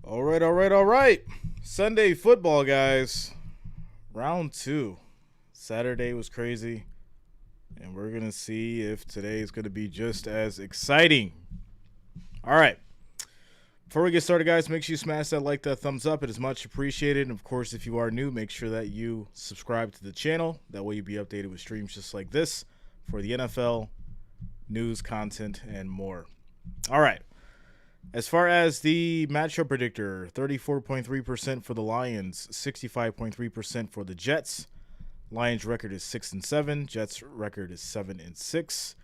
All right. Sunday football, guys. Round 2. Saturday was crazy. And we're going to see if today is going to be just as exciting. All right. Before we get started, guys, make sure you smash that like, that thumbs up. It is much appreciated. And, of course, if you are new, make sure that you subscribe to the channel. That way you'll be updated with streams just like this for the NFL, news, content, and more. All right. As far as the matchup predictor, 34.3% for the Lions, 65.3% for the Jets. Lions record is 6-7. Jets record is 7-6.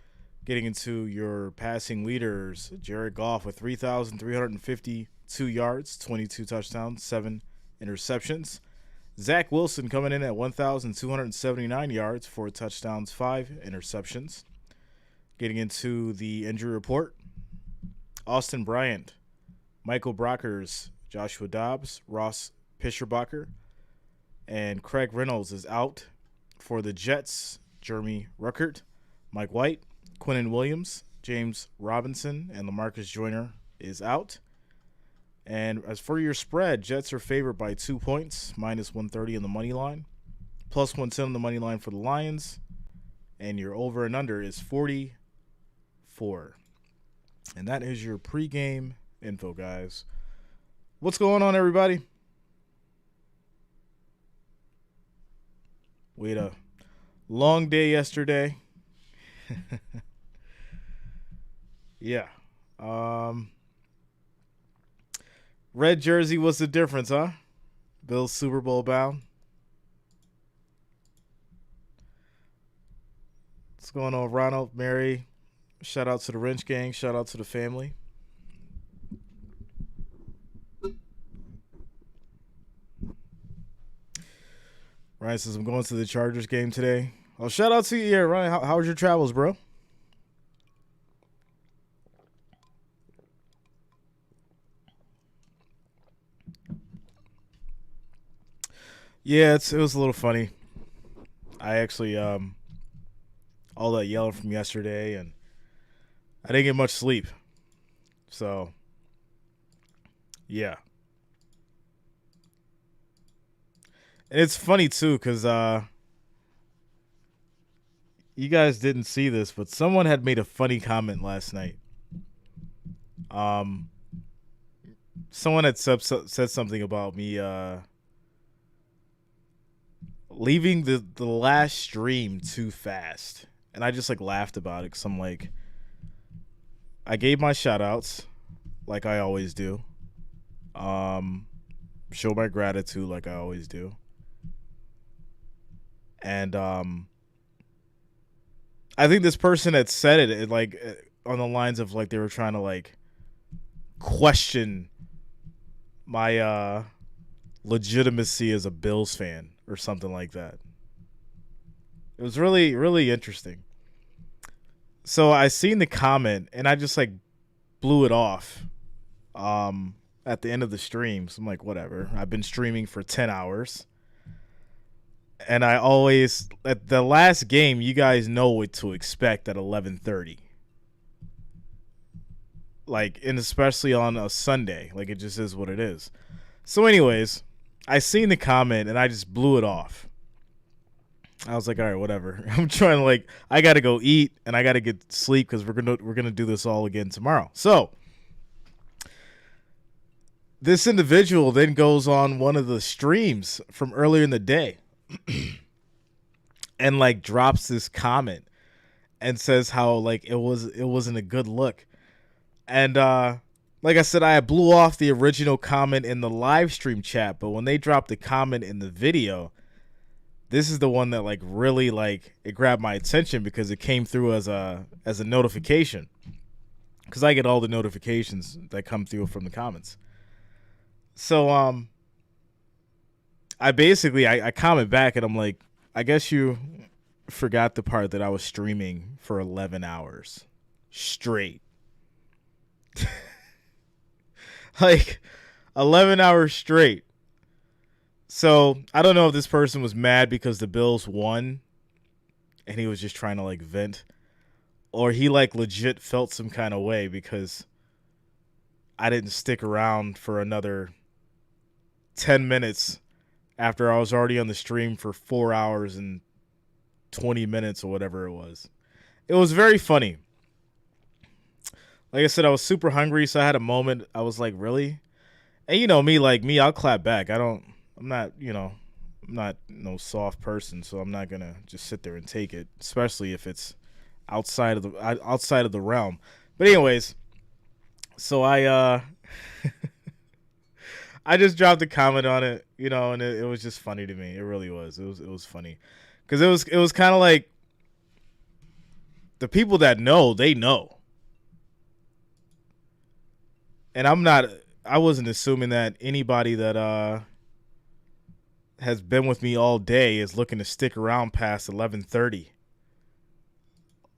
Getting into your passing leaders, Jared Goff with 3,352 yards, 22 touchdowns, 7 interceptions. Zach Wilson coming in at 1,279 yards, 4 touchdowns, 5 interceptions. Getting into the injury report, Austin Bryant, Michael Brockers, Joshua Dobbs, Ross Pischerbacher, and Craig Reynolds is out for the Jets. Jeremy Ruckert, Mike White, Quinnen Williams, James Robinson, and LaMarcus Joyner is out. And as for your spread, Jets are favored by 2 points, minus 130 on the money line, plus 110 on the money line for the Lions, and your over and under is 44. And that is your pregame info, guys. What's going on, everybody? We had a long day yesterday. Yeah. Red jersey was the difference, huh? Bills Super Bowl bound. What's going on, Ronald, Mary? Shout out to the Wrench Gang. Shout out to the family. Ryan says, I'm going to the Chargers game today. Oh, shout out to you, yeah, Ryan. How was your travels, bro? Yeah, it was a little funny. I actually, all that yelling from yesterday, and I didn't get much sleep. So, yeah. And it's funny, too, because you guys didn't see this, but someone had made a funny comment last night. Someone had said something about me leaving the last stream too fast. And I just, laughed about it because I'm like, I gave my shout-outs like I always do. Show my gratitude like I always do. And I think this person had said it on the lines of they were trying to question my legitimacy as a Bills fan or something like that. It was really, really interesting. So I seen the comment and I just blew it off at the end of the stream. So I'm like, whatever. I've been streaming for 10 hours. And I always, at the last game, you guys know what to expect at 11:30. And especially on a Sunday. It just is what it is. So anyways, I seen the comment and I just blew it off. I was like, all right, whatever. I'm trying to I got to go eat and I got to get sleep because we're going to do this all again tomorrow. So this individual then goes on one of the streams from earlier in the day and drops this comment and says how it wasn't a good look. And like I said, I blew off the original comment in the live stream chat, but when they dropped the comment in the video, this is the one that really it grabbed my attention because it came through as a notification. Because I get all the notifications that come through from the comments. So I comment back and I'm like, I guess you forgot the part that I was streaming for 11 hours straight. 11 hours straight. So I don't know if this person was mad because the Bills won and he was just trying to vent, or he legit felt some kind of way because I didn't stick around for another 10 minutes after I was already on the stream for 4 hours and 20 minutes or whatever it was. It was very funny. Like I said, I was super hungry, so I had a moment. I was like, really? And you know me, I'll clap back. I'm not no soft person, so I'm not gonna just sit there and take it, especially if it's outside of the realm. But anyways, so I I just dropped a comment on it, and it was just funny to me. It really was. It was funny because it was kind of like the people that know, they know, and I wasn't assuming that anybody that has been with me all day is looking to stick around past 11:30,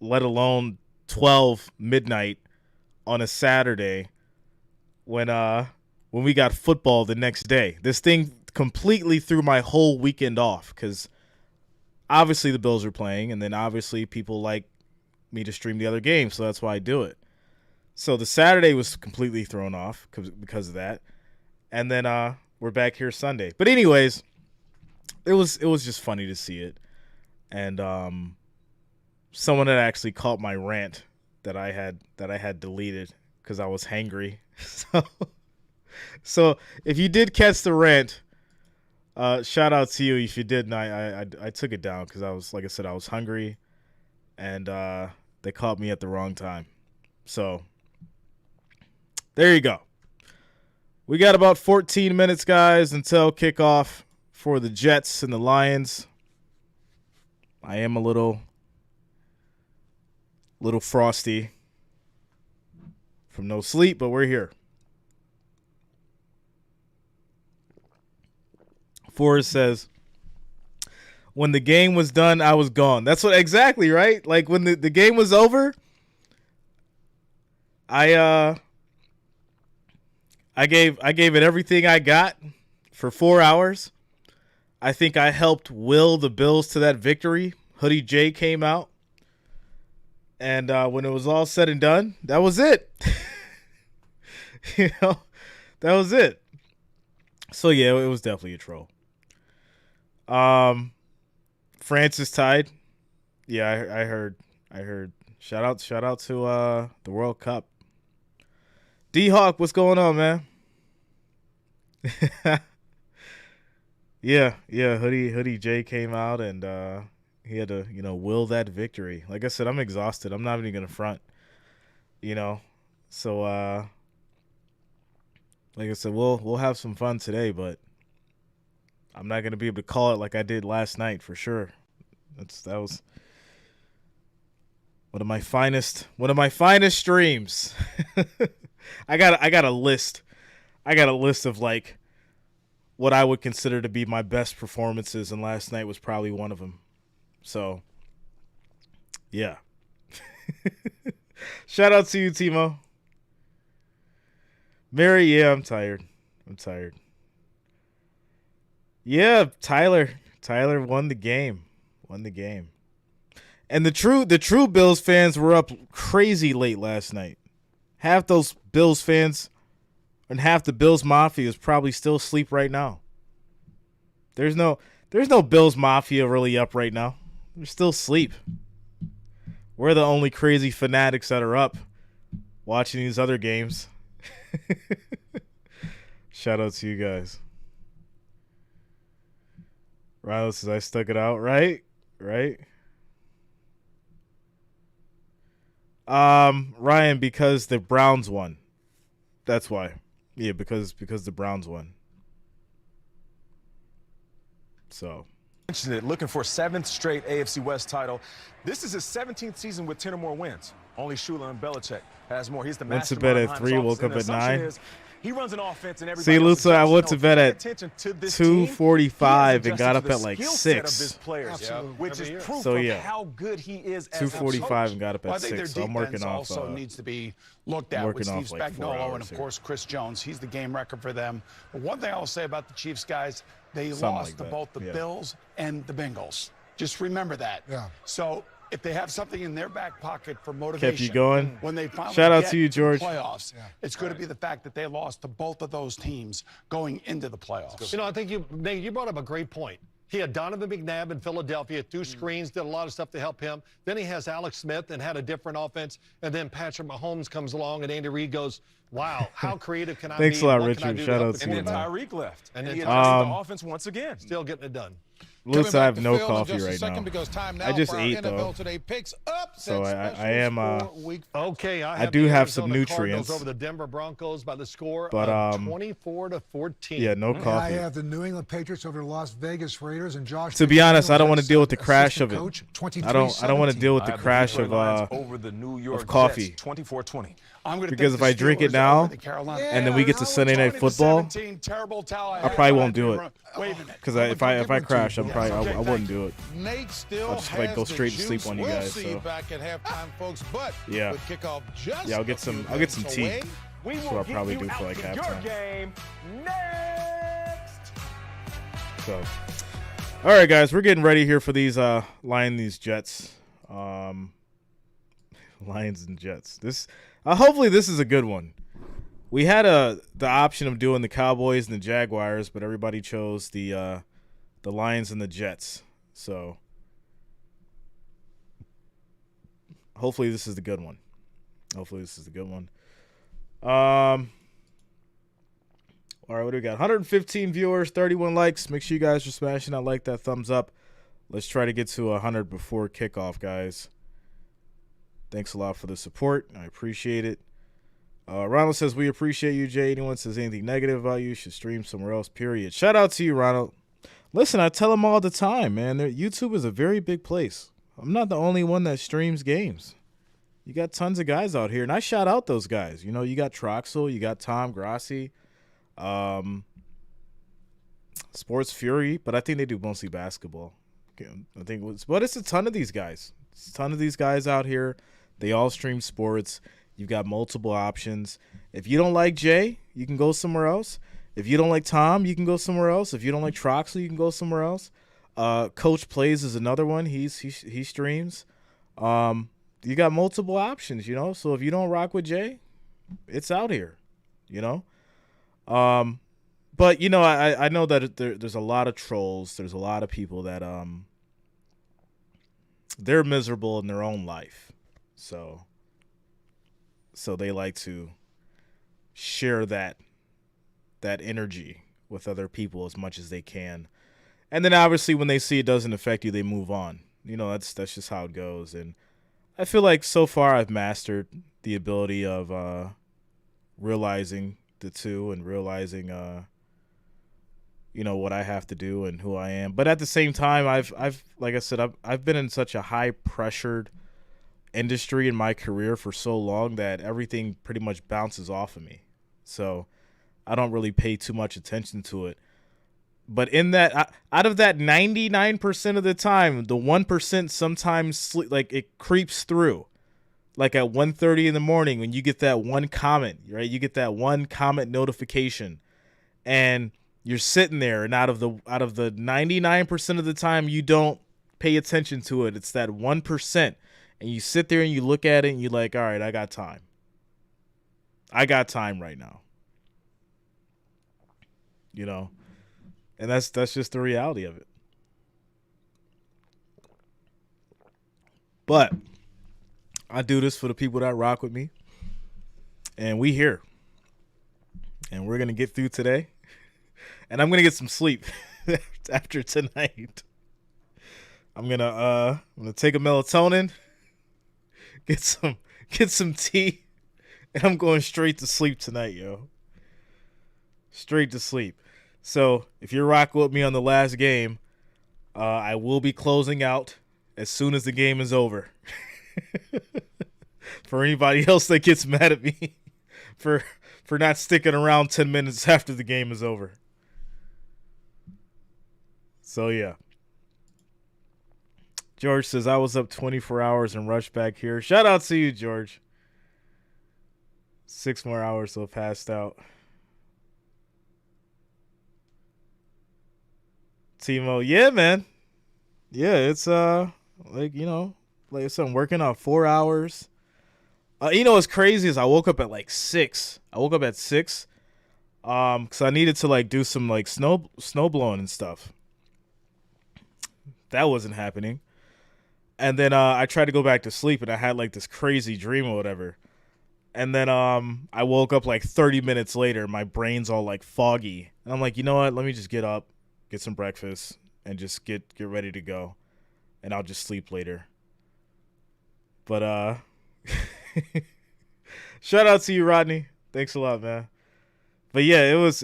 let alone 12 midnight on a Saturday when we got football the next day. This thing completely threw my whole weekend off because obviously the Bills are playing, and then obviously people like me to stream the other games, so that's why I do it. So the Saturday was completely thrown off because of that, and then we're back here Sunday. But anyways, it was just funny to see it, and someone had actually caught my rant that I had deleted because I was hangry. So if you did catch the rant, shout out to you. If you didn't, I took it down because I was, like I said, I was hungry, and they caught me at the wrong time. So there you go. We got about 14 minutes, guys, until kickoff for the Jets and the Lions. I am a little frosty from no sleep, but we're here. Forrest says, when the game was done, I was gone. That's what exactly, right? Like when the game was over, I gave it everything I got for 4 hours. I think I helped will the Bills to that victory. Hoodie J came out. And when it was all said and done, that was it. That was it. So, yeah, it was definitely a troll. France is tied. Yeah, I heard. Shout out to the World Cup. D-Hawk, what's going on, man? Yeah, Hoodie J came out and he had to, will that victory. Like I said, I'm exhausted. I'm not even gonna front. So like I said, we'll have some fun today, but I'm not gonna be able to call it like I did last night for sure. That was one of my finest streams. I got a list. I got a list of like what I would consider to be my best performances, and last night was probably one of them. So, yeah. Shout out to you, Timo. Mary, yeah, I'm tired. Yeah, Tyler won the game. And the true Bills fans were up crazy late last night. Half those Bills fans and half the Bills Mafia is probably still asleep right now. There's no Bills Mafia really up right now. They're still asleep. We're the only crazy fanatics that are up watching these other games. Shout out to you guys. Ryan says I stuck it out, right? Ryan, because the Browns won. That's why. Yeah, because the Browns won. So. Mentioned it, looking for 7th straight AFC West title. This is his 17th season with 10 or more wins. Only Shula and Belichick has more. He's the went to mastermind bed at 3, woke up at 9. He runs an offense and everybody. See, Lutza, I went to bed at 2:45 and got up at like 6. Which is proof so, of how good he is as 2:45 and got up at 6. So I'm working off. Also needs to be looked at with Steve Spagnuolo and of course Chris Jones. He's the game record for them. But one thing I will say about the Chiefs guys, they lost to both the Bills and the Bengals. Just remember that. Yeah. So if they have something in their back pocket for motivation, kept you going. When they finally Shout out get to you, George. Playoffs, it's going to be the fact that they lost to both of those teams going into the playoffs. You know, I think you brought up a great point. He had Donovan McNabb in Philadelphia, 2 screens, did a lot of stuff to help him. Then he has Alex Smith and had a different offense. And then Patrick Mahomes comes along, and Andy Reid goes, wow, how creative can I be? Thanks a lot, Richard. Shout out to you, man. And then Tyreek left. And he then adjusted the offense once again. Still getting it done. Lewis, I have no coffee right now. I just ate, though. So I am, okay, I do have some nutrients. Over the Denver Broncos by the score but, of 24-14. Yeah, no coffee. I have the New England Patriots over the Las Vegas Raiders and Josh. To be honest, I don't want to deal with the crash of it. I don't want to deal with the I have crash Detroit Lions over the New York Jets, 24-20 because if I drink it now and then we get to Sunday Night Football, I probably won't do it. Because if I crash, I wouldn't do it. Nate still I'll just like go straight to sleep on you guys. See you back at halftime, folks. But yeah, with kickoff just I'll get some tea. That's what I'll probably do for like halftime. Game next. So, all right, guys, we're getting ready here for these Lions Jets. Lions and Jets. Hopefully this is a good one. We had the option of doing the Cowboys and the Jaguars, but everybody chose the Lions and the Jets. So hopefully this is the good one. All right, what do we got? 115 viewers, 31 likes. Make sure you guys are smashing that thumbs up. Let's try to get to 100 before kickoff, guys. Thanks a lot for the support. I appreciate it. Ronald says, we appreciate you, Jay. Anyone says anything negative about you should stream somewhere else, period. Shout out to you, Ronald. Listen, I tell them all the time, man. YouTube is a very big place. I'm not the only one that streams games. You got tons of guys out here, and I shout out those guys. You know, you got Troxel, you got Tom Grassi, Sports Fury, but I think they do mostly basketball. But it's a ton of these guys. It's a ton of these guys out here. They all stream sports. You've got multiple options. If you don't like Jay, you can go somewhere else. If you don't like Tom, you can go somewhere else. If you don't like Troxel, you can go somewhere else. Coach Plays is another one. He streams. You got multiple options, you know. So if you don't rock with Jay, it's out here, you know. But you know, I know that there's a lot of trolls. There's a lot of people that they're miserable in their own life, so they like to share that energy with other people as much as they can. And then obviously when they see it doesn't affect you, they move on. You know, that's just how it goes. And I feel like so far I've mastered the ability of realizing the two and realizing you know, what I have to do and who I am. But at the same time, I've like I said, I've been in such a high pressured industry in my career for so long that everything pretty much bounces off of me. So I don't really pay too much attention to it. But in that, out of that 99% of the time, the 1% sometimes like it creeps through. Like at 1:30 in the morning when you get that one comment, right? You get that one comment notification, and you're sitting there, and out of the 99% of the time you don't pay attention to it. It's that 1%, and you sit there and you look at it and you're like, all right, I got time. I got time right now. You know, and that's just the reality of it. But I do this for the people that rock with me, and we here, and we're gonna get through today. And I'm gonna get some sleep after tonight. I'm gonna take a melatonin, get some tea, and I'm going straight to sleep tonight, yo. Straight to sleep. So if you're rocking with me on the last game, I will be closing out as soon as the game is over. For anybody else that gets mad at me for not sticking around 10 minutes after the game is over. So, yeah. George says, I was up 24 hours and rushed back here. Shout out to you, George. 6 more hours, so passed out. Timo, yeah, man. Yeah, it's, like, you know, Like I said, I'm working on 4 hours. You know what's crazy is I woke up at like 6. I woke up at 6 because I needed to like do some like snow blowing and stuff. That wasn't happening. And then I tried to go back to sleep, and I had like this crazy dream or whatever. And then I woke up like 30 minutes later. My brain's all like foggy. And I'm like, you know what? Let me just get up, get some breakfast, and just get ready to go. And I'll just sleep later. But shout out to you, Rodney. Thanks a lot, man. But yeah, it was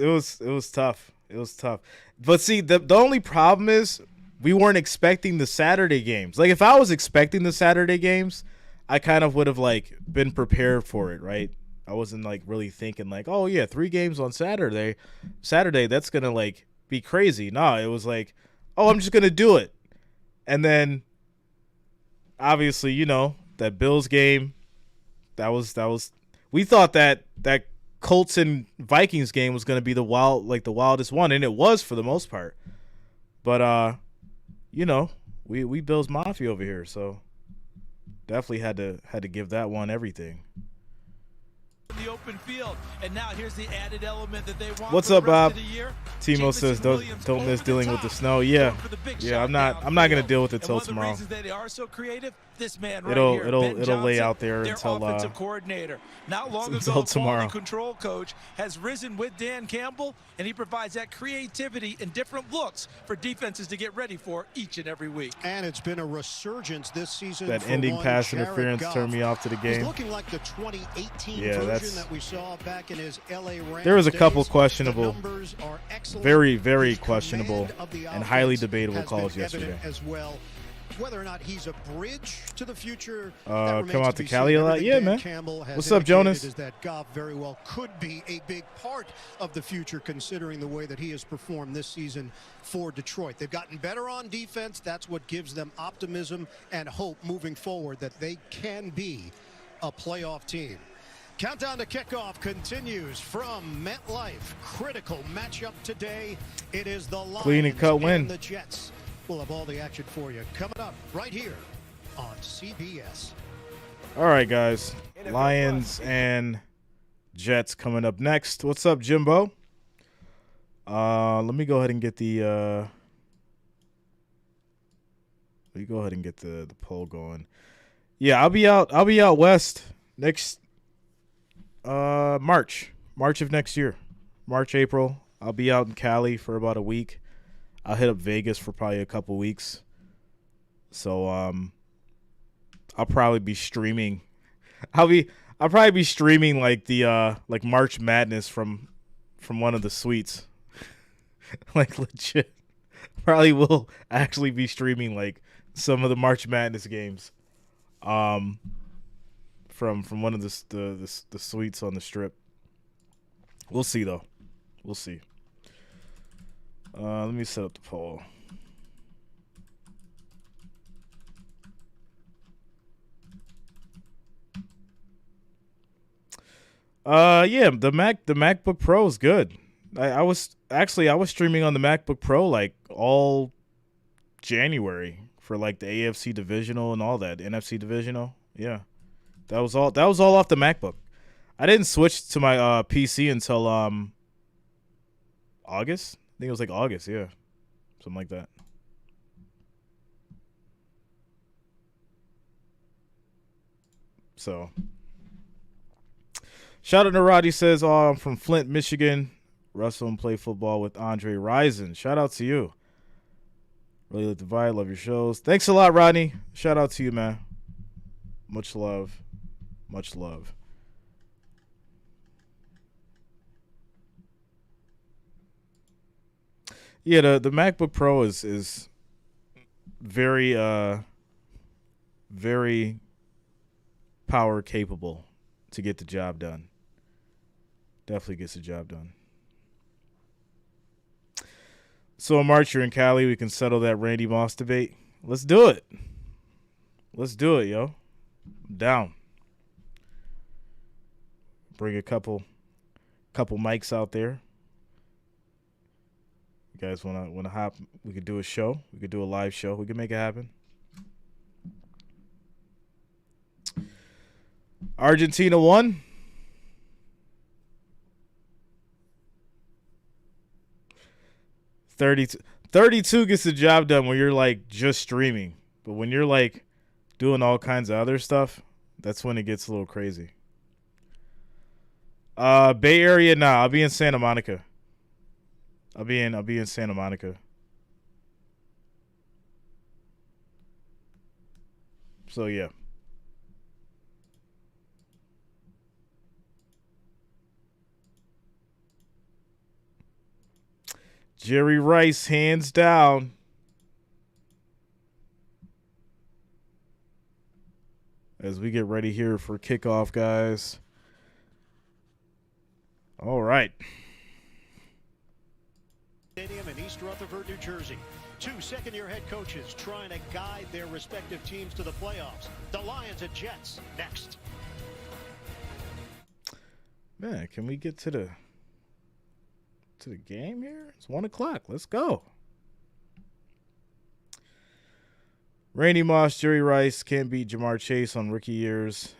tough. It was tough. But see, the only problem is we weren't expecting the Saturday games. Like if I was expecting the Saturday games, I kind of would have like been prepared for it, right? I wasn't like really thinking like, oh yeah, 3 games on Saturday, that's gonna like be crazy. No, it was like, oh, I'm just gonna do it. And then obviously, you know, that Bills game, that was we thought that Colts and Vikings game was gonna be the wildest one, and it was for the most part. But you know, we Bills Mafia over here, so definitely had to give that one everything. The open field, and now here's the added element that they want. What's up, Bob? Timo says don't miss dealing with the snow. Yeah, I'm not gonna deal with it till tomorrow. They are so creative. This man it'll lay out there until coordinator. Not long until ago, tomorrow. Control coach has risen with Dan Campbell, and he provides that creativity and different looks for defenses to get ready for each and every week. And it's been a resurgence this season. That ending pass Jared interference Goff. turned me off to the game. He's looking like the 2018 version that we saw back in his LA Rams there was a couple days. questionable, very, very questionable and highly debatable calls yesterday. As well. Whether or not he's a bridge to the future, come out to Cali a lot. Yeah, man. What's up, Jonas? Is that Goff very well could be a big part of the future, considering the way that he has performed this season for Detroit. They've gotten better on defense. That's what gives them optimism and hope moving forward that they can be a playoff team. Countdown to kickoff continues from MetLife. Critical matchup today. It is the Lions clean and cut win. And the Jets. We'll have all the action for you coming up right here on CBS. All right, guys. Lions and Jets coming up next. What's up, Jimbo? Let me go ahead and get the poll going. Yeah, I'll be out west next March of next year. March, April. I'll be out in Cali for about a week. I'll hit up Vegas for probably a couple weeks. So I'll probably be streaming. I'll probably be streaming like the like March Madness from one of the suites. Like legit. Probably will actually be streaming like some of the March Madness games. From one of the suites on the strip. We'll see though. We'll see. Let me set up the poll. Yeah, the MacBook Pro is good. I was streaming on the MacBook Pro like all January for like the AFC divisional and all that, NFC divisional. Yeah. That was all off the MacBook. I didn't switch to my PC until August. I think it was like August, yeah. Something like that. So, shout out to Roddy says, oh, I'm from Flint, Michigan. Wrestle and play football with Andre Rison. Shout out to you. Really like the vibe. Love your shows. Thanks a lot, Rodney. Shout out to you, man. Much love. Much love. Yeah, the MacBook Pro is very very power capable to get the job done. Definitely gets the job done. So in March, you're in Cali. We can settle that Randy Moss debate. Let's do it. Let's do it, yo. I'm down. Bring a couple mics out there. You guys wanna hop? We could do a show. We could do a live show. We could make it happen. Argentina won. $32 gets the job done when you're like just streaming. But when you're like doing all kinds of other stuff, that's when it gets a little crazy. Bay Area, nah, I'll be in Santa Monica. I'll be in Santa Monica. So yeah. Jerry Rice, hands down. As we get ready here for kickoff, guys. All right. Stadium in East Rutherford, New Jersey. 2 second-year head coaches trying to guide their respective teams to the playoffs. The Lions and Jets next. Man, can we get to the game here? It's 1 o'clock. Let's go. Randy Moss, Jerry Rice can't beat Jamar Chase on rookie years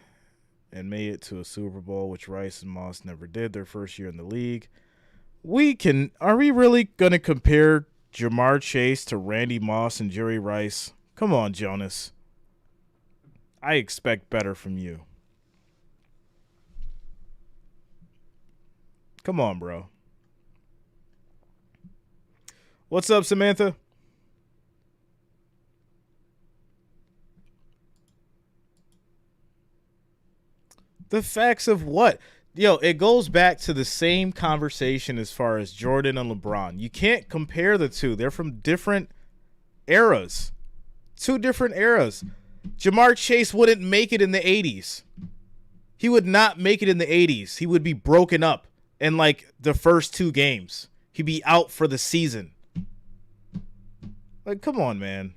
and made it to a Super Bowl, which Rice and Moss never did their first year in the league. Are we really going to compare Jamar Chase to Randy Moss and Jerry Rice? Come on, Jonas. I expect better from you. Come on, bro. What's up, Samantha? The facts of what? Yo, it goes back to the same conversation as far as Jordan and LeBron. You can't compare the two. They're from different eras. 2 different eras. Jamar Chase wouldn't make it in the 80s. He would not make it in the 80s. He would be broken up in like the first 2 games. He'd be out for the season. Like, come on, man.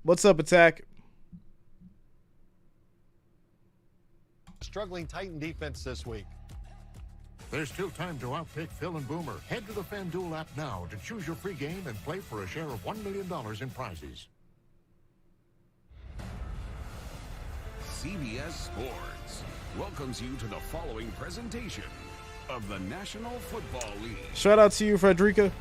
What's up, Attack? Struggling Titan defense this week. There's still time to outpick Phil and Boomer. Head to the FanDuel app now to choose your free game and play for a share of $1 million in prizes. CBS Sports welcomes you to the following presentation of the National Football League. Shout out to you, Frederica.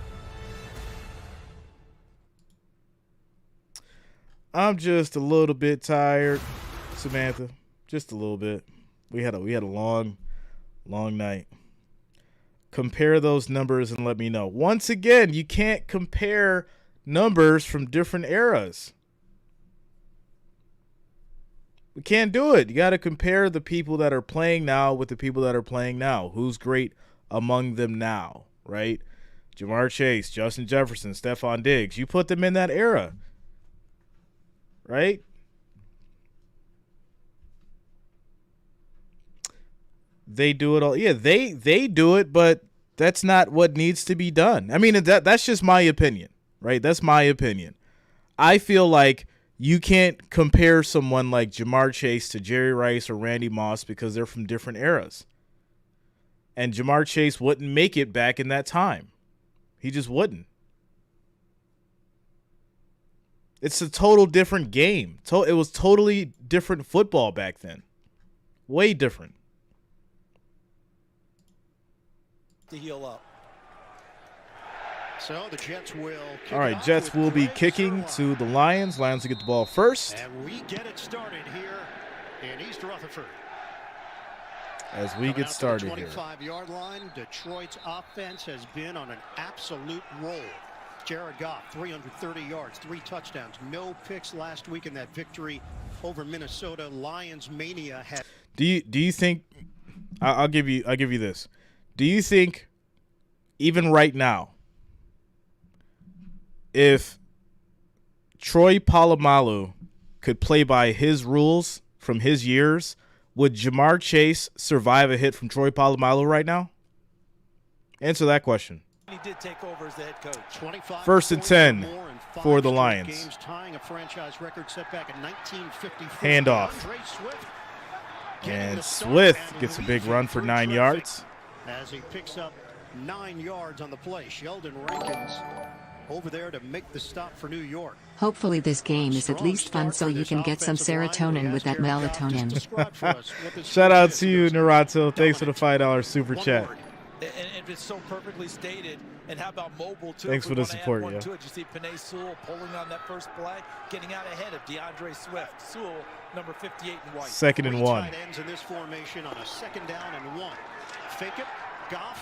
I'm just a little bit tired, Samantha. Just a little bit. We had a long night. Compare those numbers and let me know. Once again, you can't compare numbers from different eras. We can't do it. You got to compare the people that are playing now with the people that are playing now. Who's great among them now, right? Jamar Chase, Justin Jefferson, Stephon Diggs. You put them in that era, right? They do it all. Yeah, they do it, but that's not what needs to be done. I mean, that's just my opinion, right? That's my opinion. I feel like you can't compare someone like Jamar Chase to Jerry Rice or Randy Moss because they're from different eras. And Jamar Chase wouldn't make it back in that time. He just wouldn't. It's a total different game. It was totally different football back then. Way different. To heal up. So the Jets will kick. All right, Jets will be kicking to the Lions. Lions will get the ball first. And we get it started here in East Rutherford. As we get started here. 25-yard line, Detroit's offense has been on an absolute roll. Jared Goff, 330 yards, 3 touchdowns, no picks last week in that victory over Minnesota. Lions mania had. Do you think? I'll give you this. Do you think, even right now, if Troy Polamalu could play by his rules from his years, would Jamar Chase survive a hit from Troy Polamalu right now? Answer that question. He did take over as the head coach. 1st and 10 for the Lions. Games, tying a franchise record set back in 1954. Handoff. And Swift gets a big run for 9 yards. As he picks up 9 yards on the play. Sheldon Rankins over there to make the stop for New York. Hopefully this game is at least fun so you can get some serotonin with that melatonin. Shout out to you, Naruto. Thanks for the $5 super chat. And it's so perfectly stated. And how about mobile, too? Thanks for the support, yeah. You see Penei Sewell pulling on that first play, getting out ahead of DeAndre Swift. Sewell, number 58 in white. 2nd and 1. Tight ends in this formation on a 2nd down and 1. Fake it.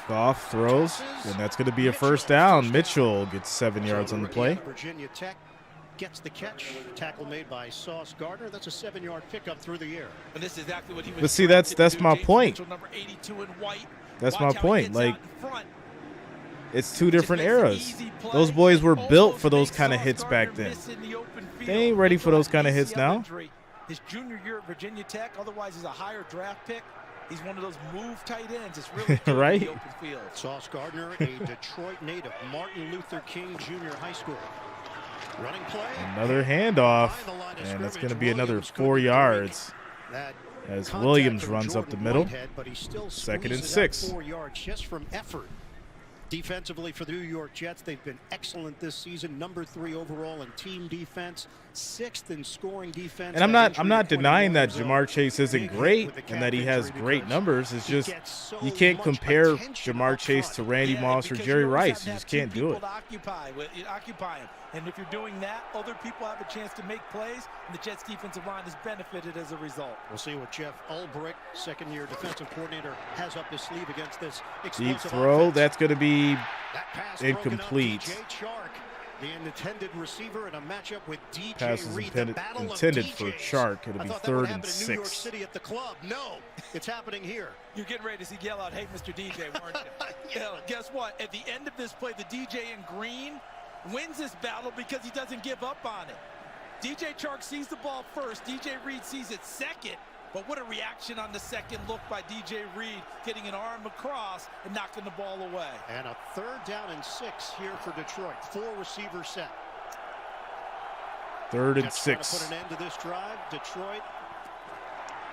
Goff throws, and that's going to be a first down. Mitchell gets 7 yards on the play. Virginia Tech gets the catch. Tackle made by Sauce Gardner. That's a 7-yard pickup through the air. And this is exactly what he was. But see, that's my point. Number 82 in white. That's my point. Like, it's two different eras. Those boys were built for those kind of hits back then. They ain't ready for those kind of hits now. His junior year at Virginia Tech, otherwise he's a higher draft pick. He's one of those move tight ends. It's really good right. in the open field. Sauce Gardner, a Detroit native, Martin Luther King Junior High School. Running play. Another handoff, and that's going to be another 4 yards as Williams runs up the middle. 2nd and 6. 4 yards just from effort. Defensively for the New York Jets, they've been excellent this season. Number 3 overall in team defense, 6th in scoring defense. And I'm not denying that Jamar Chase isn't great and that he has great numbers. It's just you can't compare Jamar Chase to Randy Moss or Jerry Rice. You just can't do it. Occupy him. And if you're doing that, other people have a chance to make plays, and the Jets defensive line has benefited as a result. We'll see what Jeff Ulbrich, second-year defensive coordinator, has up his sleeve against this deep throw. Offense. That's going to be incomplete. The intended receiver in a matchup with DJ Pass is Reed, intended for Chark. It'll be 3rd and 6. New York City at the club. No, it's happening here. You're getting ready to see yell out, "Hey, Mr. DJ," weren't you? Yeah, guess what? At the end of this play, the DJ in green wins this battle because he doesn't give up on it. DJ Chark sees the ball first. DJ Reed sees it second. But what a reaction on the second look by DJ Reed, getting an arm across and knocking the ball away. And a 3rd down and 6 here for Detroit. 4 receiver set. 3rd and 6. Put an end to this drive. Detroit.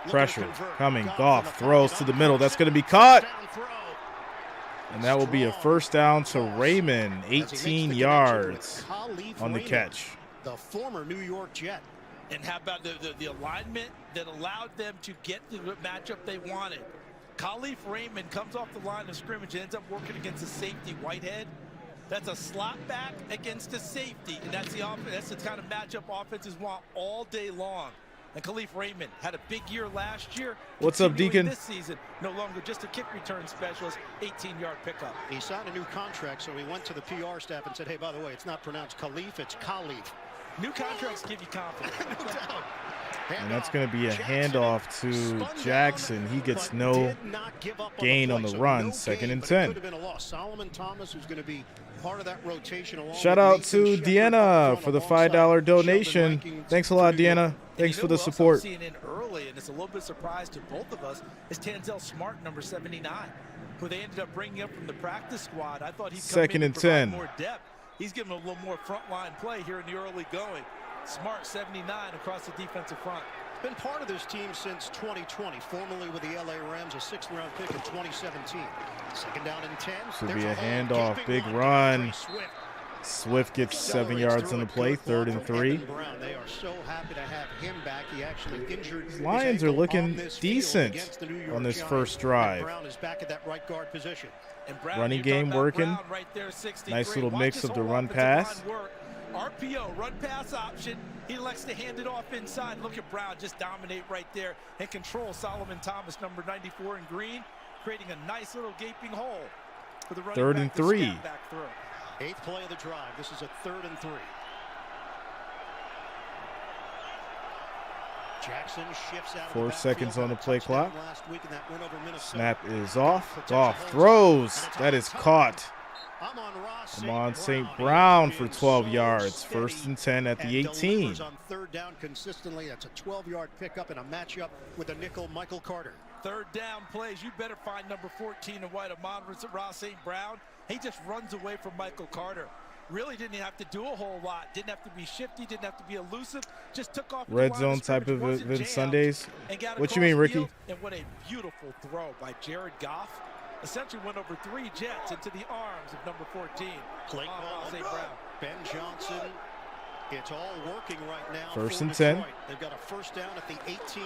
Pressure coming. Goff throws to the middle. That's going to be caught. And that will be a first down to Raymond. 18 yards on the catch. The former New York Jet. And how about the alignment that allowed them to get the matchup they wanted? Khalif Raymond comes off the line of scrimmage and ends up working against a safety, Whitehead. That's a slot back against a safety, and that's the kind of matchup offenses want all day long. And Khalif Raymond had a big year last year. What's up, Deacon? This season, no longer just a kick return specialist, 18-yard pickup. He signed a new contract, so he went to the PR staff and said, "Hey, by the way, it's not pronounced Khalif, it's Khalif." New contracts give you confidence. No doubt. And that's going to be a handoff to Jackson. He gets no gain on the run. 2nd and 10. Solomon Thomas, who's going to be part of that rotation. Shout out to Deanna for the $5 donation. Thanks a lot, Deanna. Thanks for the support. Seeing in early, and it's a little bit surprised to both of us, is Tanzel Smart, number 79, who they ended up bringing up from the practice squad. I thought he'd come 2nd in and and provide 10. more depth. He's giving a little more frontline play here in the early going. Smart, 79 across the defensive front. Been part of this team since 2020, formerly with the LA Rams, a 6th-round pick in 2017. 2nd down and 10. This will be a handoff, big run. Swift gets 7 yards on the play, 3rd and 3. They are so happy to have him back. He actually injured. Lions are looking decent on this first drive. Brown is back at that right guard position. Running game working. Right there, Nice little mix of the run pass. RPO, run pass option. He elects to hand it off inside. Look at Brown just dominate right there and control Solomon Thomas, number 94 in green, creating a nice little gaping hole for the running 3rd back and to 3. step back through. 8th play of the drive. This is a 3rd and 3. Jackson shifts out 4 seconds on the play clock. Snap is off. Goff throws. That is caught. Amon St. Brown for 12 yards. 1st and 10 at the 18. On 3rd down consistently. That's a 12-yard pickup in a matchup with the nickel Michael Carter. 3rd down plays. You better find number 14 in white, Amon St. Brown. He just runs away from Michael Carter. Really didn't have to do a whole lot. Didn't have to be shifty. Didn't have to be elusive. Just took off. Red zone type of event Sundays. What you mean, Ricky? And what a beautiful throw by Jared Goff. essentially went over 3 Jets into the arms of number 14. Play call. St. Brown. Ben Johnson. It's all working right now. First and 10. They've got a first down at the 18.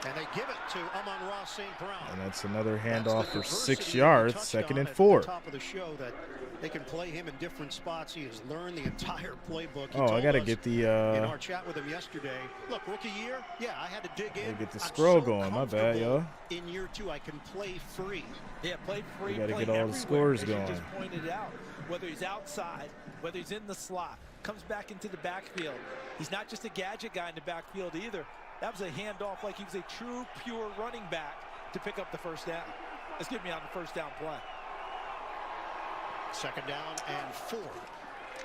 And they give it to Amon-Ra St. Brown. And that's another handoff for 6 yards. 2nd and 4. Top of the show that they can play him in different spots. He has learned the entire playbook. Oh, I gotta get the in our chat with him yesterday. Look, rookie year, yeah, I had to dig in. Get the scroll going. My bad, yo. In year 2, I can play free. Yeah, play free. We gotta play get all the scores as you going. just pointed out, whether he's outside, whether he's in the slot, comes back into the backfield. He's not just a gadget guy in the backfield either. That was a handoff like he was a true, pure running back to pick up the first down. Let's get me on the first down play. 2nd down and 4.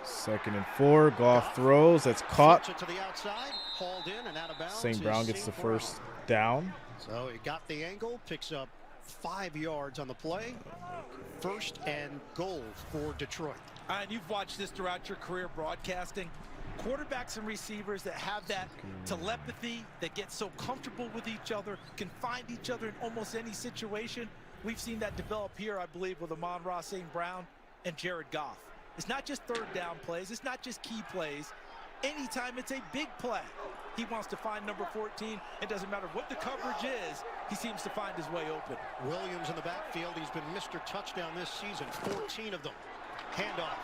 2nd and 4. Goff throws. That's caught. To the outside, hauled in and out of bounds. St. Brown gets the first down. So he got the angle, picks up 5 yards on the play. 1st and goal for Detroit. And you've watched this throughout your career broadcasting. Quarterbacks and receivers that have that telepathy, that get so comfortable with each other, can find each other in almost any situation. We've seen that develop here, I believe, with Amon-Ra St. Brown and Jared Goff. It's not just 3rd down plays. It's not just key plays. Anytime it's a big play, he wants to find number 14. It doesn't matter what the coverage is. He seems to find his way open. Williams in the backfield. He's been Mr. Touchdown this season, 14 of them. Handoff.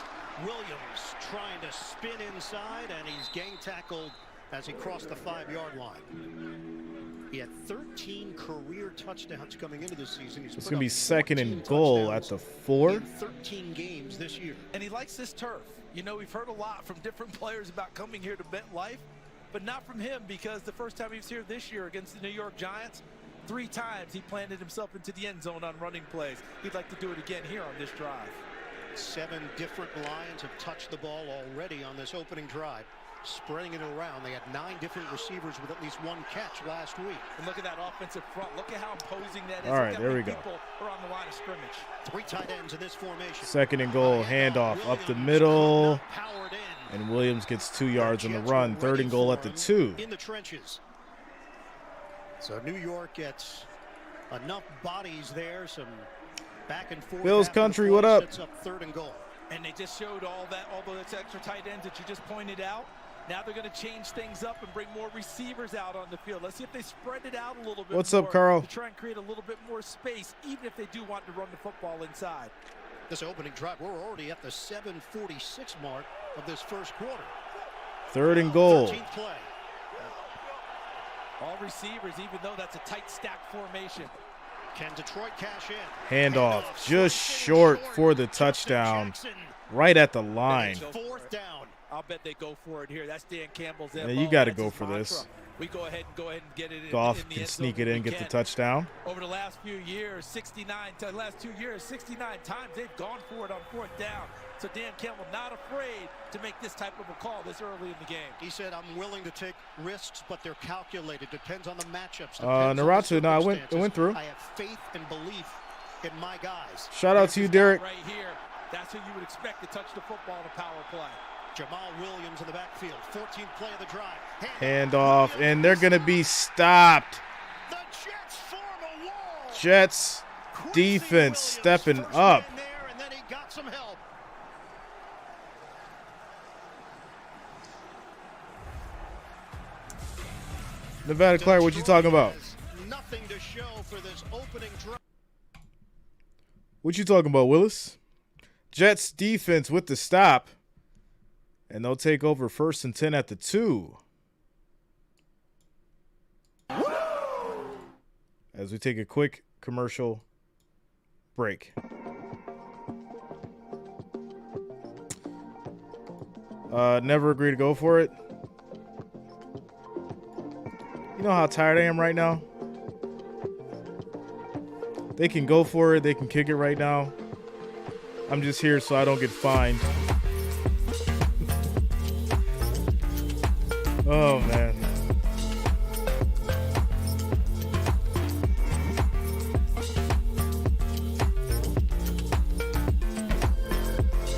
Williams trying to spin inside, and he's gang tackled as he crossed the 5-yard line. He had 13 career touchdowns coming into the season. It's going to be 2nd and goal at the 4. In 13 games this year. And he likes this turf. You know, we've heard a lot from different players about coming here to MetLife, but not from him, because the first time he was here this year against the New York Giants, 3 times he planted himself into the end zone on running plays. He'd like to do it again here on this drive. 7 different Lions have touched the ball already on this opening drive. Spreading it around. They had 9 different receivers with at least 1 catch last week. And look at that offensive front. Look at how imposing that is. All right, there we go. People are on the line of scrimmage. 3 tight ends in this formation. 2nd and goal, handoff up the middle. And Williams gets 2 yards on the run. 3rd and goal at the 2. In the trenches. So New York gets enough bodies there. Some back and forth. Bills country, what up? Sets up 3rd and goal. And they just showed all those extra tight ends that you just pointed out. Now they're going to change things up and bring more receivers out on the field. Let's see if they spread it out a little bit. What's up, Carl? To try and create a little bit more space, even if they do want to run the football inside. This opening drive, we're already at the 7:46 mark of this first quarter. 3rd and goal. 13th play. All receivers, even though that's a tight stack formation. Can Detroit cash in? Handoff just short for the touchdown. Right at the line. 4th down. I'll bet they go for it here. That's Dan Campbell's MO. Yeah, you got to That's go his for mantra. this. We go ahead and get it in. Goff in the can end sneak zone it in, get the touchdown. Over the last few years, 69 times they've gone for it on 4th down. So Dan Campbell not afraid to make this type of a call this early in the game. He said, I'm willing to take risks, but they're calculated. Depends on the matchups. Naratu, no, it went through. I have faith and belief in my guys. Shout out to you, Derek. Right here, that's who you would expect to touch the football in a power play. Jamal Williams in the backfield, 14th play of the drive. Handoff, and they're going to be stopped. The Jets form a wall. Jets defense stepping up. There, and then he got some help. Nevada Clark, what you talking about? Nothing to show for this opening drive. What you talking about, Willis? Jets defense with the stop. And they'll take over 1st and 10 at the 2. As we take a quick commercial break. Never agree to go for it. You know how tired I am right now? They can go for it. They can kick it right now. I'm just here so I don't get fined. Oh, man.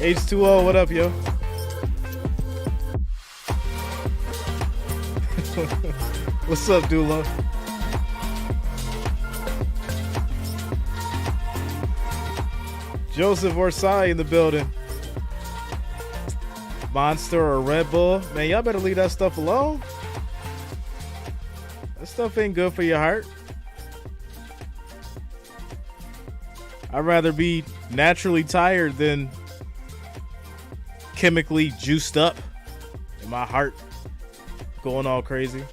H2O, what up, yo? What's up, Dula? Joseph Orsai in the building. Monster or Red Bull. Man, y'all better leave that stuff alone. That stuff ain't good for your heart. I'd rather be naturally tired than chemically juiced up and my heart going all crazy.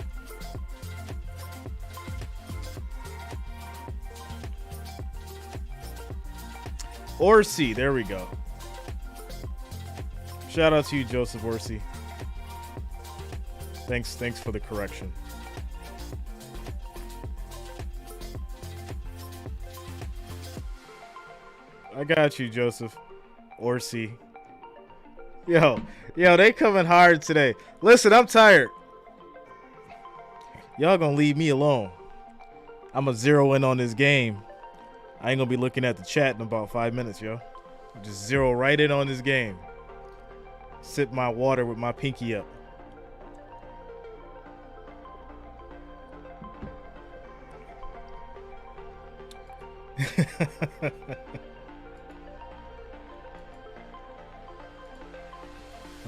Orsi, there we go. Shout out to you, Joseph Orsi. Thanks for the correction. I got you, Joseph Orsi. Yo, they coming hard today. Listen, I'm tired. Y'all gonna leave me alone. I'm gonna zero in on this game. I ain't gonna be looking at the chat in about 5 minutes, yo. Just zero right in on this game. Sip my water with my pinky up.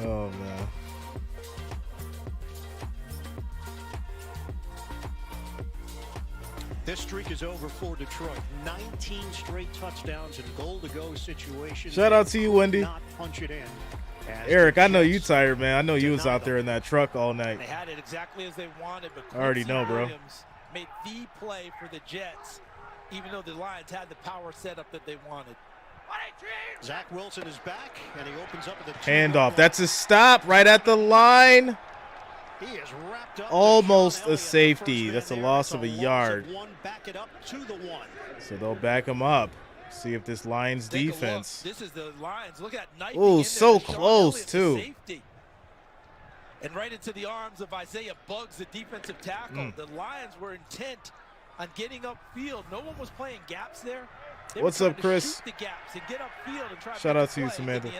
Oh, man. This streak is over for Detroit. 19 straight touchdowns in goal-to-go situations. Shout out to you, Wendy. Not punch it in. Eric, I know you tired, man. I know you was out there in that truck all night. They had it exactly as they wanted, but I already know, bro. Williams made the play for the Jets, even though the Lions had the power setup that they wanted. Zach Wilson is back, and he opens up at the handoff. That's a stop right at the line. He is wrapped up. Almost a safety. That's a loss of a yard. Back it up to the one. So they'll back him up. See if this Lions defense. This is the Lions. Look at Knight. Oh, so close too. Safety. And right into the arms of Isaiah Buggs, the defensive tackle. The Lions were intent on getting upfield. No one was playing gaps there. What's up, Chris? Shoot the gaps and get upfield and try Shout to out to you, Samantha.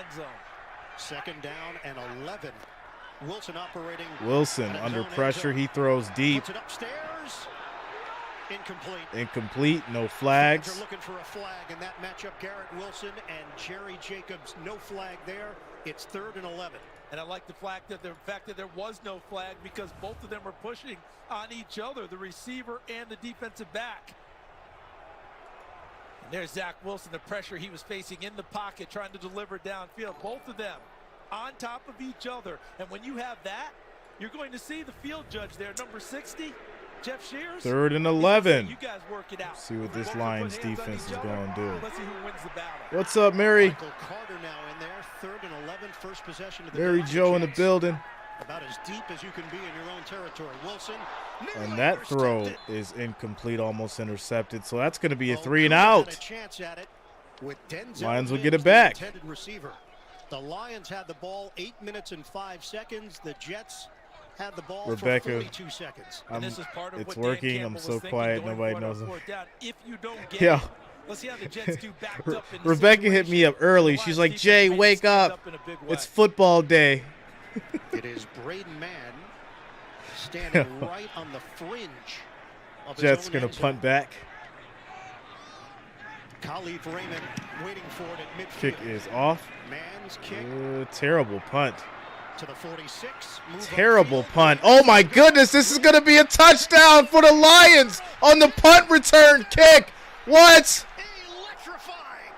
Second down and 11. Wilson operating. Wilson under pressure. He throws deep. Puts it upstairs. Incomplete. Incomplete. No flags. They're looking for a flag in that matchup. Garrett Wilson and Jerry Jacobs. No flag there. It's 3rd and 11. And I like the fact that there was no flag because both of them were pushing on each other, the receiver and the defensive back. And there's Zach Wilson, the pressure he was facing in the pocket, trying to deliver downfield. Both of them on top of each other. And when you have that, you're going to see the field judge there, number 60, Jeff Shears. 3rd and 11. You guys work it out. See what this Lions defense is going to do. Let's see who wins the battle. What's up, Mary? Michael Carter now in there. 3rd and 11, first possession of the Mary Joe in the building. About as deep as you can be in your own territory. Wilson. And that throw is incomplete, almost intercepted. So that's going to be a 3 and out. A chance at it with Denzel Lions will Williams, get it back. the intended receiver. The Lions had the ball 8 minutes and 5 seconds. The Jets had the ball Rebecca, for 42 seconds. And this is part of it's what Dan working. Campbell I'm so was quiet. thinking, Nobody knows him. If you don't get Yeah. it, let's see how the Jets do backed up in the Rebecca hit me up early. She's like, Jay, wake up. It's football day. It is Braden Mann standing right on the fringe of his Jets own going end to zone. punt back. Khalif Raymond waiting for it at midfield. Kick is off. Mann's kick Terrible punt. to the 46. Terrible punt. Oh, my goodness. This is going to be a touchdown for the Lions on the punt return kick. What? Electrifying.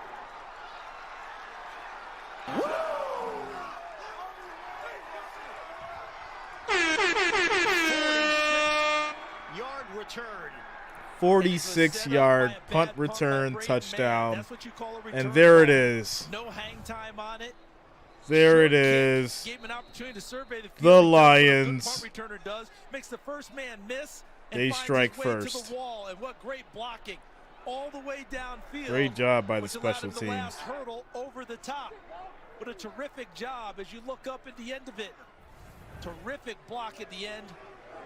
Yard return. 46-yard punt return touchdown. And there it is. No hang time on it. There it is. Gave him an opportunity to survey the field. The Lions. Punt returner does. Makes the first man miss. They strike his way first. To the wall. And what great blocking all the way downfield. Great job by the which allowed special him the teams. last hurdle over the top. What a terrific job as you look up at the end of it. Terrific block at the end.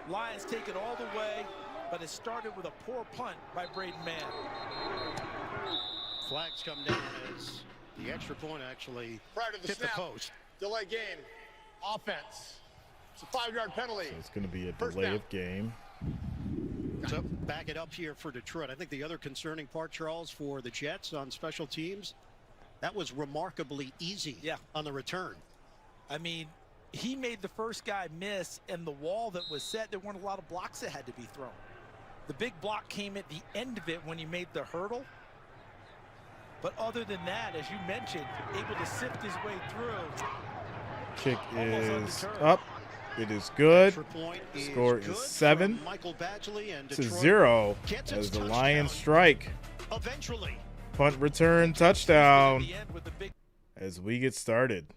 Lions take it all the way, but it started with a poor punt by Braden Mann. Flags come down as the extra point actually Prior to the hit snap, the post. delay game, offense. It's a 5-yard penalty. So it's going to be a First delay down. of game. So back it up here for Detroit. I think the other concerning part, Charles, for the Jets on special teams, That was remarkably easy on the return. I mean, he made the first guy miss, and the wall that was set, there weren't a lot of blocks that had to be thrown. The big block came at the end of it when he made the hurdle. But other than that, as you mentioned, able to sift his way through. Kick is up. It is good. Score is 7 to 0 as the Lions strike. Punt return touchdown as we get started.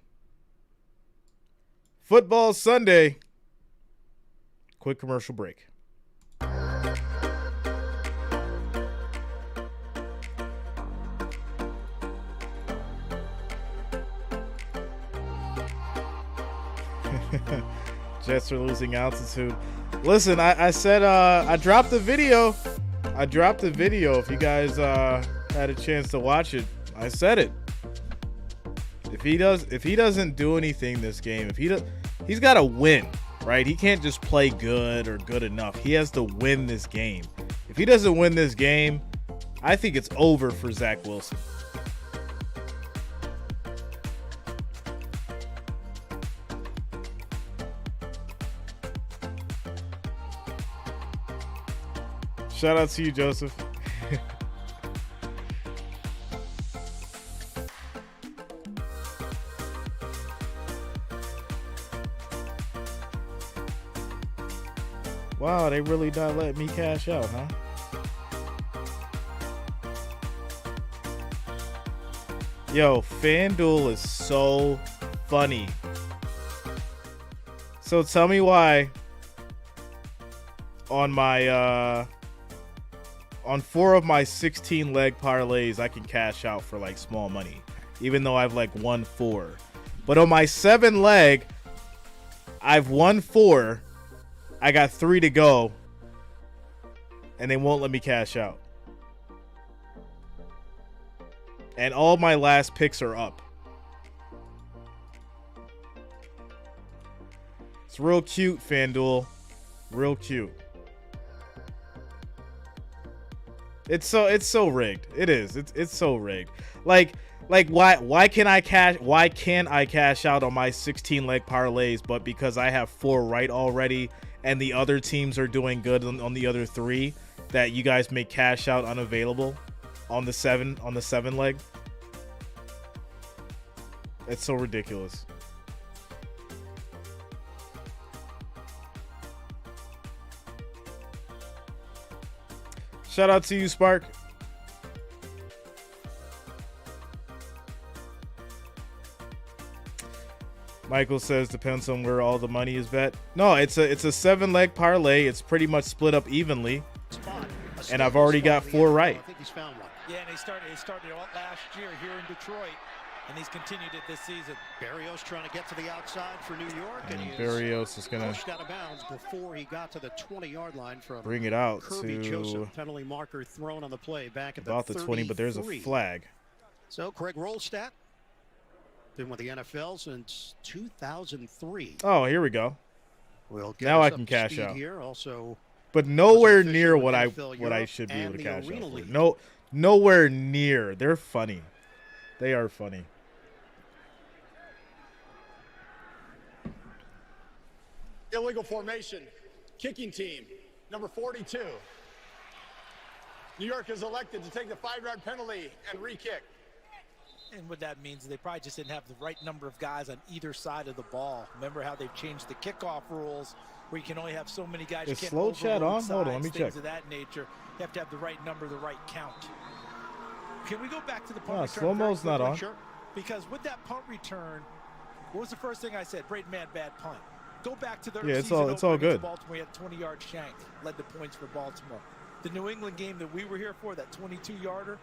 Football Sunday. Quick commercial break. Jets are losing altitude. Listen, I said I dropped the video. If you guys had a chance to watch it, I said it. If he doesn't do anything this game, he's got to win, right? He can't just play good or good enough. He has to win this game. If he doesn't win this game, I think it's over for Zach Wilson. Shout out to you, Joseph. Wow, they really not letting me cash out, huh? Yo, FanDuel is so funny. So tell me why on my on 4 of my 16 leg parlays I can cash out for like small money, even though I've like won 4. But on my 7 leg, I've won 4. I got 3 to go, and they won't let me cash out. And all my last picks are up. It's real cute, FanDuel. Real cute. It's so rigged. It is. It's so rigged. Like why can't I cash out on my 16 leg parlays, but because I have 4 right already and the other teams are doing good on the other 3, that you guys make cash out unavailable on the 7 leg? It's so ridiculous. Shout out to you, Spark. Michael says depends on where all the money is bet. No, it's a 7 leg parlay. It's pretty much split up evenly. And I've already got 4 right. I think he's found one. Yeah, and he started out last year here in Detroit, and he's continued it this season. Barrios trying to get to the outside for New York, and Barrios is going to pushed out of bounds before he got to the 20-yard line from bring it out Kirby to Joseph. Penalty marker thrown on the play back at about the 20, but there's a flag. So Craig Rolstadt been with the NFL since 2003. Oh, here we go. Now I can cash out here. Also, but nowhere near what I should be able to cash out for. No, nowhere near. They're funny. They are funny. Illegal formation. Kicking team. Number 42. New York is elected to take the 5-yard penalty and re-kick. And what that means is they probably just didn't have the right number of guys on either side of the ball. Remember how they've changed the kickoff rules where you can only have so many guys. Is slow chat on? Hold on, let me check. Things of that nature. You have to have the right number, the right count. Can we go back to the punt return? Slow-mo's not on. Because with that punt return, what was the first thing I said? Braden Mann, bad punt. Go back to the it's all good. Baltimore, he had 20-yard shank, led the points for Baltimore. The New England game that we were here for, that 22-yarder,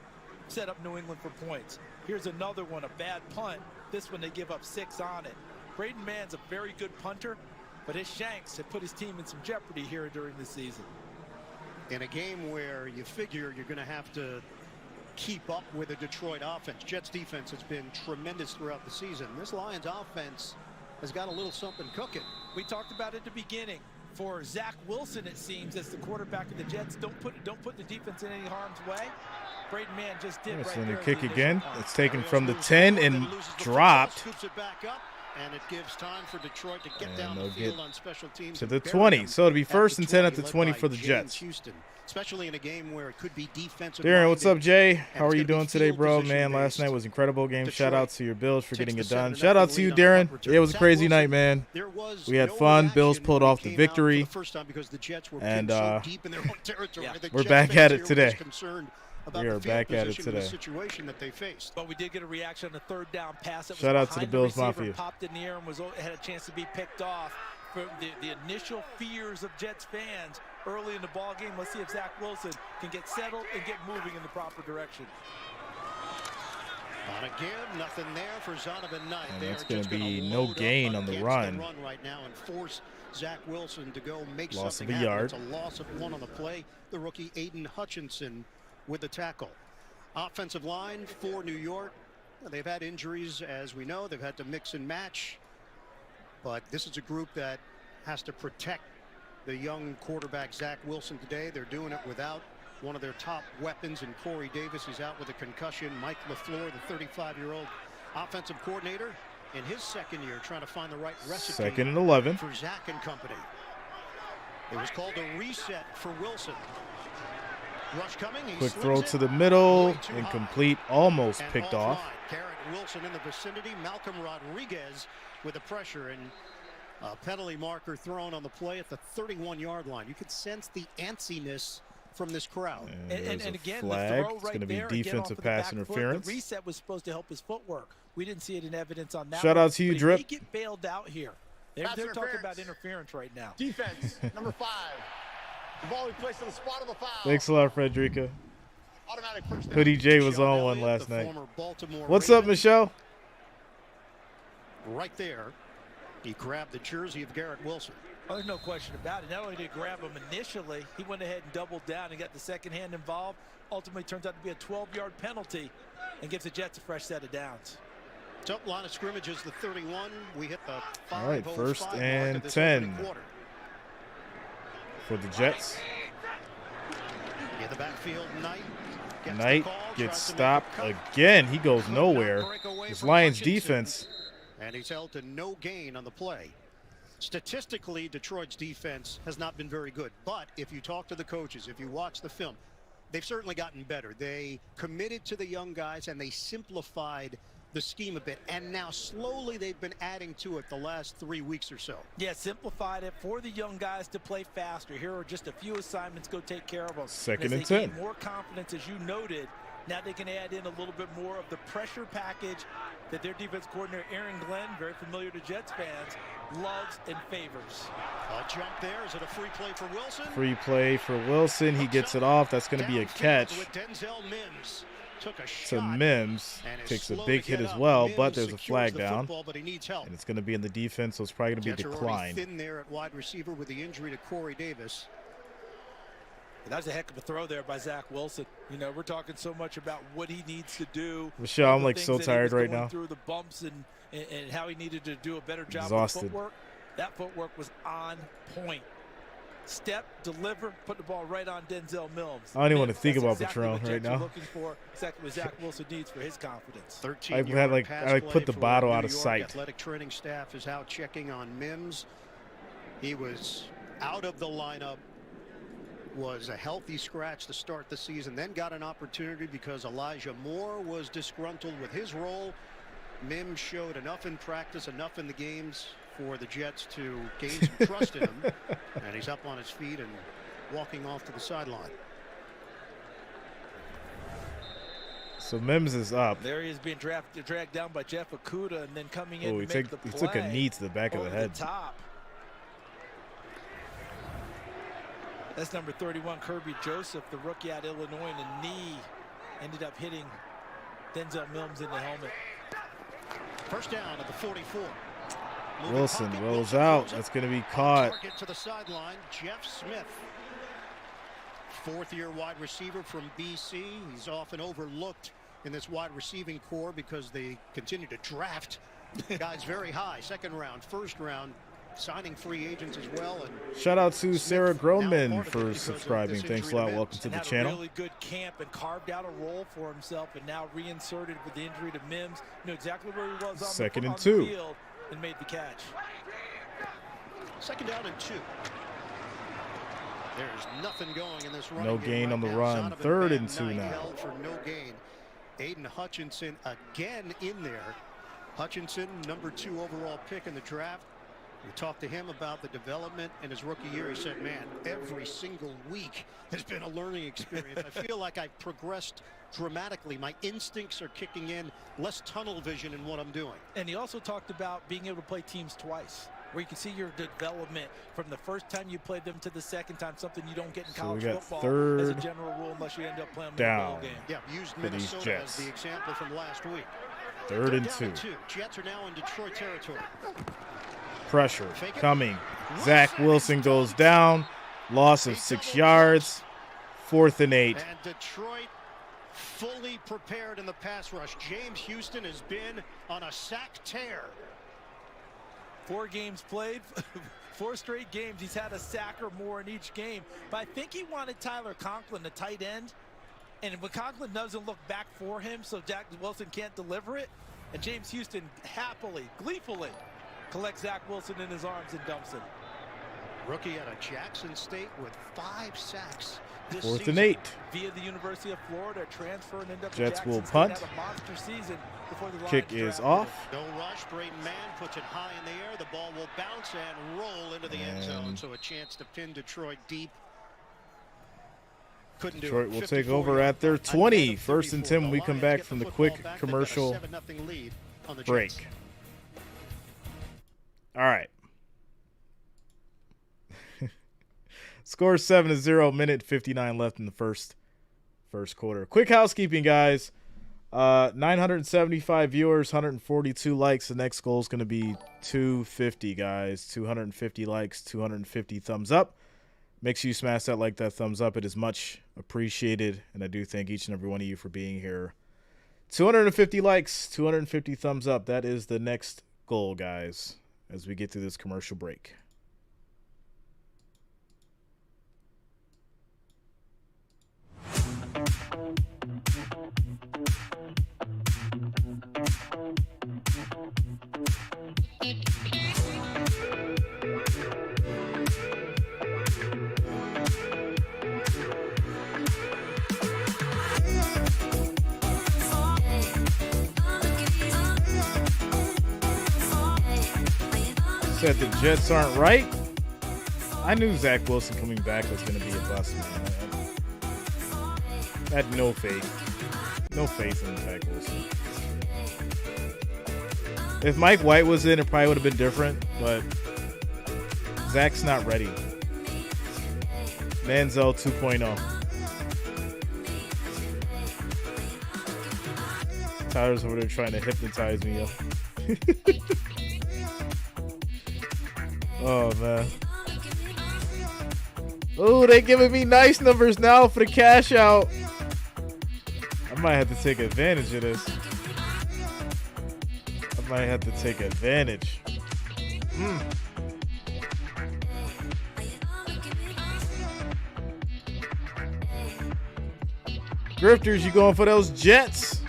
set up New England for points. Here's another one, a bad punt. This one they give up 6 on it. Braden Mann's a very good punter, but his shanks have put his team in some jeopardy here during the season. In a game where you figure you're going to have to keep up with the Detroit offense. Jets defense has been tremendous throughout the season. This Lions offense has got a little something cooking. We talked about it at the beginning. for Zach Wilson, it seems, as the quarterback of the Jets. Don't put the defense in any harm's way. Braden Mann just did right there. Kick again. It's taken from the 10 and dropped. And it gives time for Detroit to get down the field on special teams to the 20. So it'll be 1st and 10 at the 20 for the Jets. Houston, especially in a game where it could be defensive. Darren, what's up, Jay? How are you doing today, bro? Man, last night was an incredible game. Shout out to your Bills for getting it done. Shout out to you, Darren. It was a crazy night, man. We had fun. Bills pulled off the victory. And we're back at it today. We are back at it today. But we did get a reaction on the 3rd down pass. Shout out to the Bills Mafia. Popped in the air and had a chance to be picked off. For the initial fears of Jets fans early in the ball game. Let's see if Zach Wilson can get settled and get moving in the proper direction. On a give, nothing there for Zonovan Knight. That's going to be no gain on the run. Right now and force Zach Wilson to go make loss something of a yard. It's a loss of 1 on the play. The rookie Aiden Hutchinson with the tackle. Offensive line for New York. They've had injuries, as we know. They've had to mix and match. But this is a group that has to protect the young quarterback Zach Wilson today. They're doing it without one of their top weapons in Corey Davis. He's out with a concussion. Mike LaFleur, the 35-year-old offensive coordinator, in his 2nd year, trying to find the right recipe 2nd and 11 for Zach and company. It was called a reset for Wilson. Rush coming. Quick throw to the middle, incomplete, almost picked off. Garrett Wilson in the vicinity. Malcolm Rodriguez with the pressure, and a penalty marker thrown on the play at the 31-yard line. You could sense the antsiness from this crowd. And again, flag. The throw It's right going to be there, defensive pass interference. The reset was supposed to help his footwork. We didn't see it in evidence on that. Shout out to you, Drip. He get bailed out here. They're talking about interference right now. Defense, number 5. The ball we placed on the spot of the foul. Thanks a lot, Frederica. Automatic first down. Hoodie J was on one last night. What's up, Michelle? Right there, he grabbed the jersey of Garrett Wilson. Oh, there's no question about it. Not only did he grab him initially, he went ahead and doubled down and got the second hand involved. Ultimately turns out to be a 12-yard penalty and gives the Jets a fresh set of downs. Top line of scrimmage is the 31. We hit the 5. All right, 1st and 10 for the Jets. In the backfield, Knight gets stopped again. He goes nowhere. This Lions defense. And he's held to no gain on the play. Statistically, Detroit's defense has not been very good. But if you talk to the coaches, if you watch the film, they've certainly gotten better. They committed to the young guys, and they simplified the scheme a bit, and now slowly they've been adding to it the last 3 weeks or so. Yeah, simplified it for the young guys to play faster. Here are just a few assignments. Go take care of them. 2nd and 10. Gain more confidence, as you noted. Now they can add in a little bit more of the pressure package that their defense coordinator Aaron Glenn, very familiar to Jets fans, loves and favors. A jump there. Is it a free play for Wilson? Free play for Wilson. He gets it off. That's going to be a catch. To Mims, takes a big hit as well, but there's a flag down, and it's going to be in the defense, so it's probably going to be declined. Thin there at wide receiver with the injury to Corey Davis. That was a heck of a throw there by Zach Wilson. You know, we're talking so much about what he needs to do. Michelle, I'm like so tired right now. Through the bumps and how he needed to do a better job Exhausted. with footwork. That footwork was on point. Step, deliver, put the ball right on Denzel Mills. I don't even want to think about Patron right now. Looking for exactly what Zach Wilson needs for his confidence. I put the bottle out of sight. Athletic training staff is out checking on Mims. He was out of the lineup. Was a healthy scratch to start the season, then got an opportunity because Elijah Moore was disgruntled with his role. Mims showed enough in practice, enough in the games for the Jets to gain some trust in him, and he's up on his feet and walking off to the sideline. So Mims is up. There he is being dragged down by Jeff Okudah, and then coming in to make the play. He took a knee to the back of the head. Top. That's number 31, Kirby Joseph, the rookie out of Illinois, and a knee ended up hitting Denzel Mills in the helmet. First down at the 44. Wilson rolls out. That's going to be caught. Target to the sideline, Jeff Smith. 4th-year wide receiver from BC. He's often overlooked in this wide receiving core because they continue to draft guys very high. 2nd round, 1st round. signing free agents as well. And shout out to Sarah Groman for subscribing. Thanks a lot. Welcome to the channel. Really good camp and carved out a role for himself, and now reinserted with the injury to Mims. Knew exactly where he was on second the and 2 field and made the catch. Second down and 2. There's nothing going in this run. No gain on the run. Third and 2 now. Held for no gain. Aiden Hutchinson again in there. Hutchinson, number 2 overall pick in the draft. We talked to him about the development in his rookie year. He said, man, every single week has been a learning experience. I feel like I've progressed dramatically. My instincts are kicking in, less tunnel vision in what I'm doing. And he also talked about being able to play teams twice, where you can see your development from the first time you played them to the second time, something you don't get in college football as a general rule unless you end up playing them in a bowl game. Yeah, used Minnesota as the example from last week. Third and 2. Jets are now in Detroit territory. Pressure coming. Zach Wilson goes down. Loss of 6 yards. 4th and 8. And Detroit fully prepared in the pass rush. James Houston has been on a sack tear. 4 games played, 4 straight games. He's had a sack or more in each game. But I think he wanted Tyler Conklin, the tight end. And when Conklin doesn't look back for him, so Jack Wilson can't deliver it. And James Houston happily, gleefully collects Zach Wilson in his arms and dumps it. Rookie out of Jackson State with 5 sacks. 4th and 8. Via the University of Florida, transfer and end up Jets will State, punt. had a monster season before the Kick is off. No rush. Braden Mann puts it high in the air. The ball will bounce and roll into the end zone. So a chance to pin Detroit deep. Couldn't do it. Detroit will take over at their 20. 1st and 10 when we come back from the quick commercial break. All right. Score 7-0. Minute 59 left in the first quarter. Quick housekeeping, guys. 975 viewers, 142 likes. The next goal is going to be 250, guys. 250 likes, 250 thumbs up. Make sure you smash that like, that thumbs up. It is much appreciated, and I do thank each and every one of you for being here. 250 likes, 250 thumbs up. That is the next goal, guys, as we get through this commercial break. Said the Jets aren't right. I knew Zach Wilson coming back was going to be a bust, man. I had no faith. No faith in Zach Wilson. If Mike White was in, it probably would have been different, but Zach's not ready. Manziel 2.0. Tyler's over there trying to hypnotize me, yo. Oh, man. Oh, they giving me nice numbers now for the cash out. I might have to take advantage of this. I might have to take advantage. Grifters, you going for those Jets?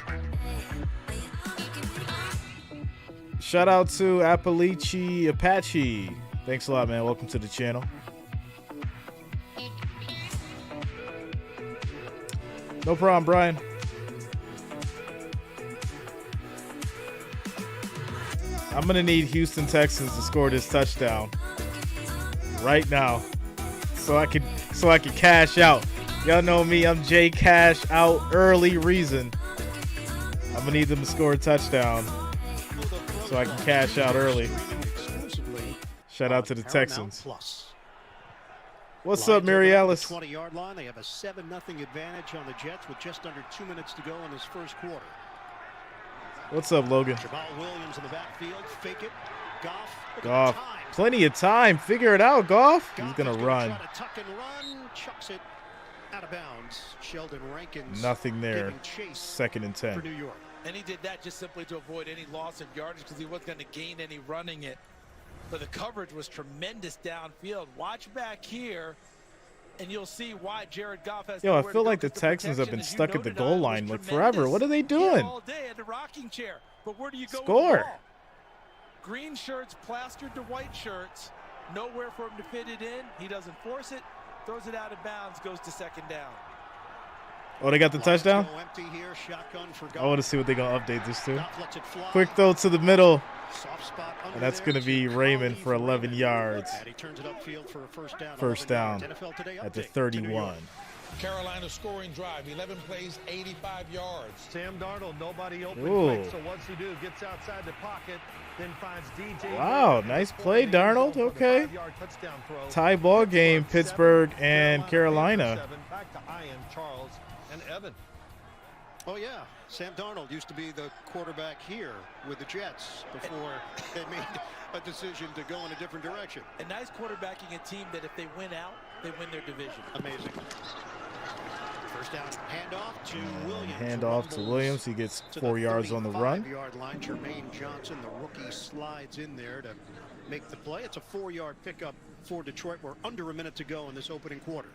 Shout out to Appalachian Apache. Thanks a lot, man. Welcome to the channel. No problem, Brian. I'm going to need Houston Texans to score this touchdown right now so I can cash out. Y'all know me, I'm J Cash Out Early Reason. I'm going to need them to score a touchdown so I can cash out early. Shout out to the Texans. What's up, Mary Alice? 20-yard line. They have a 7-0 advantage on the Jets with just under 2 minutes to go in this first quarter. What's up, Logan? Jamaal Williams in the backfield. Fake it. Goff. Plenty of time. Figure it out, Goff. He's going to run. Try to tuck and run. Chucks it out of bounds. Sheldon Rankins. Nothing there. 2nd and 10. For New York. And he did that just simply to avoid any loss of yardage because he wasn't going to gain any running it. but the coverage was tremendous downfield. Watch back here, and you'll see why Jared Goff has. Yo, I feel like the Texans have been stuck at the goal line like forever. What are they doing? All day at the rocking chair. But where do you go? Score. Green shirts plastered to white shirts. Nowhere for him to fit it in. He doesn't force it. Throws it out of bounds. Goes to second down. Oh, they got the touchdown? I want to see what they're going to update this to. Quick throw to the middle. And that's going to be Raymond for 11 yards. First down at the 31. Carolina scoring drive, 11 plays, 85 yards. Sam Darnold, nobody open quick, so once he gets outside the pocket, then finds DJ. Wow, nice play, Darnold. Okay. Tie ball game, Pittsburgh and Carolina. Back to Ian, Charles, and Evan. Oh, yeah. Sam Darnold used to be the quarterback here with the Jets before they made a decision to go in a different direction. A nice quarterbacking a team that if they win out, they win their division. Amazing. First down, handoff to Williams. Handoff to Williams. He gets 4 yards on the run. 5-yard line. Jermaine Johnson, the rookie, slides in there to make the play. It's a 4-yard pickup for Detroit. We're under a minute to go in this opening quarter.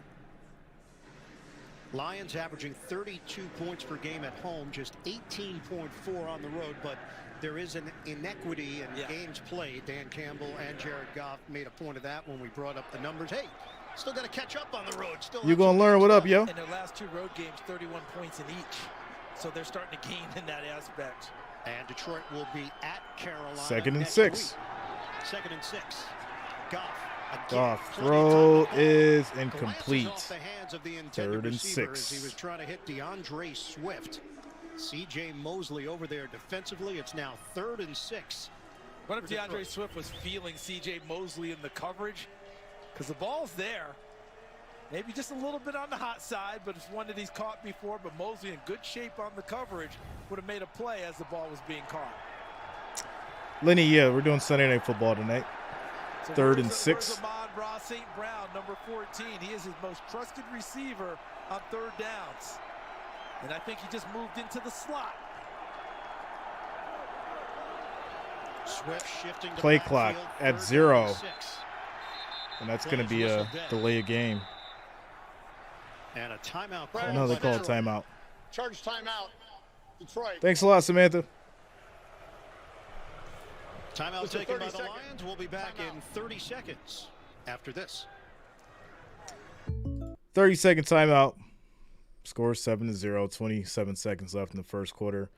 Lions averaging 32 points per game at home, just 18.4 on the road, but there is an inequity in games played. Dan Campbell and Jared Goff made a point of that when we brought up the numbers. Hey, still got to catch up on the road. You gonna learn what up, yo? In their last 2 road games, 31 points in each. So they're starting to gain in that aspect. And Detroit will be at Carolina. 2nd and 6. 2nd and 6. Goff. Goff throw is incomplete. Off the hands of the intended 3rd and receiver 6. As he was trying to hit DeAndre Swift. C.J. Mosley over there defensively. It's now 3rd and 6. What if DeAndre Swift was feeling C.J. Mosley in the coverage? Because the ball's there. Maybe just a little bit on the hot side, but it's one that he's caught before. But Mosley in good shape on the coverage would have made a play as the ball was being caught. Lenny, yeah, we're doing Sunday Night Football tonight. So 3rd and 6. Amon-Ra St. Brown, number 14. He is his most trusted receiver on 3rd downs. And I think he just moved into the slot. Swift shifting to Play clock at 0. 6. And that's going to be a delay of game. And a timeout. I know they call it timeout. Charge timeout. Detroit. Thanks a lot, Samantha. Timeout taken by the Lions. We'll be back in 30 seconds after this. 30-second timeout. Score 7-0. 27 seconds left in the first quarter.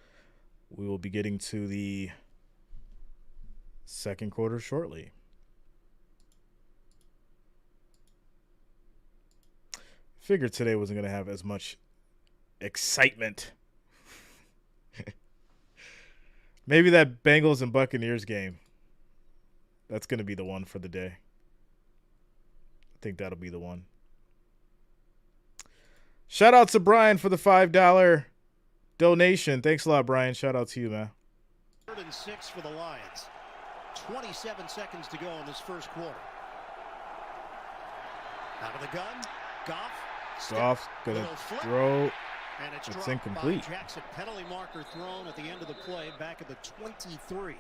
We will be getting to the second quarter shortly. Figured today wasn't going to have as much excitement. Maybe that Bengals and Buccaneers game. That's going to be the one for the day. I think that'll be the one. Shout out to Brian for the $5 donation. Thanks a lot, Brian. Shout out to you, man. 3rd and 6 for the Lions. 27 seconds to go in this first quarter. Out of the gun. Goff gonna throw. And it's incomplete. By Jackson. Penalty marker thrown at the end of the play, back at the 23.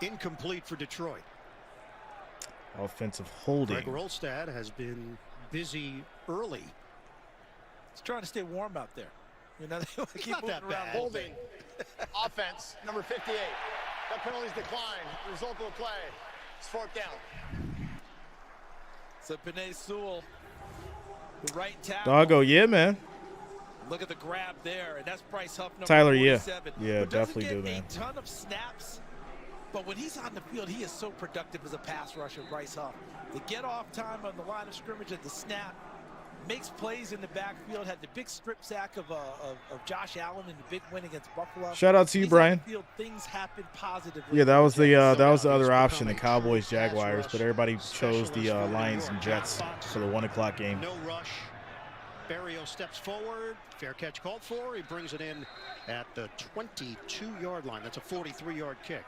Incomplete for Detroit. Offensive holding. Greg Rolstad has been busy early. He's trying to stay warm out there. You know, they keep not moving that around. bad. Holding. Offense, number 58. That penalty's declined. Result of the play. It's 4th down. So Penei Sewell, the right tackle. Doggo, yeah, man. Look at the grab there, and that's Bryce Huff, number Tyler, 47. yeah, definitely do, man. A ton of snaps, but when he's on the field, he is so productive as a pass rusher, Bryce Huff. The get off time on the line of scrimmage at the snap, makes plays in the backfield, had the big strip sack of Josh Allen in the big win against Buffalo. Shout out to you, Brian. Field, things happen positively. Yeah, that was the other option, the Cowboys Jaguars, but everybody chose the Lions and Jets for the 1 o'clock game. No rush. Barrio steps forward. Fair catch called for. He brings it in at the 22-yard line. That's a 43-yard kick.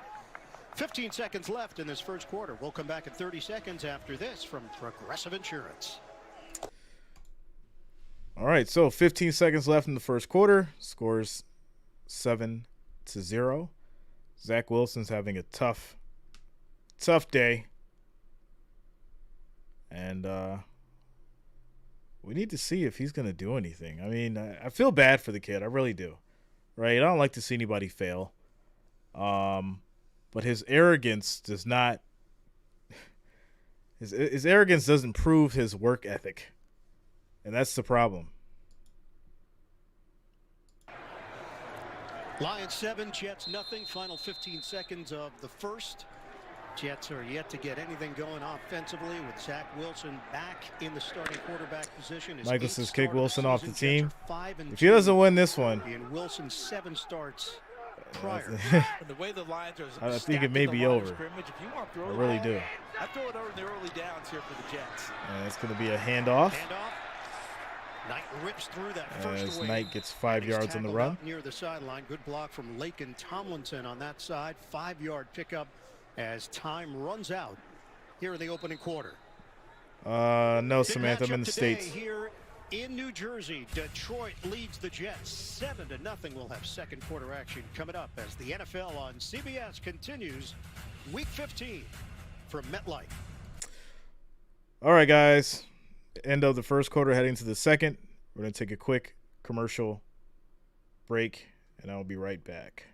15 seconds left in this first quarter. We'll come back in 30 seconds after this from Progressive Insurance. All right, so 15 seconds left in the first quarter. Scores 7-0. Zach Wilson's having a tough tough day. And we need to see if he's going to do anything. I mean, I feel bad for the kid. I really do. Right? I don't like to see anybody fail. But his arrogance does not his arrogance doesn't prove his work ethic. And that's the problem. Lions 7, Jets nothing. Final 15 seconds of the first. Jets are yet to get anything going offensively with Zach Wilson back in the starting quarterback position. Michael says kick Wilson off the team. If he doesn't win this one, in Wilson's 7 starts prior. The way the Lions are I think it may be over. If you want to throw I really do. I throw it over in the early downs here for the Jets. And it's going to be a handoff. Knight rips through that first wave. Knight gets 5 yards on the run. Near the sideline. Good block from Laken Tomlinson on that side. 5-yard pickup as time runs out here in the opening quarter. No, Samantha, I'm in the States. Here in New Jersey, Detroit leads the Jets 7-0. We'll have second quarter action coming up as the NFL on CBS continues Week 15 from MetLife. All right, guys. End of the first quarter, heading to the second. We're going to take a quick commercial break, and I'll be right back.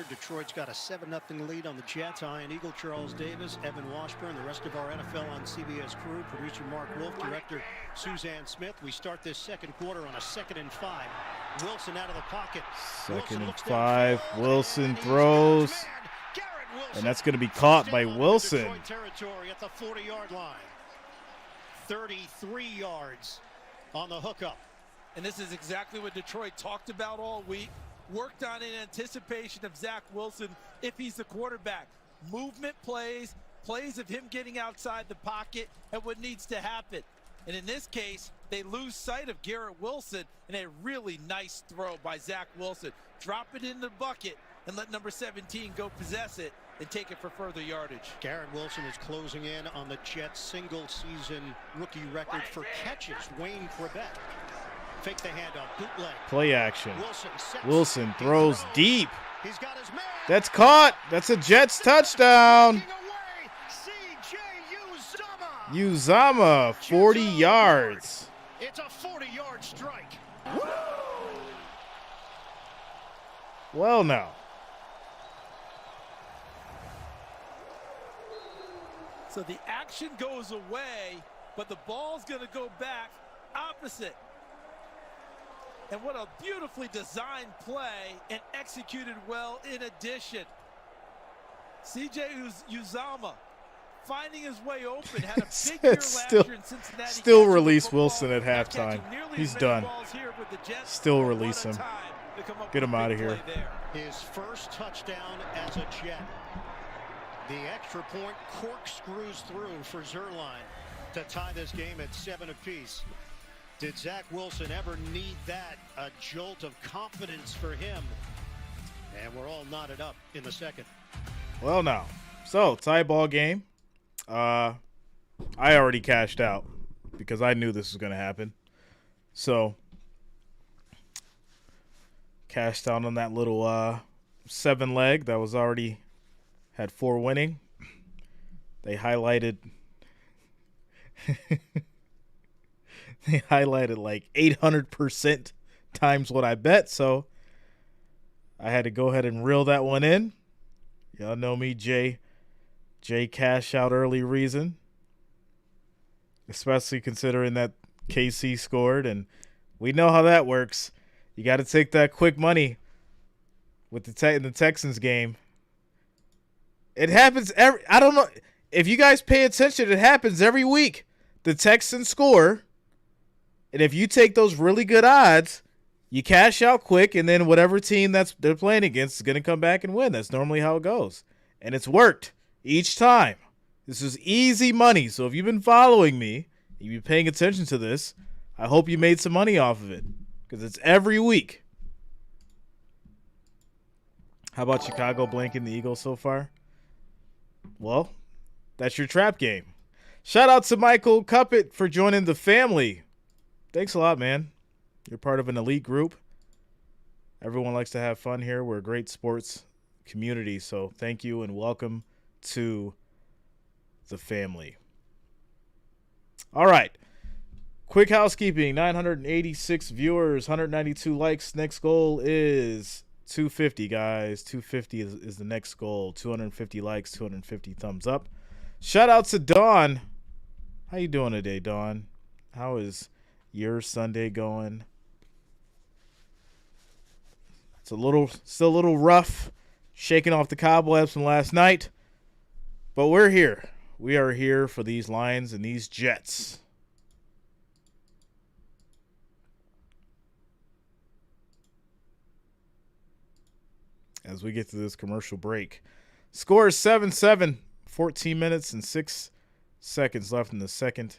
Detroit's got a 7-0 lead on the Jets. Ian Eagle, Charles Davis, Evan Washburn, the rest of our NFL on CBS crew, producer Mark Wolf, director Suzanne Smith. We start this second quarter on a 2nd and 5. Wilson out of the pocket. 2nd and 5. Wilson throws. And that's going to be caught by Wilson. Territory at the 40-yard line. 33 yards on the hookup. And this is exactly what Detroit talked about all week. Worked on in anticipation of Zach Wilson if he's the quarterback. Movement plays, plays of him getting outside the pocket, and what needs to happen. And in this case, they lose sight of Garrett Wilson, and a really nice throw by Zach Wilson. Drop it in the bucket and let number 17 go possess it and take it for further yardage. Garrett Wilson is closing in on the Jets' single-season rookie record for catches. Wayne Corbett. Fake the handoff, bootleg. Play action. Wilson throws deep. He's got his man. That's caught. That's a Jets touchdown. Uzama, 40 yards. It's a 40-yard strike. Well, now. So the action goes away, but the ball's going to go back opposite. And what a beautifully designed play and executed well in addition. C.J. Uzomah finding his way open, had a big year last year in Cincinnati. Still release Wilson at halftime. He's done. Still release him. Get him out of here. His first touchdown as a Jet. The extra point corkscrews through for Zuerlein to tie this game at 7 apiece. Did Zach Wilson ever need that? A jolt of confidence for him. And we're all knotted up in the second. Well, now. So, tie ball game. I already cashed out because I knew this was going to happen. So, cashed out on that little 7 leg that was already had 4 winning. They highlighted like 800% times what I bet, so I had to go ahead and reel that one in. Y'all know me, Jay cash out early reason, especially considering that KC scored, and we know how that works. You got to take that quick money with in the Texans game. It happens I don't know if you guys pay attention. It happens every week. The Texans score, and if you take those really good odds, you cash out quick, and then whatever team they're playing against is going to come back and win. That's normally how it goes, and it's worked each time. This is easy money. So if you've been following me, you've been paying attention to this, I hope you made some money off of it because it's every week. How about Chicago blanking the Eagles so far? Well, that's your trap game. Shout out to Michael Cuppet for joining the family. Thanks a lot, man. You're part of an elite group. Everyone likes to have fun here. We're a great sports community, so thank you and welcome to the family. All right. Quick housekeeping. 986 viewers, 192 likes. Next goal is 250, guys. 250 is the next goal. 250 likes, 250 thumbs up. Shout out to Dawn. How you doing today, Dawn? How is your Sunday going? It's still a little rough, shaking off the cobwebs from last night, but we're here. We are here for these Lions and these Jets. As we get to this commercial break. Score is 7-7, 14 minutes and 6 seconds left in the second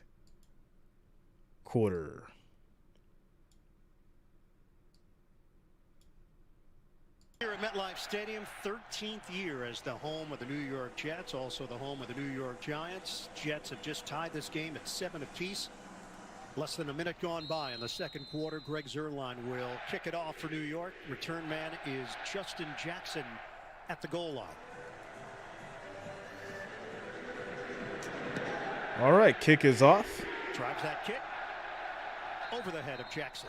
quarter. Here at MetLife Stadium, 13th year as the home of the New York Jets, also the home of the New York Giants. Jets have just tied this game at 7 apiece. Less than a minute gone by in the second quarter. Greg Zuerlein will kick it off for New York. Return man is Justin Jackson at the goal line. All right, kick is off. Drives that kick over the head of Jackson.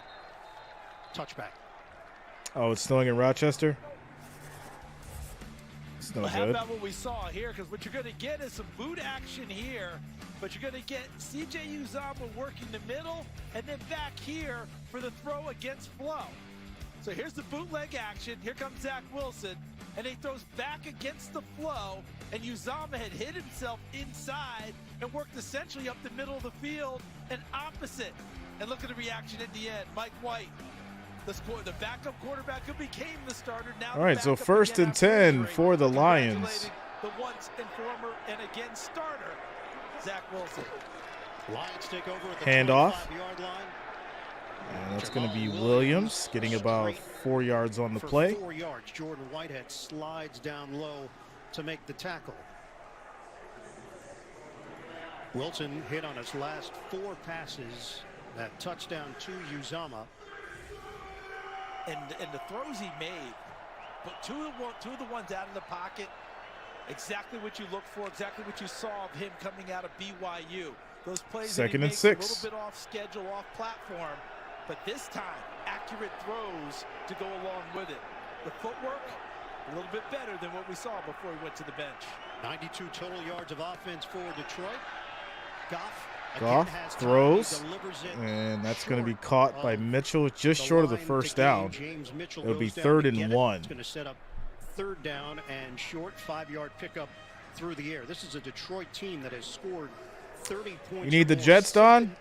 Touchback. Oh, it's snowing in Rochester? It's no good. How about what we saw here? Because what you're going to get is some boot action here, but you're going to get C.J. Uzomah working the middle, and then back here for the throw against Flo. So here's the bootleg action. Here comes Zach Wilson, and he throws back against the flow, and Uzomah had hit himself inside and worked essentially up the middle of the field and opposite. And look at the reaction at the end. Mike White, the backup quarterback who became the starter. Now all right, so first and 10 for the Lions. The once and former and again starter, Zach Wilson. Lions take over at the handoff. 25-yard line. And that's going to be Williams getting about 4 yards on the play. 4 yards. Jordan Whitehead slides down low to make the tackle. Wilson hit on his last 4 passes. That touchdown to Uzomah. And the throws he made, but two of the ones out of the pocket, exactly what you look for, exactly what you saw of him coming out of BYU. Those plays second that he and makes 6. A little bit off schedule, off platform, but this time accurate throws to go along with it. the footwork, a little bit better than what we saw before he went to the bench. 92 total yards of offense for Detroit. Goff throws, and that's going to be caught by Mitchell just short of the first down. It'll be 3rd and 1. It's going to set up 3rd down and short, 5-yard pickup through the air. This is a Detroit team that has scored 30 points. You need the Jets, Don?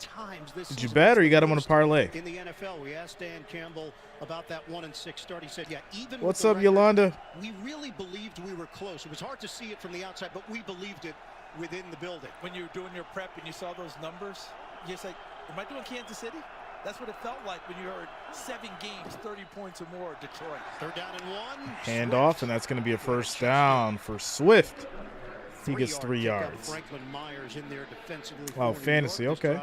Did you bet, or you got them on a parlay? In the NFL, we asked Dan Campbell about that 1-6 start. He said, yeah, even What's with up, the record, Yolanda? We really believed we were close. It was hard to see it from the outside, but we believed it within the building. When you were doing your prep and you saw those numbers, you're just like, am I doing Kansas City? That's what it felt like when you heard 7 games, 30 points or more, Detroit. 3rd down and 1. Hand off, and that's going to be a first down for Swift. He gets 3 yards. Franklin Myers in there defensively. Oh, fantasy, okay.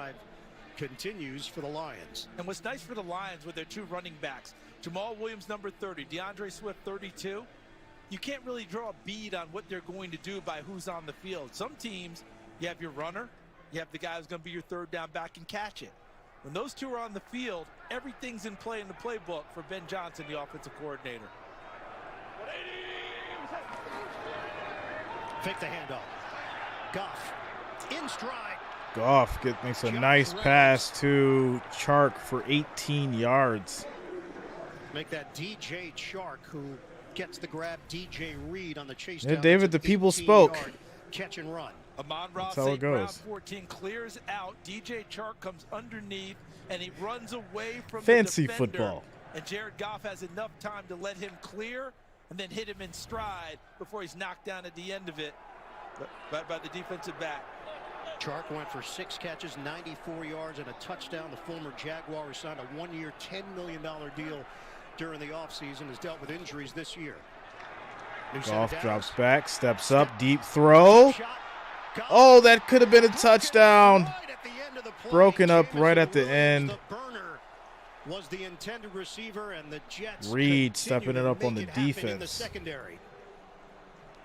Continues for the Lions. And what's nice for the Lions with their 2 running backs, Jamaal Williams, number 30, DeAndre Swift, 32, you can't really draw a bead on what they're going to do by who's on the field. Some teams, you have your runner, you have the guy who's going to be your 3rd down back and catch it. When those 2 are on the field, everything's in play in the playbook for Ben Johnson, the offensive coordinator. Fake the handoff. Goff in stride. Goff makes a nice pass to Chark for 18 yards. Make that DJ Chark, who gets the grab. DJ Reed on the chase. Yeah, David, the people spoke. Catch and run. Amon-Ra St. Brown 14 clears out. DJ Chark comes underneath, and he runs away from fancy the defender. Football. And Jared Goff has enough time to let him clear and then hit him in stride before he's knocked down at the end of it by the defensive back. Chark went for 6 catches, 94 yards, and a touchdown. The former Jaguar signed a 1-year, $10 million deal during the offseason, has dealt with injuries this year. Goff drops back, steps up, deep throw. Oh, that could have been a touchdown. Broken up right at the end. Was the intended receiver, and the Jets Reed stepping it up on the defense.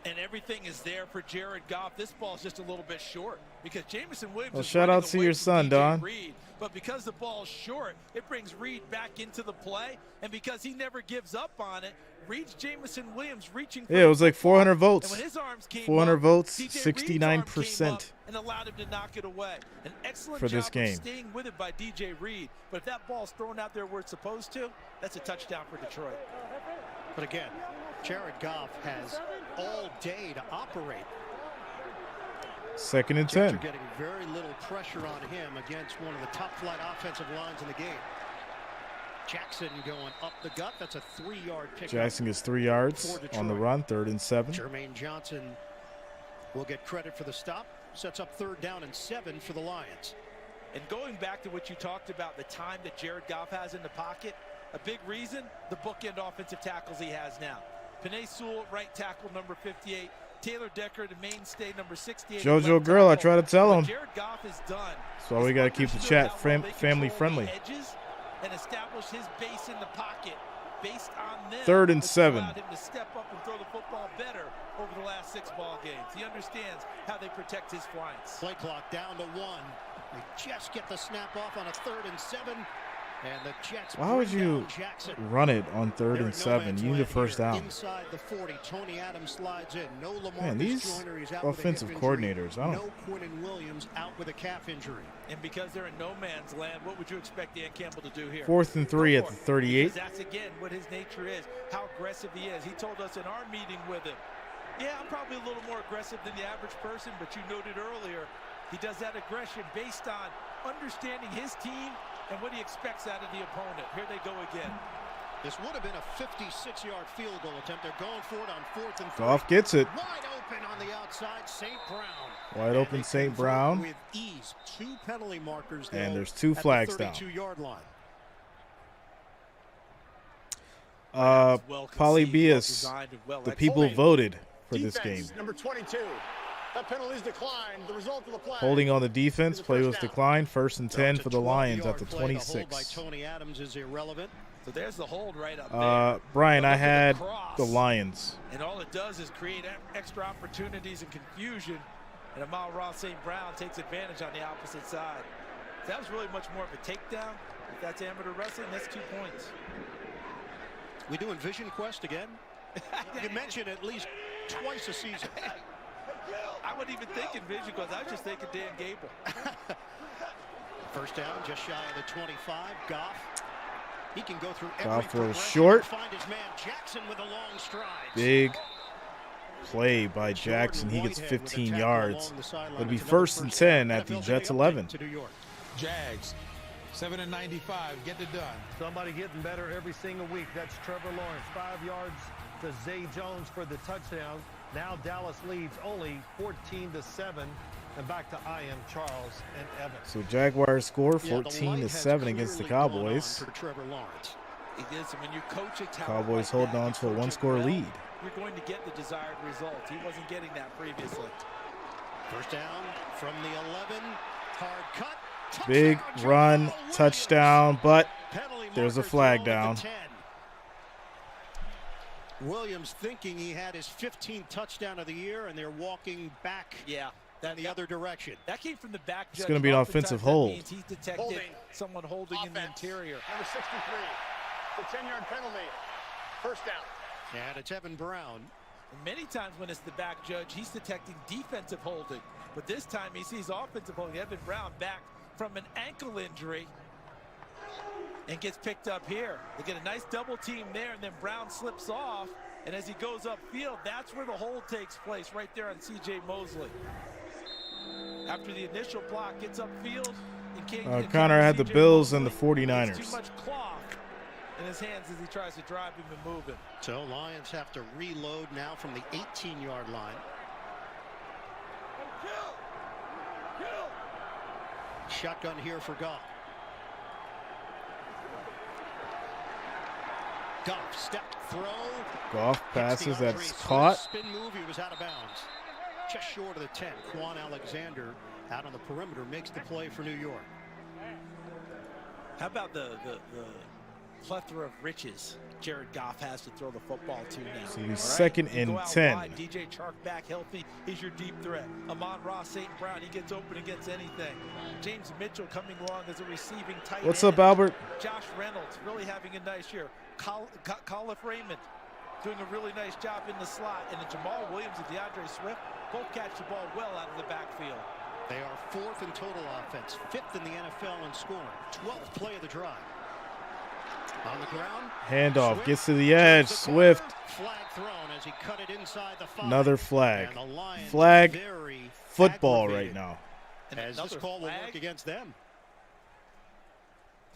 And everything is there for Jared Goff. This ball is just a little bit short because Jamison Williams. Well, shout out to your son, Don. Reed, but because the ball is short, it brings Reed back into the play, and because he never gives up on it, reads Jamison Williams reaching. Yeah, it was like 400 votes. And when his arms came 400 up, votes, DJ 69%. And allowed him to knock it away. An excellent for this job game. Of staying with it by DJ Reed. But if that ball's thrown out there where it's supposed to, that's a touchdown for Detroit. But again, Jared Goff has all day to operate. 2nd and 10. Jets are getting very little pressure on him against one of the top flight offensive lines in the game. Jackson going up the gut. That's a 3-yard pickup. Jackson gets 3 yards on the run, 3rd and 7. Jermaine Johnson will get credit for the stop. Sets up 3rd down and 7 for the Lions. And going back to what you talked about, the time that Jared Goff has in the pocket, a big reason, the bookend offensive tackles he has now. Penei Sewell, right tackle, number 58. Taylor Decker, the mainstay, number 68. JoJo Girl, I try to tell him. Jared Goff is done. So we got to keep the chat family friendly. And establish his base in the pocket based on them. 3rd and 7. Allowed him to step up and throw the football better over the last 6 ball games. He understands how they protect his flanks. Play clock down to 1. They just get the snap off on a 3rd and 7. And the Jets. Why would you run it on 3rd and 7? You need a first down. Inside the 40, Tony Adams slides in. No Lamar. Man, these offensive coordinators, I don't. No Quinton Williams out with a calf injury. And because they're in no man's land, what would you expect Dan Campbell to do here? 4th and 3 at the 38. Because that's again what his nature is, how aggressive he is. He told us in our meeting with him, yeah, I'm probably a little more aggressive than the average person, but you noted earlier, he does that aggression based on understanding his team and what he expects out of the opponent. Here they go again. This would have been a 56-yard field goal attempt. They're going for it on 4th and 3. Goff gets it. Wide open on the outside, St. Brown. Wide open St. Brown. With ease, 2 penalty markers. And there's 2 flags down. 32-yard line. Polybius, the people voted for this game. Number 22. That penalty is declined. The result of the play. Holding on the defense, play was declined. 1st and 10 for the Lions at the 26. The hold by Tony Adams is irrelevant. So there's the hold right up there. Brian, I had the Lions. And all it does is create extra opportunities and confusion. And Amon-Ra St. Brown takes advantage on the opposite side. That was really much more of a takedown. If that's amateur wrestling, that's 2 points. We doing Vision Quest again? You mentioned at least twice a season. I wasn't even thinking Vision Quest. I was just thinking Dan Gable. First down, just shy of the 25. Goff. He can go through every Goff throws short. Find his man Jackson with a long stride. Big play by Jackson. He gets 15 yards. It'll be 1st and 10 at the Jets 11. Jags, 7 and 95, get it done. Somebody getting better every single week. That's Trevor Lawrence. 5 yards to Zay Jones for the touchdown. Now Dallas leads only 14-7. And back to I.M. Charles and Evans. So Jaguars score 14-7 against the Cowboys. It is. When you coach a Cowboys holding on to a 1-score lead. You're going to get the desired result. He wasn't getting that previously. First down from the 11. Hard cut. Big run, touchdown, but there's a flag down. Williams thinking he had his 15th touchdown of the year, and they're walking back. Yeah. The other direction. That came from the back. It's going to be an offensive hold. He's detected someone holding in the interior. Number 63, the 10-yard penalty. First down. And it's Evan Brown. And many times when it's the back judge, he's detecting defensive holding. But this time he sees offensive holding. Evan Brown back from an ankle injury and gets picked up here. They get a nice double team there, and then Brown slips off. And as he goes upfield, that's where the hold takes place, right there on C.J. Mosley. After the initial block gets upfield, Connor had the Bills and the 49ers. Too much cloth in his hands as he tries to drive him and move him. So Lions have to reload now from the 18-yard line. Shotgun here for Goff. Goff step throw. Goff passes, that's caught. Spin move, he was out of bounds. Just short of the 10. Quan Alexander out on the perimeter makes the play for New York. How about the plethora of riches Jared Goff has to throw the football to now? So he's 2nd and 10. Wide, DJ Chark back healthy. He's your deep threat. Amon-Ra St. Brown, he gets open against anything. James Mitchell coming along as a receiving tight end. What's up, Albert? Josh Reynolds really having a nice year. Khalif Raymond doing a really nice job in the slot. And then Jamaal Williams and DeAndre Swift both catch the ball well out of the backfield. They are 4th in total offense, 5th in the NFL in scoring. 12th play of the drive. On the ground. Handoff gets to the edge. Swift. Flag thrown as he cut it inside the 5. Another flag. Flag football right now. As this call will work against them.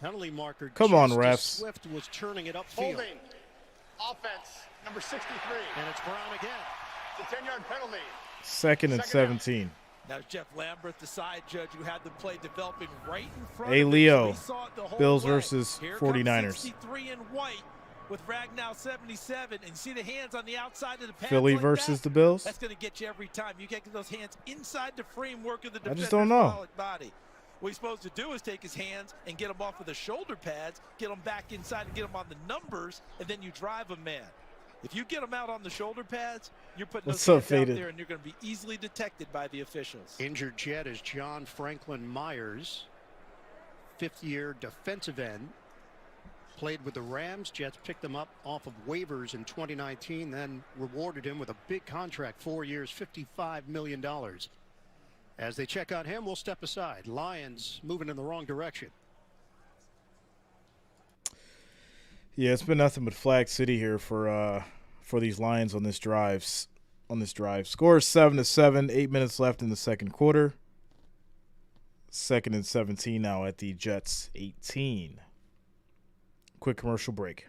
Penalty marker. Come on, refs. Swift was turning it upfield. Holding. Offense. Number 63. And it's Brown again. The 10-yard penalty. 2nd and 17. Now Jeff Lambert, the side judge who had the play developing right in front of Leo. Bills way. versus Here 49ers. 63 in white with Ragnow 77, and see the hands on the outside of the pads. Philly like versus that? the Bills. That's going to get you every time. You get those hands inside the framework of the I defender's just don't know. body. What he's supposed to do is take his hands and get them off of the shoulder pads, get them back inside and get them on the numbers, and then you drive a man. If you get them out on the shoulder pads, you're putting those hands out there, and you're going to be easily detected by the officials. Injured Jet is John Franklin Myers, 5th-year defensive end. Played with the Rams. Jets picked him up off of waivers in 2019, then rewarded him with a big contract, 4 years, $55 million. As they check on him, we'll step aside. Lions moving in the wrong direction. Yeah, it's been nothing but Flag City here for these Lions on this drive. Score is 7-7. 8 minutes left in the second quarter. 2nd and 17 now at the Jets 18. Quick commercial break.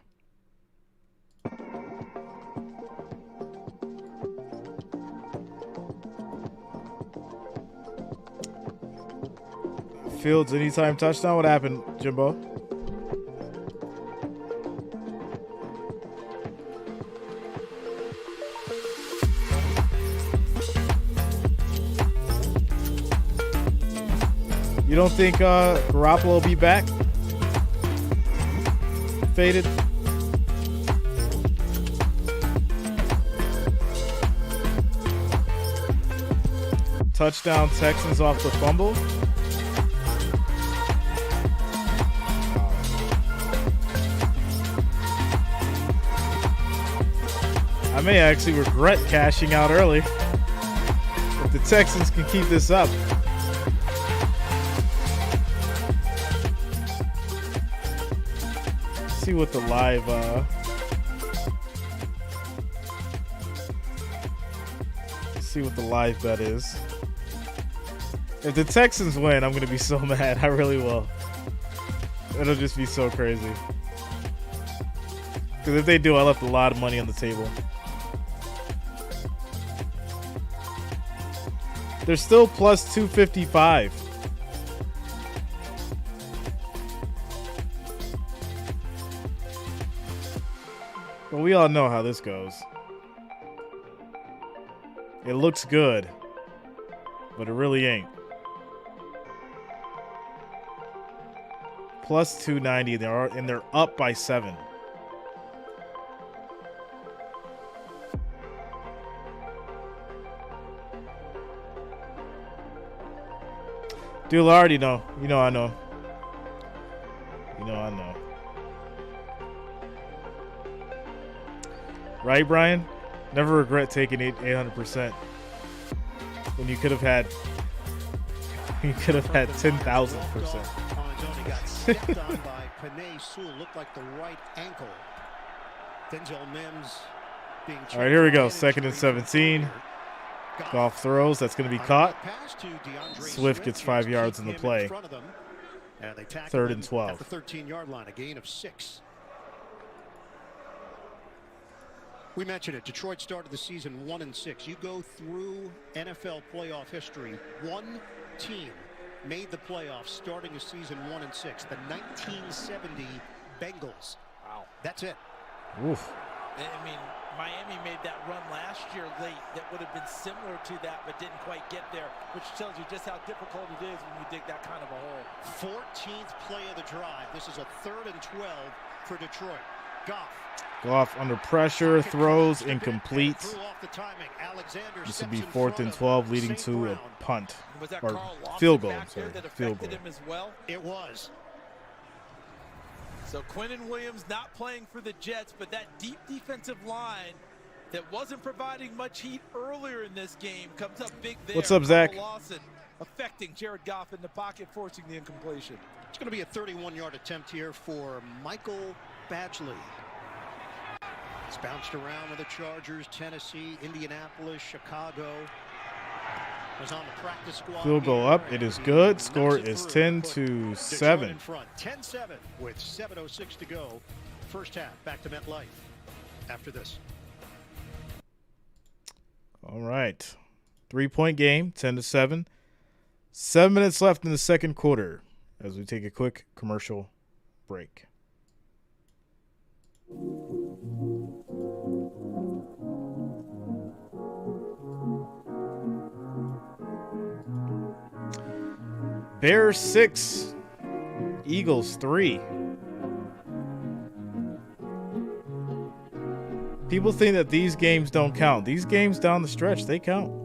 Fields anytime touchdown. What happened, Jimbo? You don't think Garoppolo will be back? Faded. Touchdown Texans off the fumble. I may actually regret cashing out early if the Texans can keep this up. See what the live bet is. If the Texans win, I'm gonna be so mad. I really will. It'll just be so crazy. Because if they do, I left a lot of money on the table. They're still plus 255. Well, we all know how this goes. It looks good, but it really ain't. Plus 290, and they're up by 7. Dude, I already know. You know I know. You know I know. Right, Brian? Never regret taking 800% when you could have had 10,000%. Got stepped on by Penei. Sewell looked like the right ankle. Denzel Mims being. All right, here we go. 2nd and 17. Goff throws. That's going to be caught. Swift gets 5 yards in the play. 3rd and 12. At the 13-yard line, a gain of 6. We mentioned it. Detroit started the season 1-6. You go through NFL playoff history. One team made the playoffs starting a season 1-6. The 1970 Bengals. Wow. That's it. Oof. I mean, Miami made that run last year late that would have been similar to that but didn't quite get there, which tells you just how difficult it is when you dig that kind of a hole. 14th play of the drive. This is a 3rd and 12 for Detroit. Goff under pressure, throws incomplete. This will be 4th and 12, leading to a punt. Or field goal, sorry. Field goal. It was. So Quinnen Williams not playing for the Jets, but that deep defensive line that wasn't providing much heat earlier in this game comes up big there. What's up, Zach? Lawson affecting Jared Goff in the pocket, forcing the incompletion. It's going to be a 31-yard attempt here for Michael Badgley. It's bounced around with the Chargers, Tennessee, Indianapolis, Chicago. Was on the practice squad. Field goal up. It is good. Score is 10-7. 10-7 with 7:06 to go. First half. Back to MetLife after this. All right. 3-point game, 10-7. 7 minutes left in the second quarter as we take a quick commercial break. Bears 6, Eagles 3. People think that these games don't count. These games down the stretch, they count.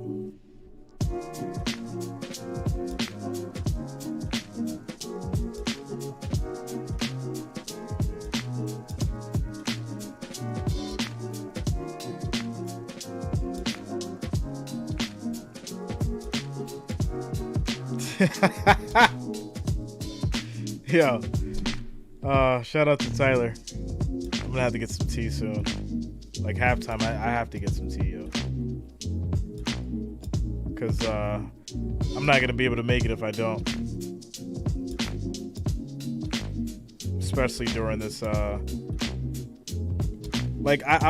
Yo, shout out to Tyler. I'm gonna have to get some tea soon. Like halftime, I have to get some tea, yo. Cause I'm not gonna be able to make it if I don't. Especially during this. I'm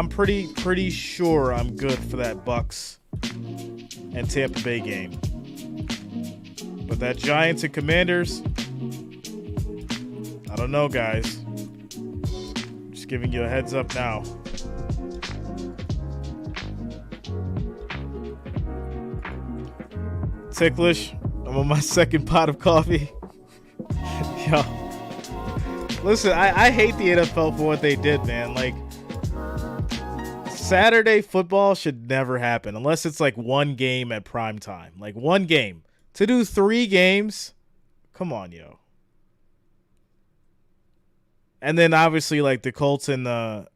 pretty sure I'm good for that Bucks and Tampa Bay game. But that Giants and Commanders, I don't know, guys. Just giving you a heads up now. Ticklish. I'm on my second pot of coffee. Yo. Listen, I hate the NFL for what they did, man. Like, Saturday football should never happen unless it's like one game at prime time. Like one game. To do 3 games, come on, yo. And then obviously like the Colts and the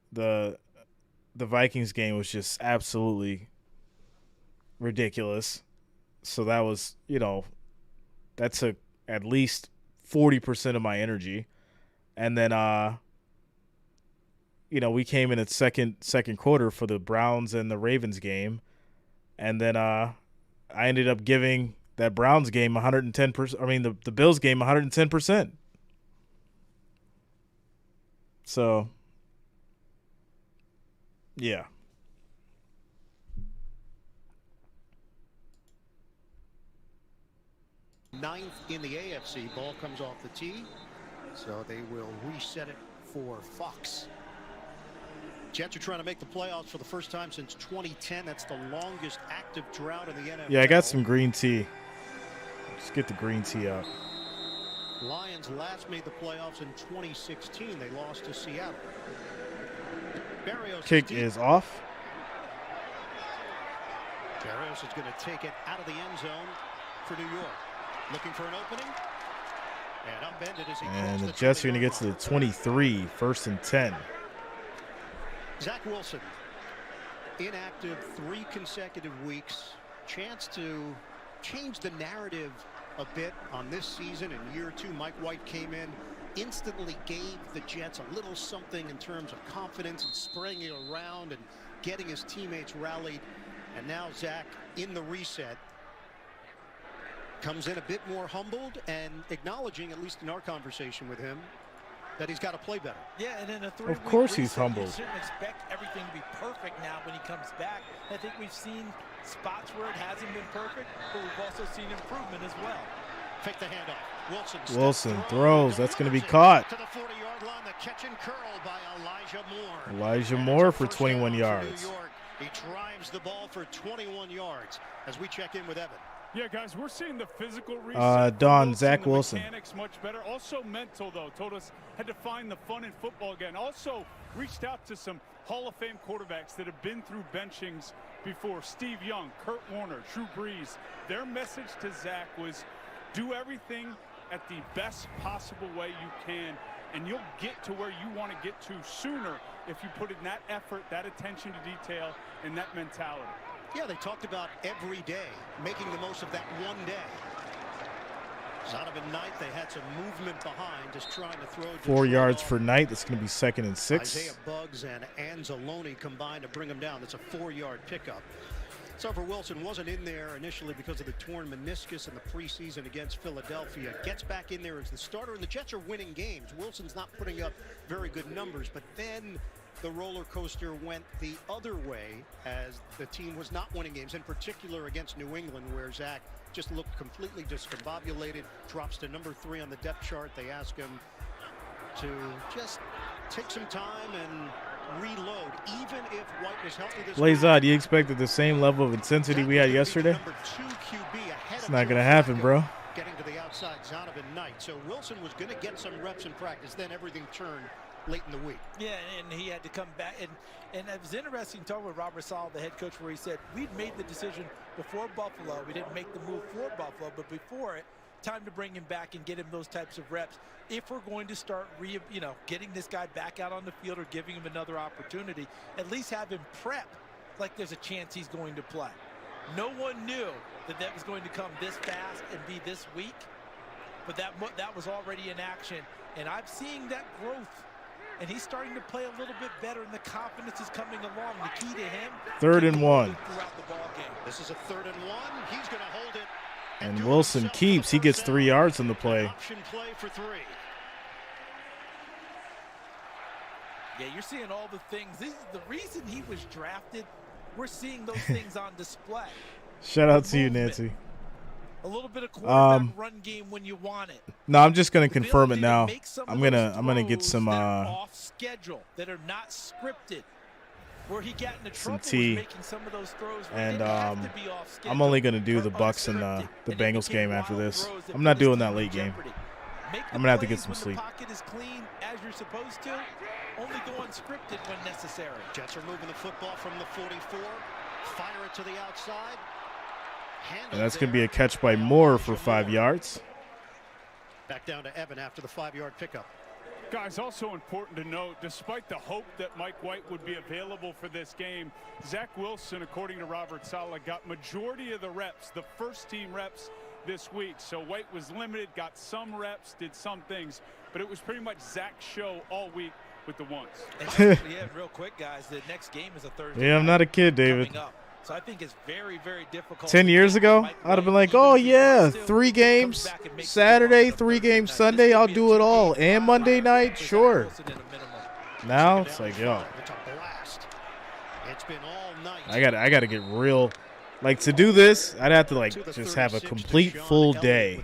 the Vikings game was just absolutely ridiculous. So that was, that took at least 40% of my energy. And then, we came in at second quarter for the Browns and the Ravens game. And then I ended up giving that Browns game 110%. I mean, the Bills game 110%. So, yeah. Ninth in the AFC. Ball comes off the tee, so they will reset it for Fox. Jets are trying to make the playoffs for the first time since 2010. That's the longest active drought in the NFL. Yeah, I got some green tea. Just get the green tea out. Lions last made the playoffs in 2016. They lost to Seattle. Barrios Kick is off. Barrios is going to take it out of the end zone for New York. Looking for an opening. And upended as he and the Jets are going to get to the 23, 1st and 10. Zach Wilson, inactive 3 consecutive weeks. Chance to change the narrative a bit on this season. In year 2, Mike White came in, instantly gave the Jets a little something in terms of confidence and spraying it around and getting his teammates rallied. And now Zach, in the reset, comes in a bit more humbled and acknowledging, at least in our conversation with him, that he's got to play better. Yeah, and in a 3-week of course he's reset, humbled. You shouldn't expect everything to be perfect now when he comes back. I think we've seen spots where it hasn't been perfect, but we've also seen improvement as well. Fake the handoff. Wilson throws. That's going to be caught. To the 40-yard line, the catch and curl by Elijah Moore. Elijah Moore for 21 yards. He drives the ball for 21 yards as we check in with Evan. Yeah, guys, we're seeing the physical reset. Don, Zach Wilson. Mechanics much better. Also mental, though. Told us had to find the fun in football again. Also reached out to some Hall of Fame quarterbacks that have been through benchings before. Steve Young, Kurt Warner, Drew Brees. Their message to Zach was do everything at the best possible way you can, and you'll get to where you want to get to sooner if you put in that effort, that attention to detail, and that mentality. Yeah, they talked about every day, making the most of that one day. Zonovan Knight, they had some movement behind, just trying to throw. 4 yards for Knight. That's going to be 2nd and 6. Isaiah Buggs and Anzalone combined to bring him down. That's a 4-yard pickup. So for Wilson, wasn't in there initially because of the torn meniscus in the preseason against Philadelphia. Gets back in there as the starter, and the Jets are winning games. Wilson's not putting up very good numbers, but then the roller coaster went the other way as the team was not winning games, in particular against New England, where Zach just looked completely discombobulated, drops to number 3 on the depth chart. They ask him to just take some time and reload, even if White was healthy this Blazard, you expected the same level of intensity we had yesterday? It's not going to happen, bro. Getting to the outside, Zonovan Knight. So Wilson was going to get some reps in practice, then everything turned late in the week. Yeah, and he had to come back. And it was interesting talking with Robert Saleh, the head coach, where he said, we'd made the decision before Buffalo. We didn't make the move for Buffalo, but before it, time to bring him back and get him those types of reps. If we're going to start getting this guy back out on the field or giving him another opportunity, at least have him prep like there's a chance he's going to play. No one knew that was going to come this fast and be this week, but that was already in action. And I'm seeing that growth. And he's starting to play a little bit better, and the confidence is coming along. The key to him. 3rd and 1. Throughout the ball game. This is a 3rd and 1. He's going to hold it. And Wilson keeps. He gets 3 yards on the play. Option play for 3. Yeah, you're seeing all the things. This is the reason he was drafted. We're seeing those things on display. Shout out to you, Nancy. A little bit of quarterback run game when you want it. No, I'm just gonna confirm it now. I'm gonna get some off schedule that are not scripted. Where he got into trouble was making some of those throws. And I'm only gonna do the Bucks and the Bengals game after this. I'm not doing that late game. I'm gonna have to get some sleep. The pocket is clean as you're supposed to. Only go unscripted when necessary. Jets are moving the football from the 44. Fire it to the outside. And that's going to be a catch by Moore for 5 yards. Back down to Evan after the 5-yard pickup. Guys, also important to note, despite the hope that Mike White would be available for this game, Zach Wilson, according to Robert Saleh, got majority of the reps, the first-team reps this week. So White was limited, got some reps, did some things, but it was pretty much Zach's show all week with the ones. And real quick, guys, the next game is a Thursday. Yeah, I'm not a kid, David. So I think it's very, very difficult. 10 years ago, I'd have been like, oh, yeah, 3 games Saturday, 3 games Sunday. I'll do it all. And Monday night, sure. Now it's like, yo, I got to get real. Like, to do this, I'd have to, like, just have a complete full day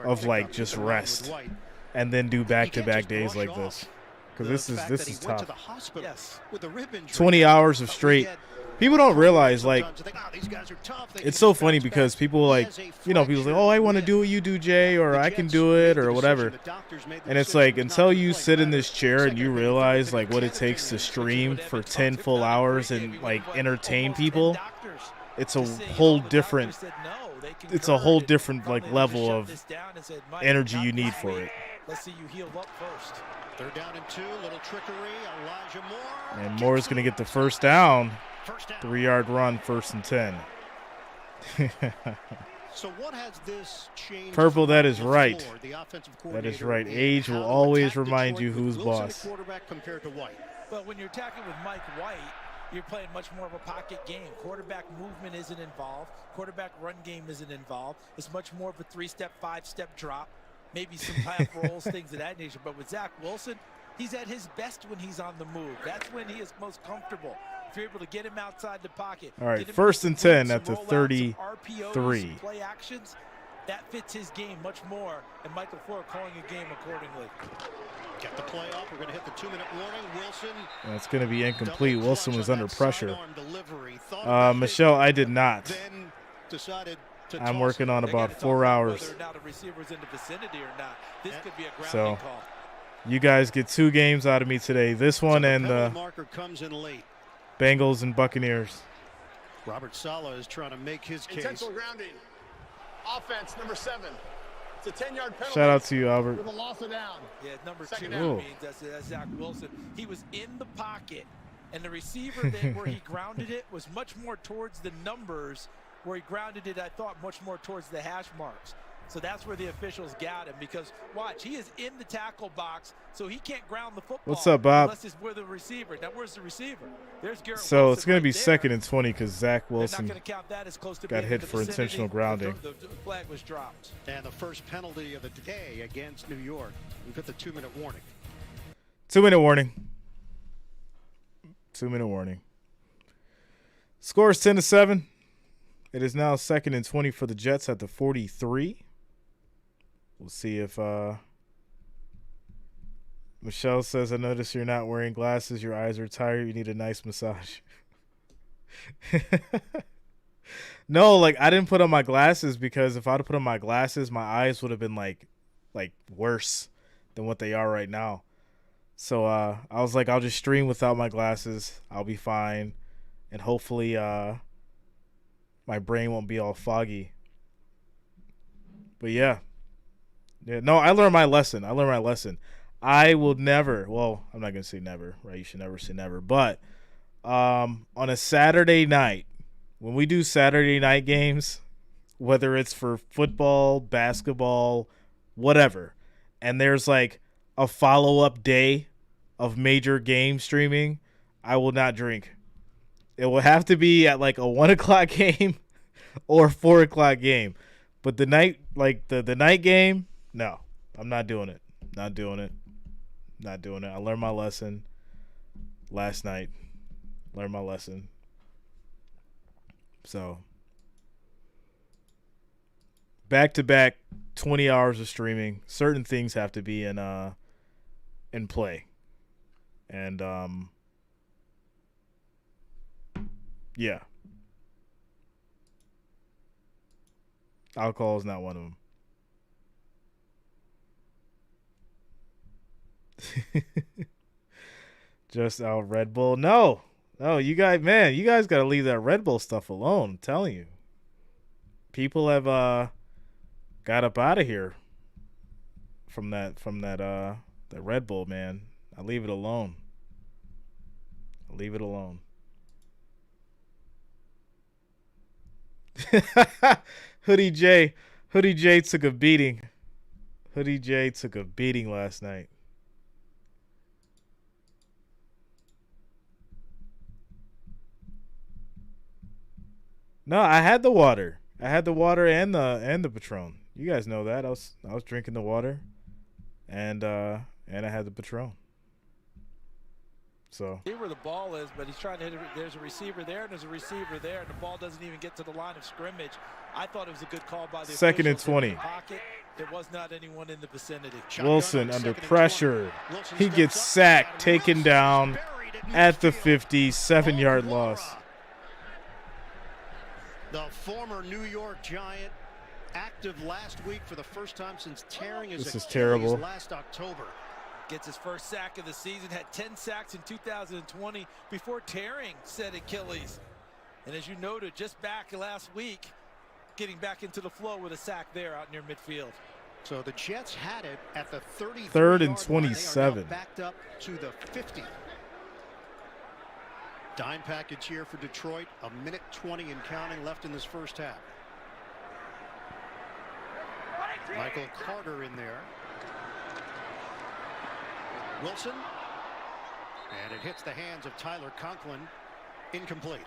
of, like, just rest and then do back-to-back days like this. Because this is tough. 20 hours of straight. People don't realize, like, it's so funny because people, like, you know, people say, oh, I want to do what you do, Jay, or I can do it, or whatever. And it's like, until you sit in this chair and you realize, like, what it takes to stream for 10 full hours and, like, entertain people, it's a whole different, like, level of energy you need for it. Let's see you heal up first. 3rd down and 2, little trickery, Elijah Moore. And Moore's going to get the first down. 3-yard run, 1st and 10. So what has this changed? Purple, that is right. That is right. Age will always remind you who's boss. Compared to White. But when you're attacking with Mike White, you're playing much more of a pocket game. Quarterback movement isn't involved. Quarterback run game isn't involved. It's much more of a 3-step, 5-step drop. Maybe some half rolls, things of that nature. But with Zach Wilson, he's at his best when he's on the move. That's when he is most comfortable. If you're able to get him outside the pocket. All right, 1st and 10 at the 33. Play actions, that fits his game much more. And Michael Floor calling a game accordingly. Get the play off. We're going to hit the 2-minute warning. Wilson. That's going to be incomplete. Wilson was under pressure. Michelle, I did not. I'm working on about 4 hours. So you guys get 2 games out of me today. This one and the Bengals and Buccaneers. Robert Saleh is trying to make his case. Intentional grounding. Offense, number 7. It's a 10-yard penalty. Shout out to you, Albert. With a loss of down. Yeah, number 2 means that's Zach Wilson. He was in the pocket, and the receiver where he grounded it was much more towards the numbers. Where he grounded it, I thought, much more towards the hash marks. So that's where the officials got him because, watch, he is in the tackle box, so he can't ground the football. What's up, Bob? Unless it's with the receiver. Now, where's the receiver? There's Garrett So Wilson it's going to be right 2nd and 20 because Zach Wilson got hit for intentional grounding. The flag was dropped. And the first penalty of the day against New York. We've got the 2-minute warning. 2-minute warning. 2-minute warning. Score is 10-7. It is now 2nd and 20 for the Jets at the 43. We'll see if Michelle says, I notice you're not wearing glasses. Your eyes are tired. You need a nice massage. No, like, I didn't put on my glasses because if I'd put on my glasses, my eyes would have been, like worse than what they are right now. So I was like, I'll just stream without my glasses. I'll be fine. And hopefully my brain won't be all foggy. But yeah, no, I learned my lesson. I will never, well, I'm not going to say never, right? You should never say never. But on a Saturday night, when we do Saturday night games, whether it's for football, basketball, whatever, and there's like a follow-up day of major game streaming, I will not drink. It will have to be at like a 1 o'clock game or 4 o'clock game. But the night, like the night game, no, I'm not doing it. Not doing it. I learned my lesson last night. So back-to-back 20 hours of streaming. Certain things have to be in play. And yeah. Alcohol is not one of them. Just out Red Bull. No, you guys got to leave that Red Bull stuff alone. I'm telling you. People have got up out of here from that That Red Bull, man. I leave it alone. I leave it alone. Hoodie J took a beating. Hoodie J took a beating last night. No, I had the water. I had the water and the Patron. You guys know that. I was drinking the water, and I had the Patron. So See where the ball is, but he's trying to hit it. There's a receiver there, and there's a receiver there, and the ball doesn't even get to the line of scrimmage. I thought it was a good call by the second and 20. Pocket. There was not anyone in the vicinity. Wilson under pressure. He gets sacked, taken down at the 50, 7-yard loss. The former New York Giant, active last week for the first time since tearing his Achilles terrible. Last October. Gets his first sack of the season, had 10 sacks in 2020 before tearing said Achilles. And as you noted, just back last week, getting back into the flow with a sack there out near midfield. So the Jets had it at the 33 3rd and 27. Backed up to the 50. Dime package here for Detroit. 1:20 and counting left in this first half. Michael Carter in there. Wilson. And it hits the hands of Tyler Conklin. Incomplete.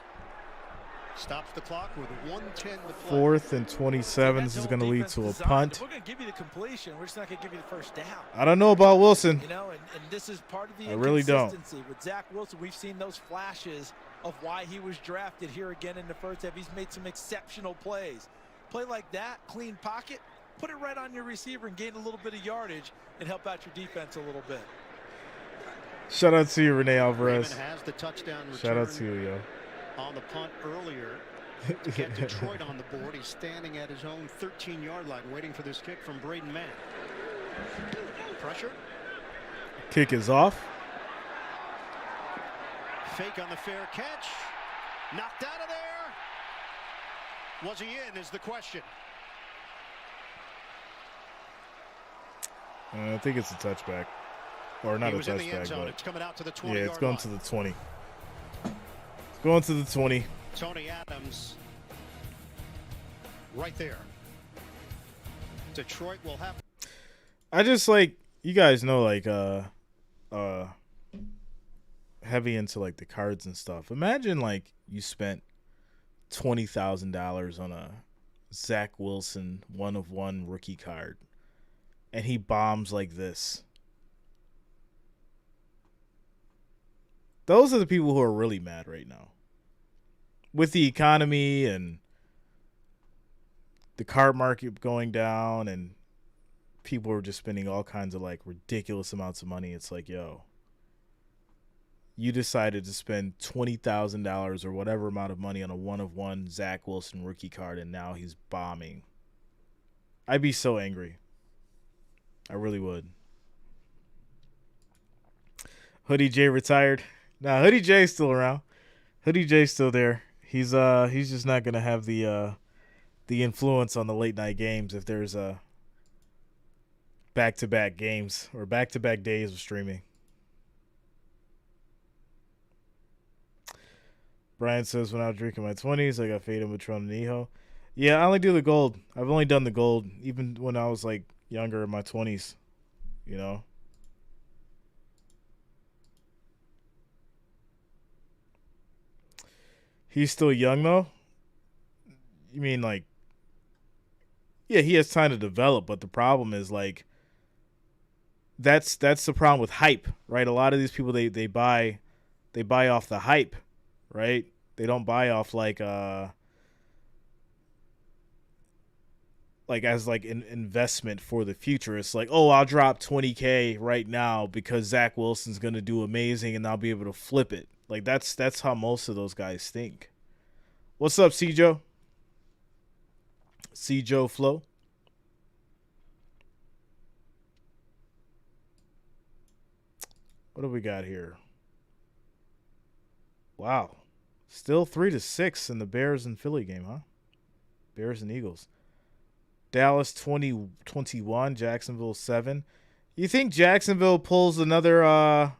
Stops the clock with 1:10 to play. 4th and 27. This is going to lead to a punt. If we're going to give you the completion, we're just not going to give you the first down. I don't know about Wilson. You know, and this is part of the I really don't. inconsistency. With Zach Wilson, we've seen those flashes of why he was drafted here again in the first half. He's made some exceptional plays. Play like that, clean pocket, put it right on your receiver and gain a little bit of yardage and help out your defense a little bit. Shout out to you, Renee Alvarez. Has the touchdown Shout out to you, yo. On the punt earlier to get Detroit on the board. He's standing at his own 13-yard line waiting for this kick from Braden Mann. Pressure. Kick is off. Fake on the fair catch. Knocked out of there. Was he in is the question. I think it's a touchback. Or not a touchback, but it's coming out to the 20 yeah, it's going to the 20. Going to the 20. Tony Adams right there. Detroit will have. I just like, you guys know, like heavy into like the cards and stuff. Imagine like you spent $20,000 on a Zach Wilson 1-of-1 rookie card and he bombs like this. Those are the people who are really mad right now. With the economy and the card market going down and people are just spending all kinds of like ridiculous amounts of money. It's like, yo, you decided to spend $20,000 or whatever amount of money on a 1-of-1 Zach Wilson rookie card and now he's bombing. I'd be so angry. I really would. Hoodie J retired. Nah, Hoodie J's still around. Hoodie J's still there. He's just not gonna have the influence on the late night games if there's back-to-back games or back-to-back days of streaming. Brian says, when I was drinking my 20s, I got faded with Patron and Eho. Yeah, I only do the gold. I've only done the gold, even when I was like younger in my 20s, you know. He's still young, though? You mean, like, yeah, he has time to develop, but the problem is, like, that's the problem with hype, right? A lot of these people, they buy off the hype, right? They don't buy off, like as, like, an investment for the future. It's like, oh, I'll drop $20K right now because Zach Wilson's going to do amazing and I'll be able to flip it. Like, that's how most of those guys think. What's up, C-Joe? C-Joe Flow. What do we got here? Wow. Still 3-6 in the Bears and Philly game, huh? Bears and Eagles. Dallas 20-21, Jacksonville 7. You think Jacksonville pulls another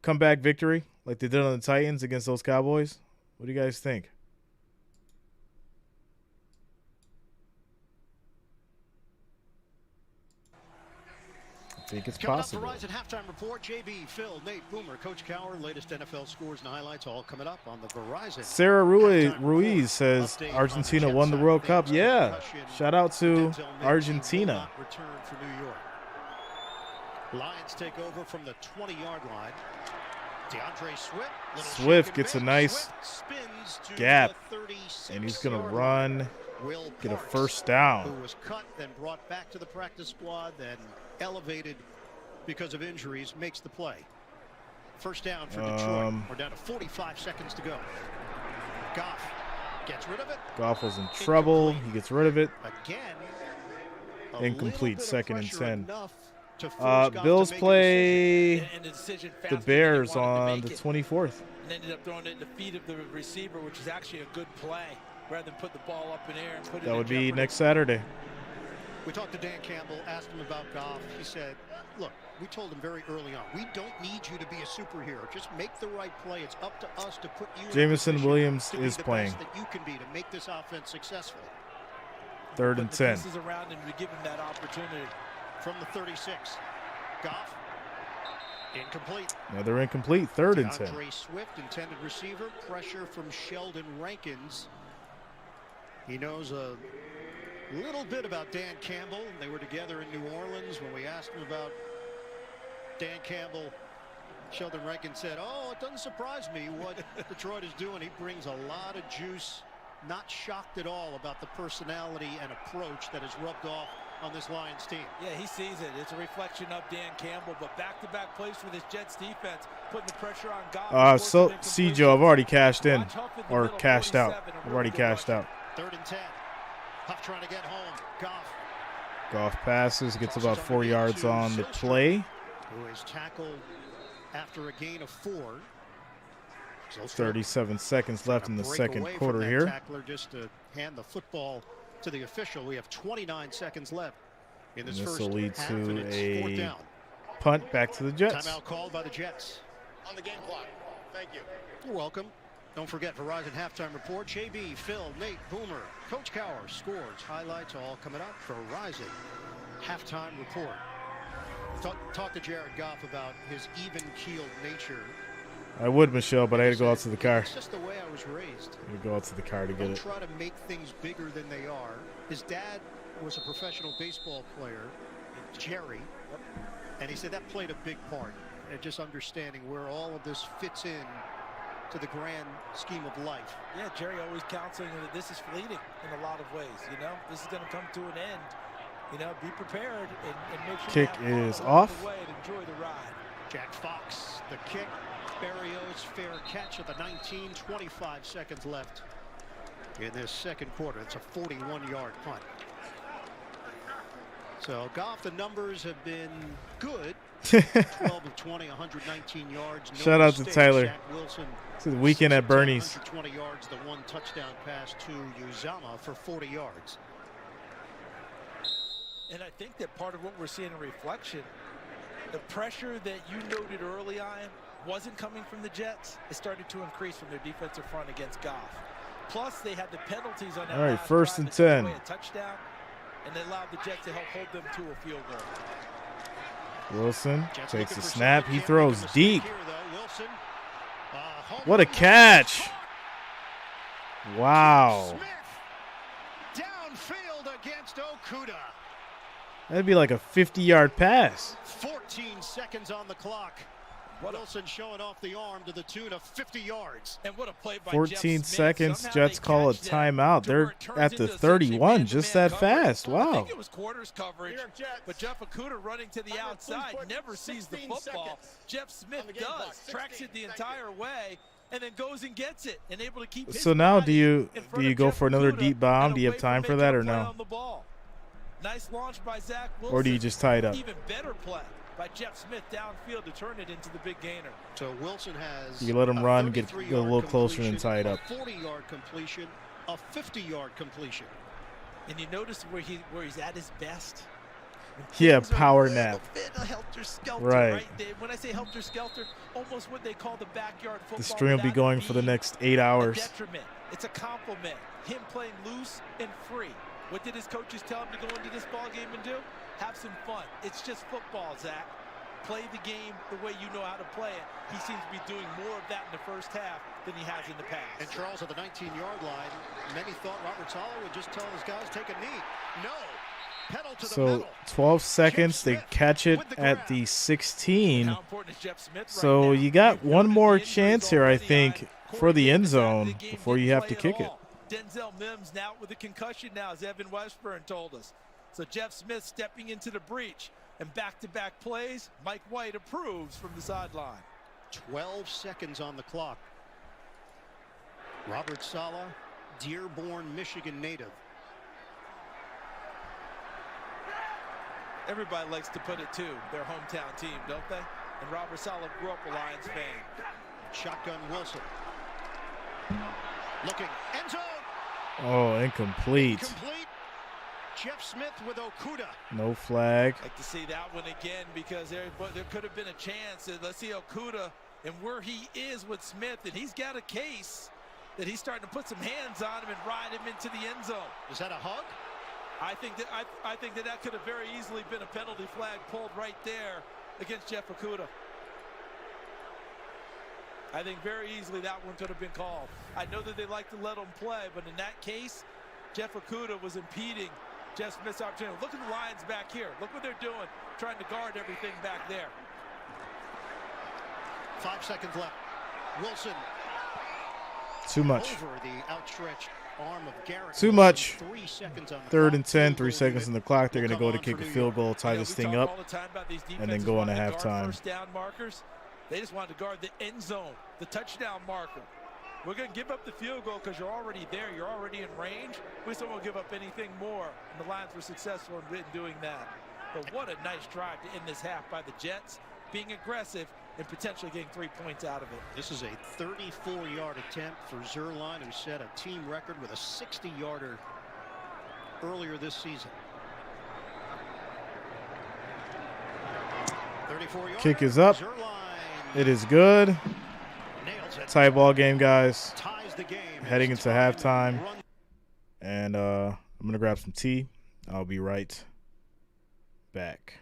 comeback victory like they did on the Titans against those Cowboys? What do you guys think? I think it's possible. Coming up, Verizon halftime report. JB, Phil, Nate, Boomer, Coach Cower, latest NFL scores and highlights all coming up on the Verizon. Sarah Ruiz says Argentina won the World Cup. Yeah, shout out to Argentina. Return for New York. Lions take over from the 20-yard line. DeAndre Swift gets a nice gap, and he's going to run, get a first down. Who was cut, then brought back to the practice squad, then elevated because of injuries, makes the play. First down for Detroit. We're down to 45 seconds to go. Goff gets rid of it. Goff was in trouble. He gets rid of it. Again, incomplete, 2nd and 10. Bills play the Bears on the 24th. And ended up throwing it in the feet of the receiver, which is actually a good play, rather than put the ball up in air and put it in That would be jeopardy. next Saturday. We talked to Dan Campbell, asked him about Goff. He said, look, we told him very early on, we don't need you to be a superhero. Just make the right play. It's up to us to put you Jamison Williams is playing. That you can be to make this offense successful. 3rd and 10. Pieces around him to give him that opportunity. From the 36, Goff, incomplete. Another incomplete, 3rd and 10. DeAndre Swift, intended receiver, pressure from Sheldon Rankins. He knows a little bit about Dan Campbell. They were together in New Orleans. When we asked him about Dan Campbell, Sheldon Rankins said, oh, it doesn't surprise me what Detroit is doing. He brings a lot of juice, not shocked at all about the personality and approach that has rubbed off on this Lions team. Yeah, he sees it. It's a reflection of Dan Campbell, but back-to-back plays for this Jets defense, putting the pressure on Goff. See, Joe, I've already cashed in, or cashed out. I've already cashed out. 3rd and 10. Huff trying to get home. Goff passes, gets about 4 yards on the play. Who is tackled after a gain of 4. 37 seconds left in the second quarter here. Tackler just to hand the football to the official. We have 29 seconds left in this first will lead half, to and it's a 4th down. Punt back to the Jets. Timeout called by the Jets. On the game clock. Thank you. You're welcome. Don't forget Verizon halftime report. JB, Phil, Nate, Boomer, Coach Cower, scores, highlights, all coming up. Verizon halftime report. Talk to Jared Goff about his even-keeled nature. I would, Michelle, but I had to go out to the car. It's just the way I was raised. I had to go out to the car to get Don't it. try to make things bigger than they are. His dad was a professional baseball player, Jerry, and he said that played a big part in just understanding where all of this fits in to the grand scheme of life. Yeah, Jerry always counseling that this is fleeting in a lot of ways. You know, this is going to come to an end. You know, be prepared and make sure Kick you have is fun along off. the way and enjoy the ride. Jack Fox, the kick. Berrios, fair catch at the 19, 25 seconds left in this second quarter. It's a 41-yard punt. So Goff, the numbers have been good. 12 of 20, 119 yards. No Shout out to mistakes. Tyler. Jack Wilson, It's the weekend at Bernie's. 120 yards, the one touchdown pass to Uzama for 40 yards. And I think that part of what we're seeing in reflection, the pressure that you noted early on wasn't coming from the Jets. It started to increase from their defensive front against Goff. Plus, they had the penalties on that. All right, last 1st drive and that took 10. away a touchdown, and they allowed the Jets to help hold them to a field goal. Wilson Jets takes looking the for snap. something. He Can't throws make a mistake deep. here, though. Wilson, home What a run. catch. Wow. Smith downfield against Okuda. That'd be like a 50-yard pass. 14 seconds on the clock. Wilson showing off the arm to the tune of 50 yards. And what a play by 14 Jeff Smith. seconds. Somehow Jets they call a catch that timeout. to where They're it turns at the into essentially 31 just that man-to-man coverage. fast. I Wow. think it was quarters coverage, but Jeff Okuda running to the Hunter, outside, please put never sees the 16 football. seconds Jeff Smith on the game clock. does, 16. tracks it the Thank entire way, and then goes and gets it, and able to keep his So now body do in you front go of for Jeff another Okuda deep bomb? and Do you have away time from for that making or a play no? on the ball. Nice launch by Zach Wilson. Or do you just tie it up? Even better play by Jeff Smith downfield to turn it into the big gainer. So Wilson has You let him run, get a little closer and tie it up. A 40-yard completion, a 50-yard completion. And you notice where he's at his best. Yeah, power nap. Right. When I say helter-skelter, almost what they call the backyard football. The stream will be going for the next 8 hours. Detriment. It's a compliment. Him playing loose and free. What did his coaches tell him to go into this ball game and do? Have some fun. It's just football, Zach. Play the game the way you know how to play it. He seems to be doing more of that in the first half than he has in the past. And Charles at the 19-yard line, many thought Robert Saleh would just tell his guys, take a knee. No. Pedal to the middle. 12 seconds. They catch it at the 16. So you got one more chance here, I think, for the end zone before you have to kick it. Denzel Mims now with a concussion now, as Evan Washburn told us. So Jeff Smith stepping into the breach. And back-to-back plays, Mike White approves from the sideline. 12 seconds on the clock. Robert Saleh, Dearborn, Michigan native. Everybody likes to put it to their hometown team, don't they? And Robert Saleh grew up a Lions fan. Shotgun Wilson. Looking, end zone. Oh, incomplete. Jeff Smith with Okudah. No flag. I'd like to see that one again because there could have been a chance. Let's see Okudah and where he is with Smith, and he's got a case that he's starting to put some hands on him and ride him into the end zone. Is that a hug? I think that could have very easily been a penalty flag pulled right there against Jeff Okudah. I think very easily that one could have been called. I know that they like to let him play, but in that case, Jeff Okudah was impeding Jeff Smith's opportunity. Look at the Lions back here. Look what they're doing, trying to guard everything back there. 5 seconds left. Wilson. Too much. Over the outstretched arm of Garrett. Too much. 3 seconds on the 3rd clock. and 10, 3 seconds on the clock. They're going to go to kick a field goal, tie this thing up, and then go on to halftime. First down markers. They just wanted to guard the end zone, the touchdown marker. We're going to give up the field goal because you're already there. You're already in range. We just don't want to give up anything more. And the Lions were successful in doing that. But what a nice drive to end this half by the Jets, being aggressive and potentially getting 3 points out of it. This is a 34-yard attempt for Zuerlein, who set a team record with a 60-yarder earlier this season. 34-yard. Kick is up. It is good. Tie ball game, guys. Heading into halftime. And I'm going to grab some tea. I'll be right back.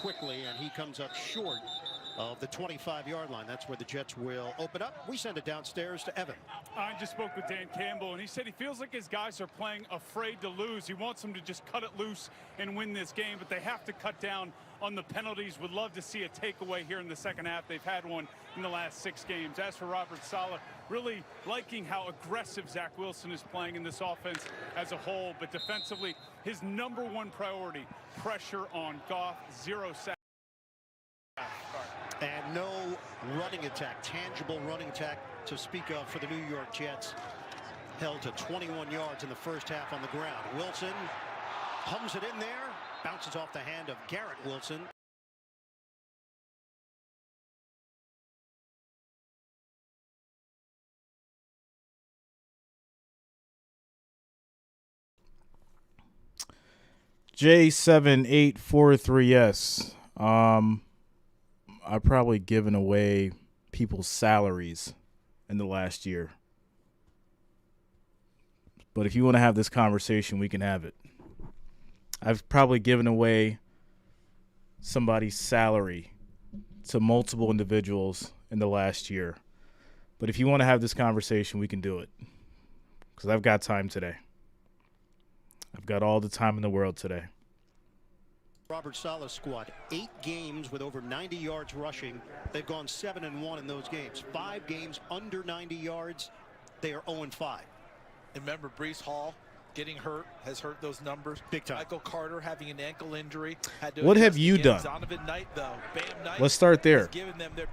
Quickly, and he comes up short of the 25-yard line. That's where the Jets will open up. We send it downstairs to Evan. I just spoke with Dan Campbell, and he said he feels like his guys are playing afraid to lose. He wants them to just cut it loose and win this game, but they have to cut down on the penalties. Would love to see a takeaway here in the second half. They've had one in the last 6 games. As for Robert Saleh, really liking how aggressive Zach Wilson is playing in this offense as a whole, but defensively, his #1 priority, pressure on Goff, 0 sacks. And no running attack, tangible running attack to speak of for the New York Jets. Held to 21 yards in the first half on the ground. Wilson hums it in there, bounces off the hand of Garrett Wilson. J7843S. I've probably given away people's salaries in the last year. But if you want to have this conversation, we can have it. I've probably given away somebody's salary to multiple individuals in the last year. But if you want to have this conversation, we can do it. Because I've got time today. I've got all the time in the world today. Robert Saleh's squad, 8 games with over 90 yards rushing. They've gone 7-1 in those games. 5 games under 90 yards. They are 0-5. And remember, Breece Hall getting hurt has hurt those numbers. Big time. Michael Carter having an ankle injury. What have you done? Knight, Let's start there.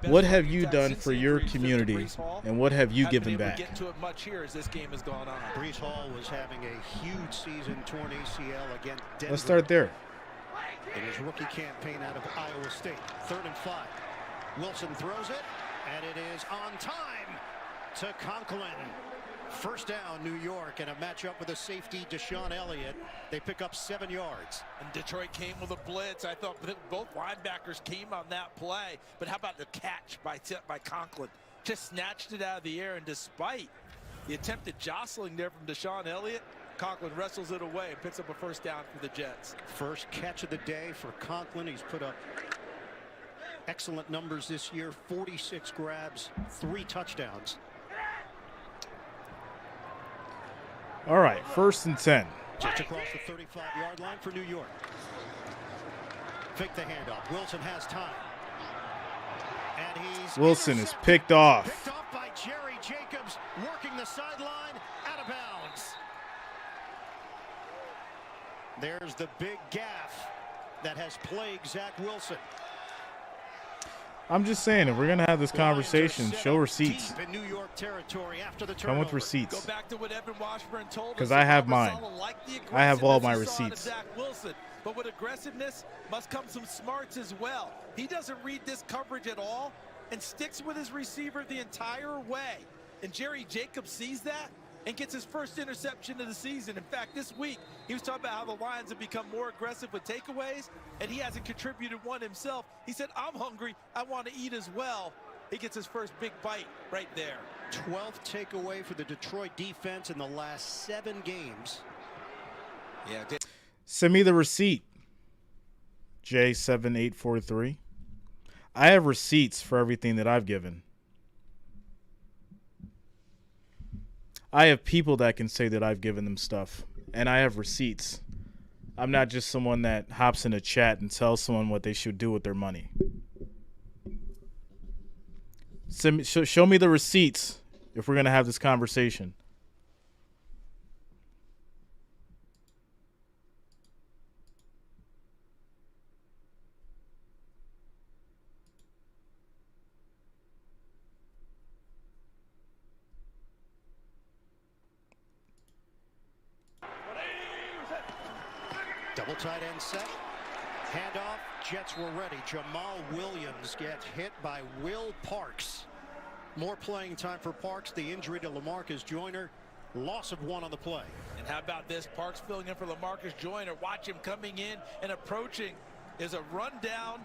What have you done for your community, and what have you given back? Get to it much here as this game has gone on. Breece Hall was having a huge season, torn ACL against Denver. Let's start there. In his rookie campaign out of Iowa State. 3rd and 5. Wilson throws it, and it is on time to Conklin. First down, New York, and a matchup with a safety, Deshaun Elliott. They pick up 7 yards. And Detroit came with a blitz. I thought both linebackers came on that play. But how about the catch by Conklin? Just snatched it out of the air, and despite the attempted jostling there from Deshaun Elliott, Conklin wrestles it away and picks up a first down for the Jets. First catch of the day for Conklin. He's put up excellent numbers this year. 46 grabs, 3 touchdowns. All right, 1st and 10. Just across the 35-yard line for New York. Fake the handoff. Wilson has time. And he's Wilson is picked off. Picked off by Jerry Jacobs, working the sideline, out of bounds. There's the big gaffe that has plagued Zach Wilson. I'm just saying, if we're going to have this conversation, show receipts. In New York territory after the Come with receipts. Go back to what Evan Washburn told us. Because I have mine. I have all my receipts. Zach Wilson. But with aggressiveness must come some smarts as well. He doesn't read this coverage at all and sticks with his receiver the entire way. And Jerry Jacobs sees that and gets his first interception of the season. In fact, this week, he was talking about how the Lions have become more aggressive with takeaways, and he hasn't contributed one himself. He said, I'm hungry. I want to eat as well. He gets his first big bite right there. 12th takeaway for the Detroit defense in the last 7 games. Yeah. Send me the receipt, J7843. I have receipts for everything that I've given. I have people that can say that I've given them stuff, and I have receipts. I'm not just someone that hops in a chat and tells someone what they should do with their money. Show me the receipts if we're going to have this conversation. Double tight end set. Handoff. Jets were ready. Jamaal Williams gets hit by Will Parks. More playing time for Parks. The injury to LaMarcus Joyner. Loss of 1 on the play. And how about this? Parks filling in for LaMarcus Joyner. Watch him coming in and approaching. Is a rundown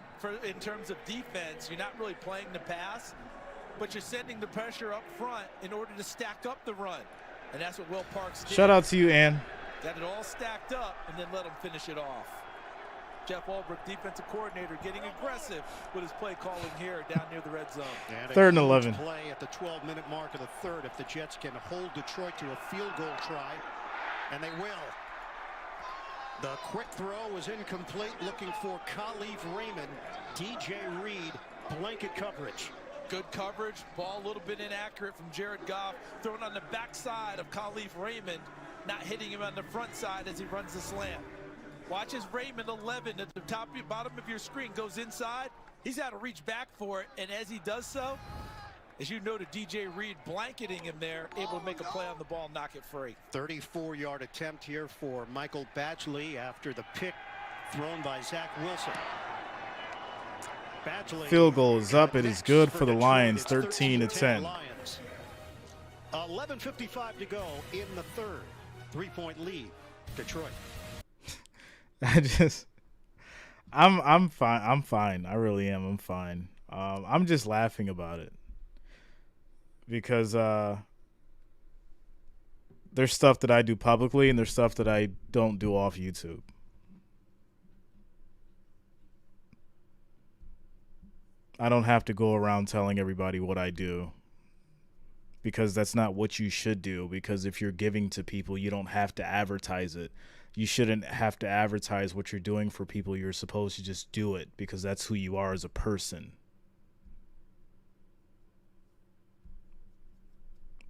in terms of defense. You're not really playing the pass, but you're sending the pressure up front in order to stack up the run. And that's what Will Parks did. Shout out to you, Ann. Got it all stacked up and then let him finish it off. Jeff Ulbrich, defensive coordinator, getting aggressive with his play calling here down near the red zone. And 3rd and 11. Play at the 12-minute mark of the 3rd if the Jets can hold Detroit to a field goal try, and they will. The quick throw was incomplete, looking for Khalif Raymond. DJ Reed, blanket coverage. Good coverage, ball a little bit inaccurate from Jared Goff, thrown on the backside of Khalif Raymond, not hitting him on the front side as he runs the slant. Watch as Raymond 11 at the bottom of your screen goes inside. He's got to reach back for it, and as he does so, as you noted, DJ Reed blanketing him there, able to make a play on the ball, knock it free. 34-yard attempt here for Michael Badgley after the pick thrown by Zach Wilson. Badgley, field goal is up. It is good for the Lions, 13-10. 11:55 to go in the 3rd. 3-point lead, Detroit. I'm fine. I'm fine. I really am. I'm fine. I'm just laughing about it because there's stuff that I do publicly and there's stuff that I don't do off YouTube. I don't have to go around telling everybody what I do because that's not what you should do. Because if you're giving to people, you don't have to advertise it. You shouldn't have to advertise what you're doing for people. You're supposed to just do it because that's who you are as a person.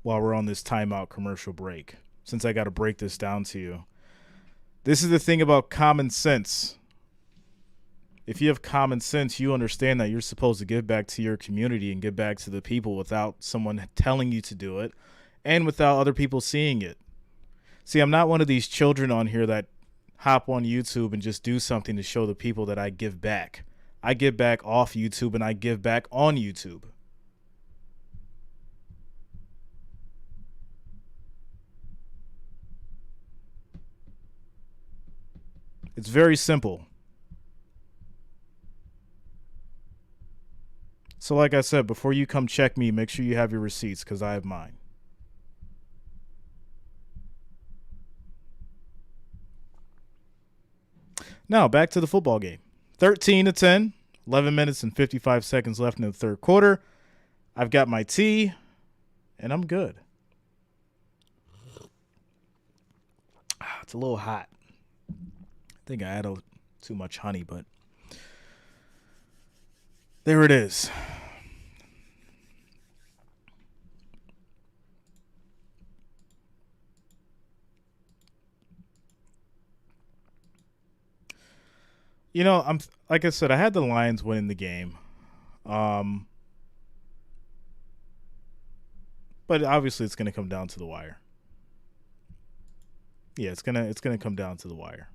While we're on this timeout commercial break, since I got to break this down to you, this is the thing about common sense. If you have common sense, you understand that you're supposed to give back to your community and give back to the people without someone telling you to do it and without other people seeing it. See, I'm not one of these children on here that hop on YouTube and just do something to show the people that I give back. I give back off YouTube and I give back on YouTube. It's very simple. So like I said, before you come check me, make sure you have your receipts because I have mine. Now, back to the football game. 13-10, 11 minutes and 55 seconds left in the third quarter. I've got my tea, and I'm good. It's a little hot. I think I added too much honey, but there it is. You know, like I said, I had the Lions winning the game. But obviously it's going to come down to the wire. Yeah, it's going to come down to the wire.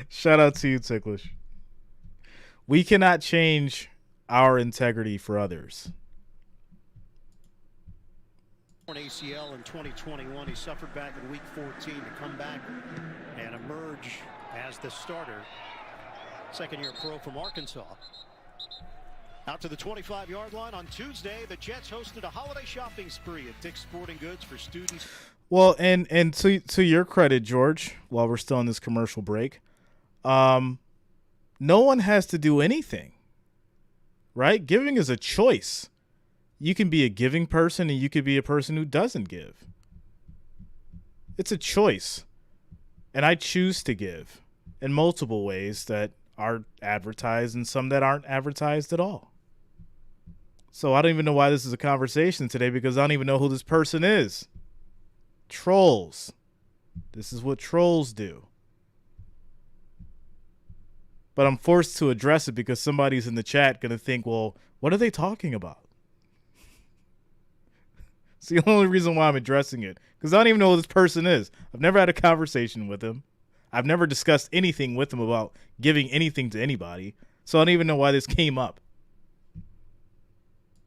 Shout out to you, Ticklish. We cannot change our integrity for others. ACL in 2021. He suffered back in week 14 to come back and emerge as the starter. Second-year pro from Arkansas. Out to the 25-yard line on Tuesday, the Jets hosted a holiday shopping spree at Dick's Sporting Goods for students. Well, and to your credit, George, while we're still in this commercial break, no one has to do anything, right? Giving is a choice. You can be a giving person and you could be a person who doesn't give. It's a choice. And I choose to give in multiple ways that are advertised and some that aren't advertised at all. So I don't even know why this is a conversation today because I don't even know who this person is. Trolls. This is what trolls do. But I'm forced to address it because somebody's in the chat going to think, well, what are they talking about? It's the only reason why I'm addressing it, because I don't even know who this person is. I've never had a conversation with him. I've never discussed anything with him about giving anything to anybody, so I don't even know why this came up.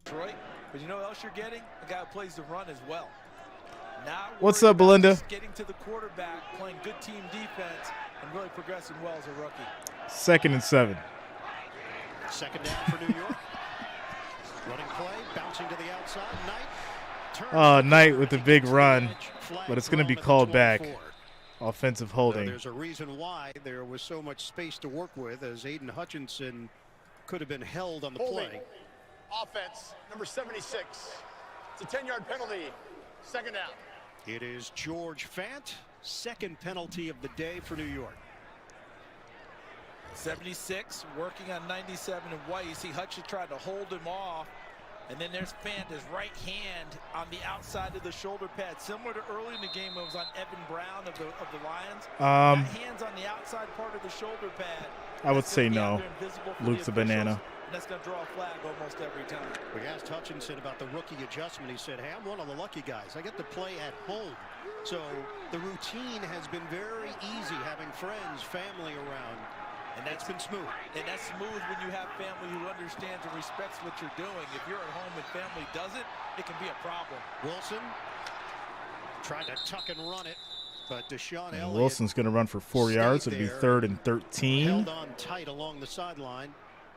Detroit, but you know what else you're getting? A guy who plays the run as well. Not What's up, Belinda? Getting to the quarterback, playing good team defense, and really progressing well as a rookie. 2nd and 7. Second down for New York. Running play, bouncing to the outside. Knight. Knight with the big run, but it's going to be called back. Offensive holding. There's a reason why there was so much space to work with, as Aiden Hutchinson could have been held on the play. Offense, number 76. It's a 10-yard penalty. Second down. It is George Fant. Second penalty of the day for New York. 76 working on 97 and White. You see Hutchinson tried to hold him off. And then there's Fant, his right hand on the outside of the shoulder pad, similar to early in the game when it was on Evan Brown of the Lions. Hands on the outside part of the shoulder pad. I would say no. Luke's a banana. And that's going to draw a flag almost every time. We asked Hutchinson about the rookie adjustment. He said, hey, I'm one of the lucky guys. I get to play at home. So the routine has been very easy, having friends, family around. And that's been smooth. And that's smooth when you have family who understands and respects what you're doing. If you're at home and family doesn't, it can be a problem. Wilson tried to tuck and run it, but Deshaun Elliott. Wilson's going to run for 4 yards. It'll be 3rd and 13. Held on tight along the sideline.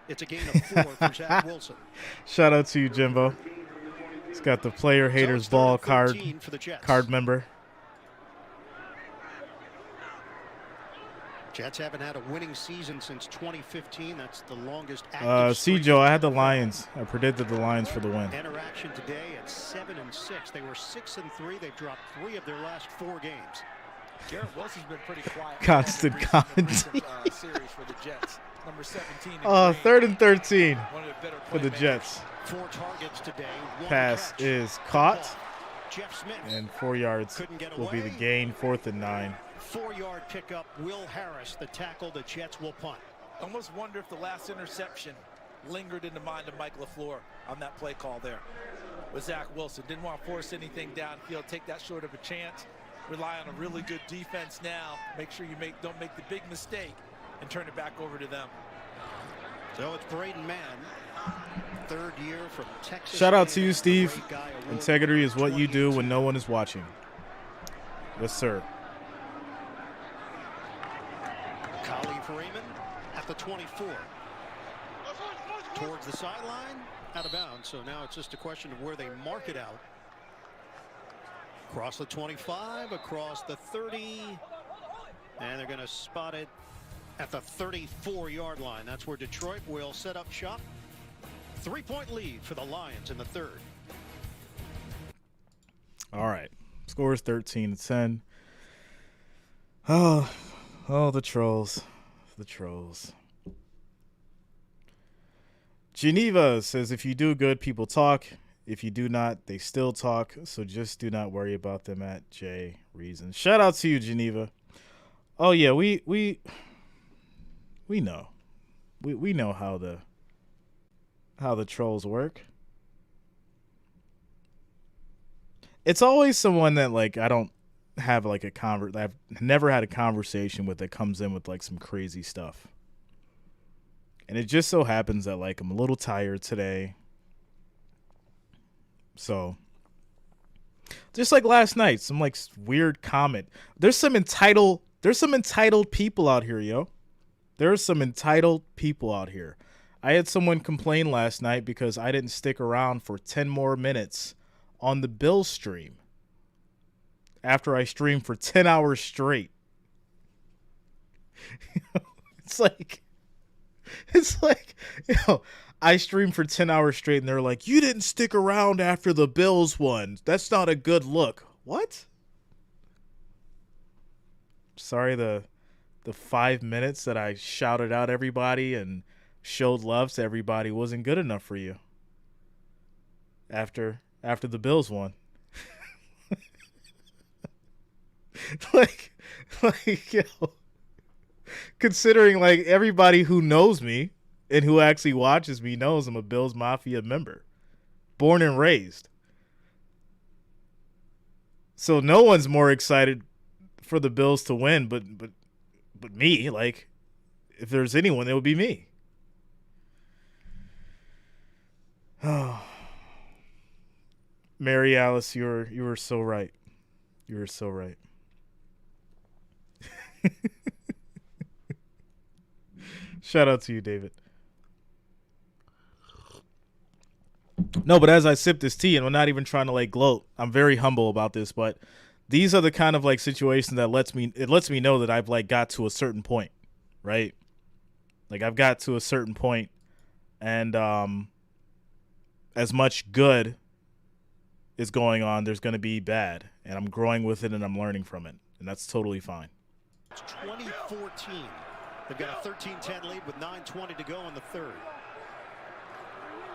It's a gain of 4 for Zach Wilson. Shout out to you, Jimbo. He's got the player haters ball card member. Jets haven't had a winning season since 2015. That's the longest. See, Joe, I had the Lions. I predicted the Lions for the win. Interaction today at 7-6. They were 6-3. They've dropped 3 of their last 4 games. Jared Wilson's been pretty quiet. Constant commentary. Series for the Jets. Number 17. 3rd and 13 for the Jets. 4 targets today. Pass is caught. Jeff Smith. And 4 yards will be the gain. 4th and 9. 4-yard pickup. Will Harris, the tackle. The Jets will punt. Almost wonder if the last interception lingered in the mind of Mike LaFleur on that play call there with Zach Wilson. Didn't want to force anything downfield, take that short of a chance, rely on a really good defense now. Make sure you don't make the big mistake and turn it back over to them. So it's Braden Mann, 3rd year from Texas. Shout out to you, Steve. Integrity is what you do when no one is watching. Yes, sir. Khalif Raymond at the 24. Towards the sideline, out of bounds. So now it's just a question of where they mark it out. Across the 25, across the 30, and they're going to spot it at the 34-yard line. That's where Detroit will set up shop. 3-point lead for the Lions in the 3rd. All right. Score is 13-10. Oh, the trolls. The trolls. Geneva says, if you do good, people talk. If you do not, they still talk. So just do not worry about them at J Reason. Shout out to you, Geneva. Oh, yeah, we know. We know how the trolls work. It's always someone that, like, I don't have, like, I've never had a conversation with that comes in with, like, some crazy stuff. And it just so happens that, like, I'm a little tired today. So, just like last night, some, like, weird comment. There's some entitled people out here, yo. There's some entitled people out here. I had someone complain last night because I didn't stick around for 10 more minutes on the Bills stream after I streamed for 10 hours straight. It's like, I streamed for 10 hours straight and they're like, you didn't stick around after the Bills won. That's not a good look. What? Sorry, the 5 minutes that I shouted out everybody and showed love to everybody wasn't good enough for you after the Bills won. like, yo, considering, like, everybody who knows me and who actually watches me knows I'm a Bills Mafia member, born and raised. So no one's more excited for the Bills to win, but me. Like, if there's anyone, it would be me. Oh, Mary Alice, you were so right. You were so right. Shout out to you, David. No, but as I sip this tea, and I'm not even trying to, like, gloat, I'm very humble about this, but these are the kind of, like, situations that lets me know that I've, like, got to a certain point, right? Like, I've got to a certain point, and as much good is going on, there's going to be bad, and I'm growing with it and I'm learning from it, and that's totally fine. It's 2014. They've got a 13-10 lead with 9:20 to go in the 3rd.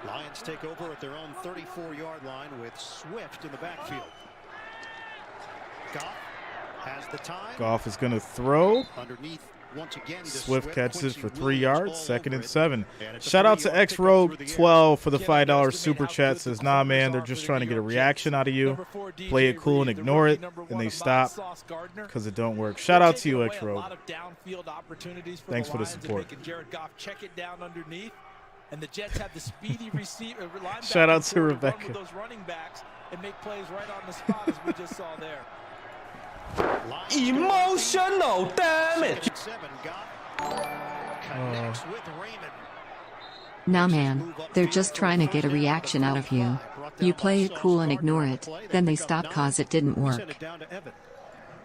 Lions take over at their own 34-yard line with Swift in the backfield. Goff has the time. Goff is going to throw. Underneath once again. Swift catches for 3 yards. 2nd and 7. Shout out to X-Rogue12 for the $5 super chat. Says, nah, man, they're just trying to get a reaction out of you. Play it cool and ignore it. And they stop because it don't work. Shout out to you, X-Rogue. Thanks for the support. Jared Goff check it down underneath. And the Jets have the speedy receiver. Shout out to Rebecca. With those running backs and make plays right on the spot as we just saw there. Emotional damage. Nah, man, they're just trying to get a reaction out of you. You play it cool and ignore it, then they stop cause it didn't work.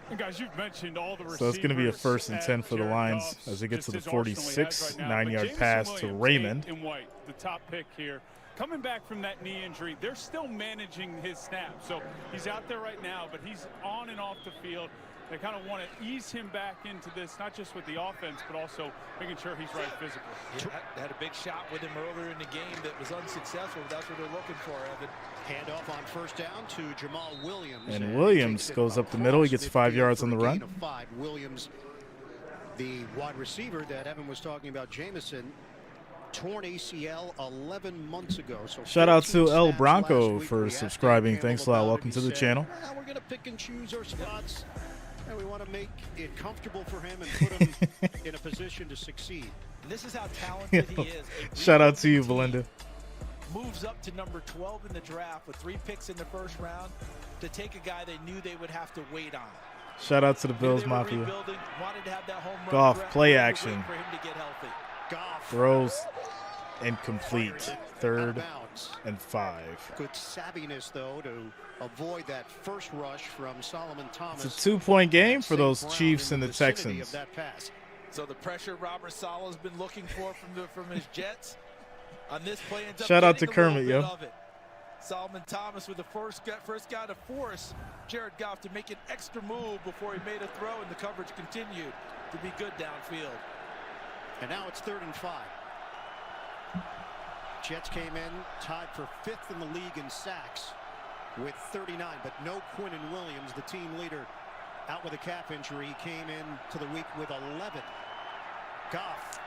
And guys, you've mentioned all the receivers. So it's going to be a 1st and 10 for the Lions as they get to the 46, 9-yard pass to Raymond. In white, the top pick here. Coming back from that knee injury, they're still managing his snap. So he's out there right now, but he's on and off the field. They kind of want to ease him back into this, not just with the offense, but also making sure he's right physically. Yeah, had a big shot with him earlier in the game that was unsuccessful. That's what they're looking for, Evan. Handoff on 1st down to Jamaal Williams. And Williams goes up the middle. He gets 5 yards on the run. Williams, the wide receiver that Evan was talking about, Jameson, torn ACL 11 months ago. So shout out to El Bronco for subscribing. Thanks a lot. Welcome to the channel. We're going to pick and choose our spots. And we want to make it comfortable for him and put him in a position to succeed. And this is how talented he is. Shout out to you, Belinda. Moves up to number 12 in the draft with 3 picks in the 1st round to take a guy they knew they would have to wait on. Shout out to the Bills Mafia. Wanted to have that home run Goff, play action. For him to get healthy. Goff throws incomplete. 3rd and 5. Good savviness, though, to avoid that first rush from Solomon Thomas. It's a 2-point game for those Chiefs and the Texans. So the pressure Robert Saleh's been looking for from his Jets on this play. Shout out to Kermit, yo. Solomon Thomas with the first guy to force Jared Goff to make an extra move before he made a throw, and the coverage continued to be good downfield. And now it's 3rd and 5. Jets came in, tied for 5th in the league in sacks with 39, but no Quinnen Williams, the team leader, out with a calf injury. He came in to the week with 11. Goff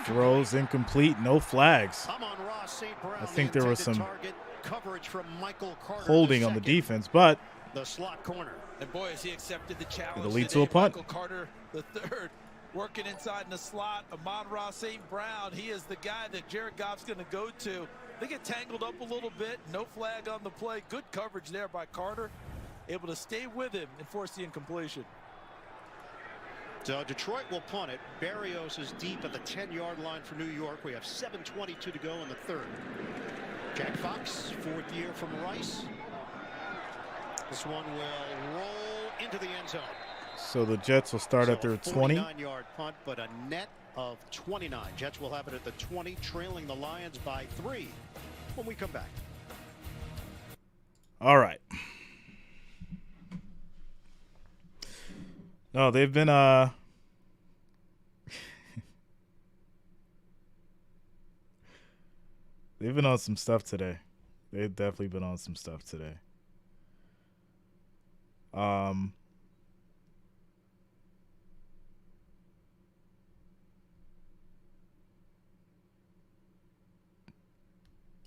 throws incomplete, no flags. I think there was some holding on the defense, but the slot corner. And boy, has he accepted the challenge. It'll lead to a punt. Michael Carter, the 3rd, working inside in the slot. Amon-Ra St. Brown, he is the guy that Jared Goff's going to go to. They get tangled up a little bit. No flag on the play. Good coverage there by Carter. Able to stay with him and force the incompletion. So Detroit will punt it. Barrios is deep at the 10-yard line for New York. We have 7:22 to go in the 3rd. Jack Fox, 4th year from Rice. This one will roll into the end zone. So the Jets will start at their 20. 49-yard punt, but a net of 29. Jets will have it at the 20, trailing the Lions by 3 when we come back. All right. No, they've been they've been on some stuff today. They've definitely been on some stuff today.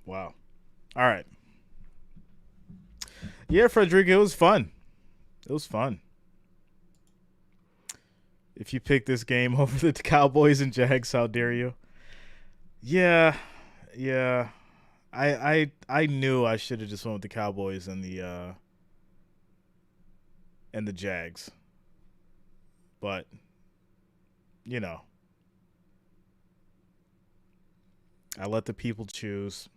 Wow. All right. Yeah, Frederica, it was fun. It was fun. If you pick this game over the Cowboys and Jags, how dare you? Yeah. I knew I should have just went with the Cowboys and the Jags. But you know, I let the people choose.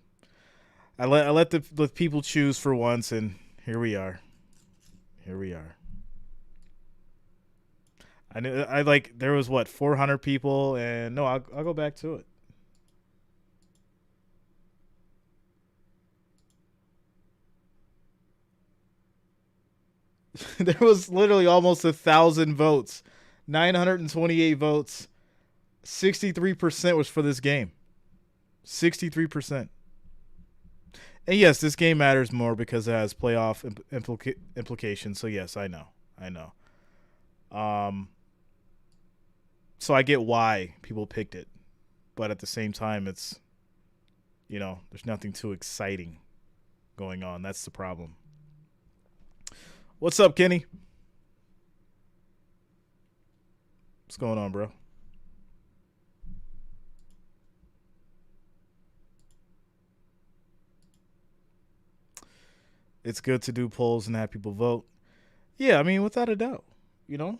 I let the people choose for once, and here we are. I knew there was 400 people, and no, I'll go back to it. There was literally almost 1,000 votes, 928 votes. 63% was for this game. 63%. And yes, this game matters more because it has playoff implications. So yes, I know. So I get why people picked it, but at the same time, it's, there's nothing too exciting going on. That's the problem. What's up, Kenny? What's going on, bro? It's good to do polls and have people vote. Yeah, I mean, without a doubt.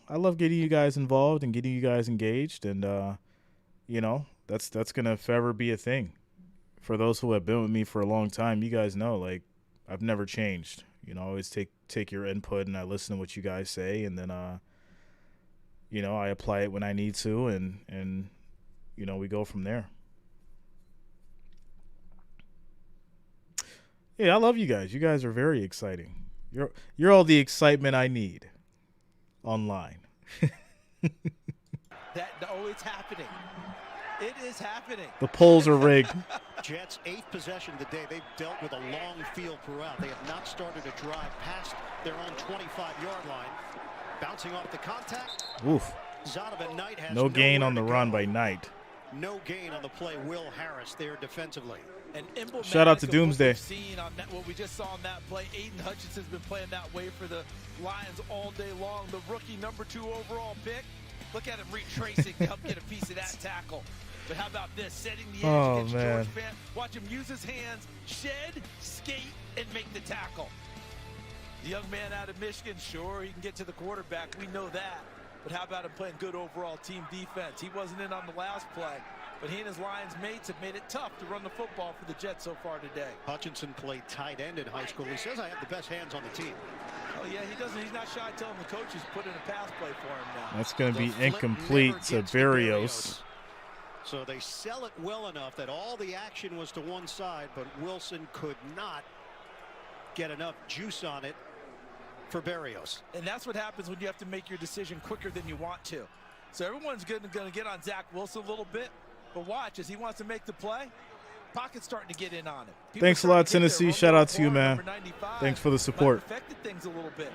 I love getting you guys involved and getting you guys engaged, and that's gonna forever be a thing. For those who have been with me for a long time, you guys know, I've never changed. You know, I always take your input, and I listen to what you guys say, and then you know, I apply it when I need to, and you know, we go from there. Yeah, I love you guys. You guys are very exciting. You're all the excitement I need online. It's happening. It is happening. The polls are rigged. Jets' 8th possession of the day. They've dealt with a long field throughout. They have not started a drive past their own 25-yard line. Bouncing off the contact. Oof. Zonovan Knight has no gain on the run by Knight. No gain on the play. Will Harris there defensively. And shout out to Doomsday. What we just saw on that play, Aiden Hutchinson's been playing that way for the Lions all day long. The rookie number 2 overall pick. Look at him retracing to help get a piece of that tackle. But how about this? Setting the edge against George Fant. Watch him use his hands, shed, skate, and make the tackle. The young man out of Michigan, sure, he can get to the quarterback. We know that. But how about him playing good overall team defense? He wasn't in on the last play. But he and his Lions mates have made it tough to run the football for the Jets so far today. Hutchinson played tight end in high school. He says I have the best hands on the team. Oh, yeah, he doesn't. He's not shy telling the coaches put in a pass play for him now. That's going to be incomplete to Berrios. So they sell it well enough that all the action was to one side, but Wilson could not get enough juice on it for Berrios. And that's what happens when you have to make your decision quicker than you want to. So everyone's going to get on Zach Wilson a little bit. But watch, as he wants to make the play, pocket's starting to get in on it. Thanks a lot, Tennessee. Shout out to you, man. Thanks for the support. Affected things a little bit.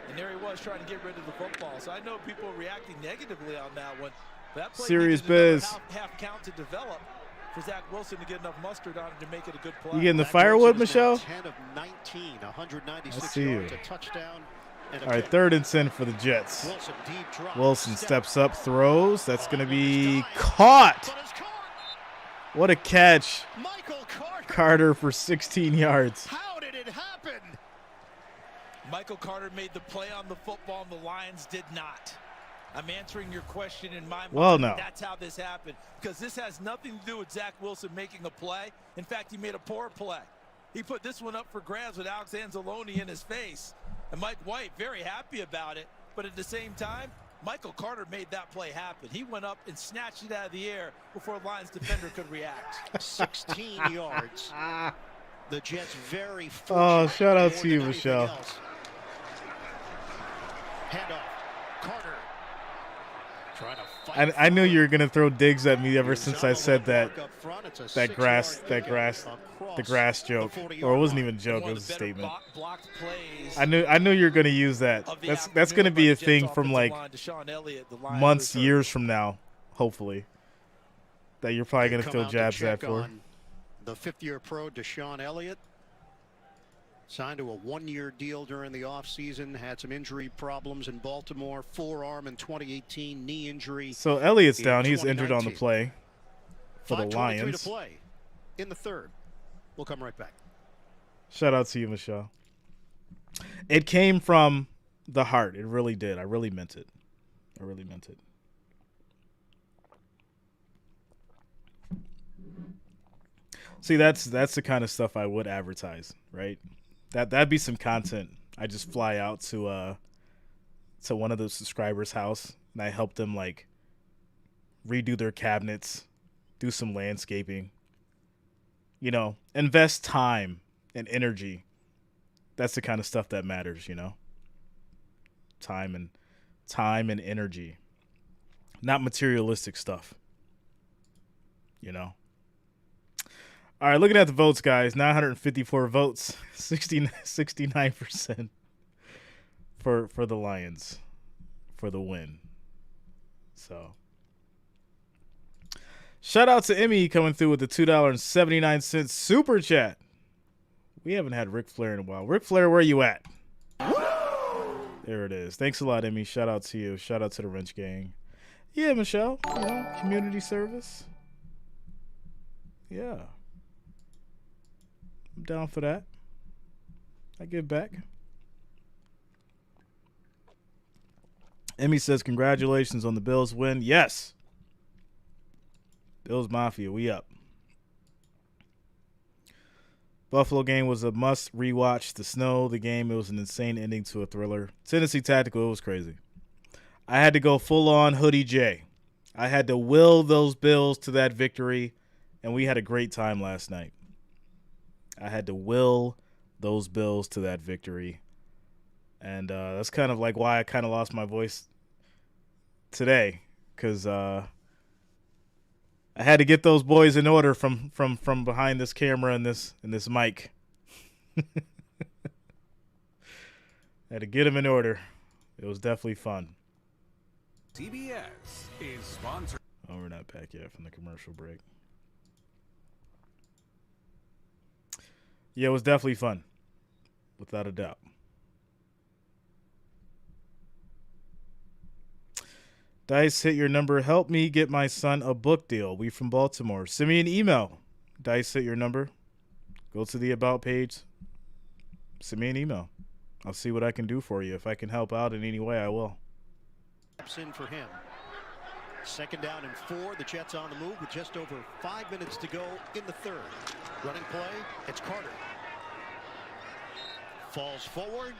And there he was trying to get rid of the football. So I know people are reacting negatively on that one. That play Serious biz. Half count to develop for Zach Wilson to get enough mustard on him to make it a good play. You getting the firewood, Michelle? 10 of 19, 196 I see you. yards, a touchdown. All right, 3rd and 10 for the Jets. Wilson steps up, throws. That's going to be caught. What a catch. Carter for 16 yards. How did it happen? Michael Carter made the play on the football, and the Lions did not. I'm answering your question in my mind. Well, no. That's how this happened. Because this has nothing to do with Zach Wilson making a play. In fact, he made a poor play. He put this one up for grabs with Alex Anzalone in his face. And Mike White very happy about it. But at the same time, Michael Carter made that play happen. He went up and snatched it out of the air before Lions defender could react. 16 yards. The Jets very fortunate. Oh, shout out to you, Michelle. Handoff. Carter. I knew you were gonna throw digs at me ever since I said the grass joke, or it wasn't even a joke, it was a statement. I knew you were gonna use that. That's gonna be a thing from like months, years from now, hopefully. That you're probably gonna throw jabs at for. The 5th-year pro Deshaun Elliott signed to a 1-year deal during the offseason, had some injury problems in Baltimore, forearm in 2018, knee injury. So Elliott's down. He's injured on the play for the Lions. To play in the 3rd. We'll come right back. Shout out to you, Michelle. It came from the heart. It really did. I really meant it. I really meant it. See, that's the kind of stuff I would advertise, right? That'd be some content. I just fly out to one of the subscribers' house and I help them like redo their cabinets, do some landscaping. You know, invest time and energy. That's the kind of stuff that matters, you know. Time and energy. Not materialistic stuff. You know. All right, looking at the votes, guys. 954 votes, 69% for the Lions for the win. So, shout out to Emmy coming through with the $2.79 super chat. We haven't had Ric Flair in a while. Ric Flair, where you at? There it is. Thanks a lot, Emmy. Shout out to you. Shout out to the Wrench Gang. Yeah, Michelle. You know, community service. Yeah. I'm down for that. I give back. Emmy says, congratulations on the Bills win. Yes. Bills Mafia, we up. Buffalo game was a must rewatch. The snow, the game, it was an insane ending to a thriller. Tennessee Tactical, it was crazy. I had to go full-on Hoodie J. I had to will those Bills to that victory, and we had a great time last night. I had to will those Bills to that victory, and that's kind of like why I kind of lost my voice today, because I had to get those boys in order from behind this camera and this mic. I had to get them in order. It was definitely fun. CBS is sponsored. Oh, we're not back yet from the commercial break. Yeah, it was definitely fun, without a doubt. Dice, hit your number. Help me get my son a book deal. We from Baltimore. Send me an email. Dice, hit your number. Go to the About page. Send me an email. I'll see what I can do for you. If I can help out in any way, I will. In for him. 2nd down and 4. The Jets on the move with just over 5 minutes to go in the 3rd. Running play. It's Carter. Falls forward.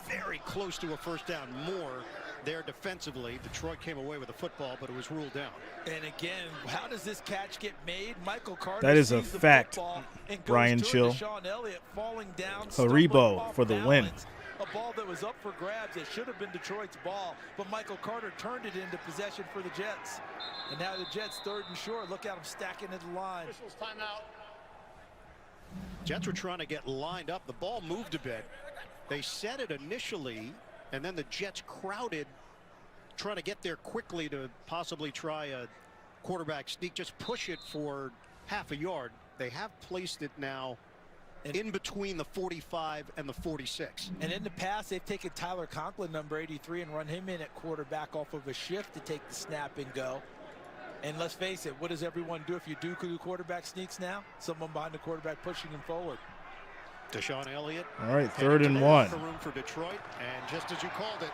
Very close to a first down. More there defensively. Detroit came away with the football, but it was ruled down. And again, how does this catch get made? Michael Carter. That is a fact. Brian Chill. Haribo for the win. A ball that was up for grabs. It should have been Detroit's ball, but Michael Carter turned it into possession for the Jets. And now the Jets 3rd and short. Look at them stacking at the line. Timeout. Jets were trying to get lined up. The ball moved a bit. They set it initially, and then the Jets crowded, trying to get there quickly to possibly try a quarterback sneak, just push it for half a yard. They have placed it now in between the 45 and the 46. And in the past, they've taken Tyler Conklin, number 83, and run him in at quarterback off of a shift to take the snap and go. And let's face it, what does everyone do if you do quarterback sneaks now? Someone behind the quarterback pushing him forward. Deshaun Elliott. All right, 3rd and 1. Room for Detroit, and just as you called it,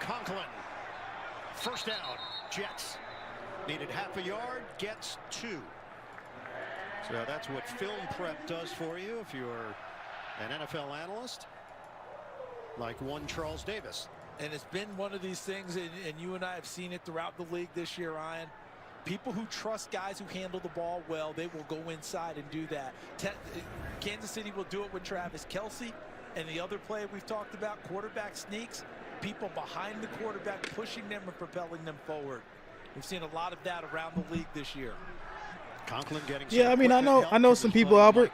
Conklin. 1st down. Jets needed half a yard, gets 2. So that's what film prep does for you if you're an NFL analyst like one Charles Davis. And it's been one of these things, and you and I have seen it throughout the league this year, Ryan. People who trust guys who handle the ball well, they will go inside and do that. Kansas City will do it with Travis Kelce, and the other play we've talked about, quarterback sneaks, people behind the quarterback pushing them and propelling them forward. We've seen a lot of that around the league this year. Conklin getting yeah, I mean, I know some people, Albert.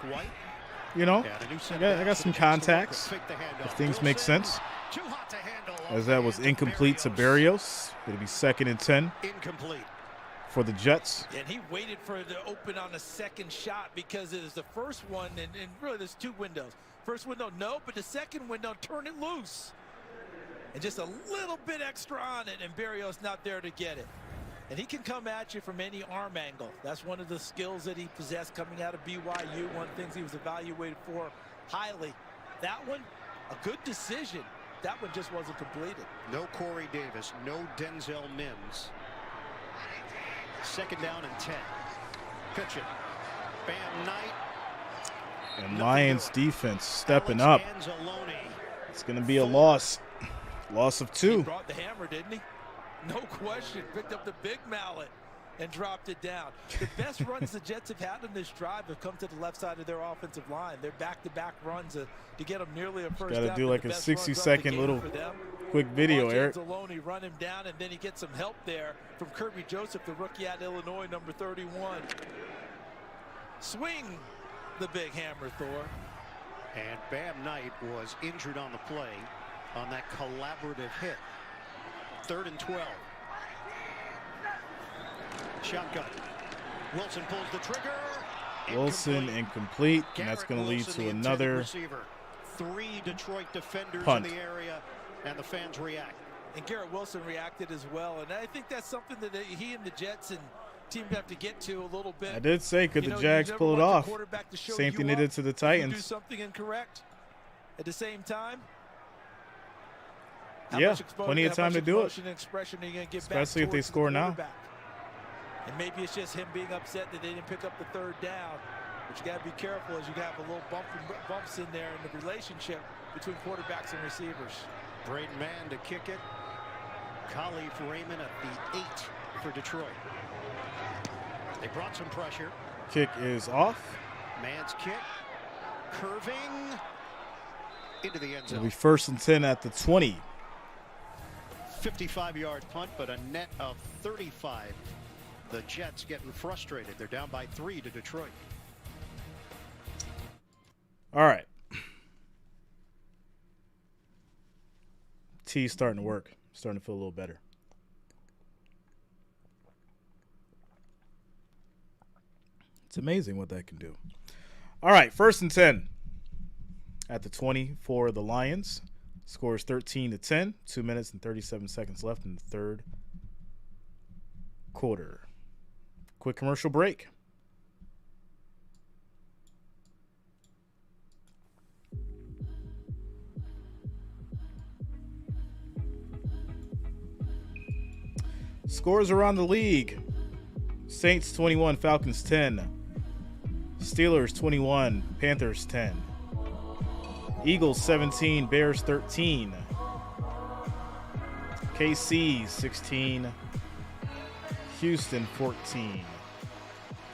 You know, I got some contacts. If things make sense. As that was incomplete to Berrios. It'll be 2nd and 10. Incomplete. For the Jets. And he waited for it to open on a second shot because it is the first one, and really there's 2 windows. First window, no, but the second window, turn it loose. And just a little bit extra on it, and Berrios not there to get it. And he can come at you from any arm angle. That's one of the skills that he possessed coming out of BYU. One of the things he was evaluated for highly. That one, a good decision. That one just wasn't completed. No Corey Davis, no Denzel Mims. 2nd down and 10. Pitch it. Bam Knight. And Lions defense stepping up. It's going to be a loss. Loss of 2. He brought the hammer, didn't he? No question. Picked up the big mallet and dropped it down. The best runs the Jets have had in this drive have come to the left side of their offensive line. They're back-to-back runs to get them nearly a first down. Got to do like a 60-second little quick video, Eric. Aloni run him down, and then he gets some help there from Kirby Joseph, the rookie out of Illinois, number 31. Swing the big hammer, Thor. And Bam Knight was injured on the play on that collaborative hit. 3rd and 12. Shotgun. Wilson pulls the trigger. Wilson incomplete, and that's going to lead to another 3 Detroit defenders punt. In the area, and the fans react. And Garrett Wilson reacted as well, and I think that's something that he and the Jets and team have to get to a little bit. I did say, could the Jags pull it off? Same thing they did to the Titans. Do something incorrect at the same time. Yeah, plenty of time to do it. Especially if they score now. And maybe it's just him being upset that they didn't pick up the 3rd down. But you got to be careful as you have a little bumps in there in the relationship between quarterbacks and receivers. Braden Mann to kick it. Khalif Raymond at the 8 for Detroit. They brought some pressure. Kick is off. Mann's kick. Curving into the end zone. It'll be 1st and 10 at the 20. 55-yard punt, but a net of 35. The Jets getting frustrated. They're down by 3 to Detroit. All right. T's starting to work. Starting to feel a little better. It's amazing what that can do. All right, 1st and 10 at the 20 for the Lions. Scores 13-10. 2 minutes and 37 seconds left in the 3rd quarter. Quick commercial break. Scores around the league. Saints 21, Falcons 10. Steelers 21, Panthers 10. Eagles 17, Bears 13. KC 16. Houston 14.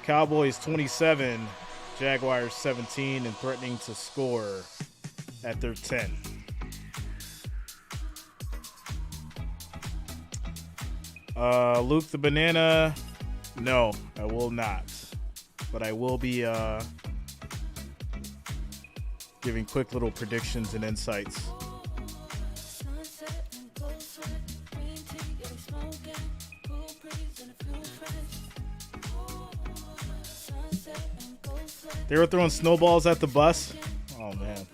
Cowboys 27, Jaguars 17, and threatening to score at their 10. Luke the Banana, no, I will not. But I will be giving quick little predictions and insights. They were throwing snowballs at the bus. Oh, man.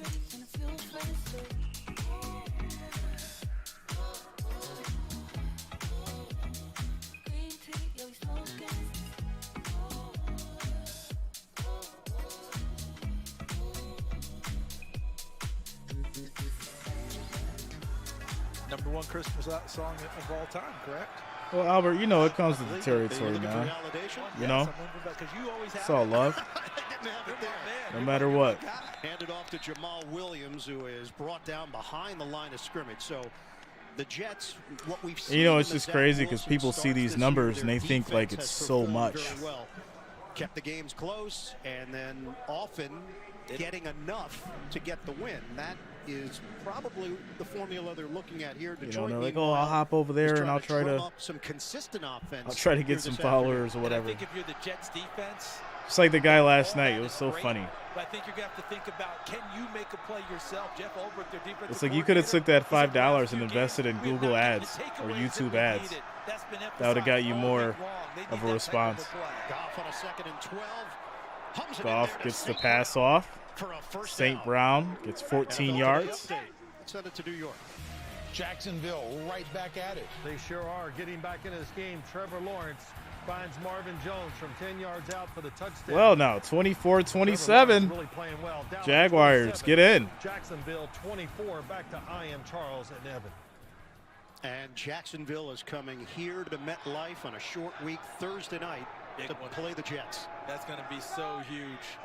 Number 1 Christmas song of all time, correct? Well, Albert, you know it comes with the territory, man. You know? It's all love. No matter what. Handed off to Jamaal Williams, who is brought down behind the line of scrimmage. So the Jets, what we've seen. You know, it's just crazy because people see these numbers and they think like it's so much. Well. Kept the games close and then often getting enough to get the win. That is probably the formula they're looking at here. Detroit, you know, they're like, oh, I'll hop over there and I'll try to some consistent offense. I'll try to get some followers or whatever. I think if you're the Jets defense, just like the guy last night, it was so funny. But I think you're going to have to think about, can you make a play yourself? Jeff Ulbrich, their defensive It's like you could have took that $5 and invested in Google ads or YouTube ads. That would have got you more of a response. Goff on a 2nd and 12. Goff gets the pass off. St. Brown gets 14 yards. Send it to New York. Jacksonville right back at it. They sure are getting back into this game. Trevor Lawrence finds Marvin Jones from 10 yards out for the touchdown. Well, now 24-27. Really playing well. Jaguars get in. Jacksonville 24. Back to I am Charles and Evan. And Jacksonville is coming here to MetLife on a short week Thursday night to play the Jets. That's going to be so huge.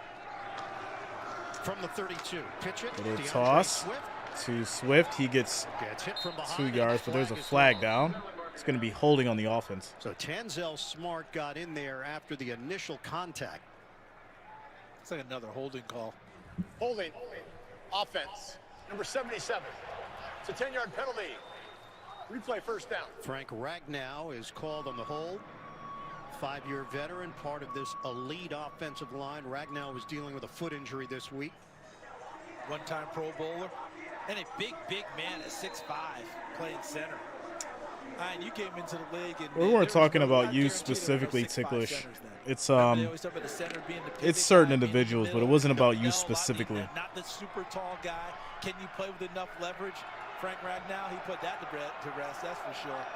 From the 32, pitch it. Little toss to Swift. He gets 2 yards, but there's a flag down. It's going to be holding on the offense. So Tanzel Smart got in there after the initial contact. It's like another holding call. Holding. Offense. Number 77. It's a 10-yard penalty. Replay 1st down. Frank Ragnow is called on the hold. 5-year veteran, part of this elite offensive line. Ragnow was dealing with a foot injury this week. One-time Pro Bowler. And a big man at 6'5", playing center. And you came into the league. And we weren't talking about you specifically, Ticklish. It's certain individuals, but it wasn't about you specifically. Not the super tall guy. Can you play with enough leverage? Frank Ragnow, he put that to rest, that's for sure.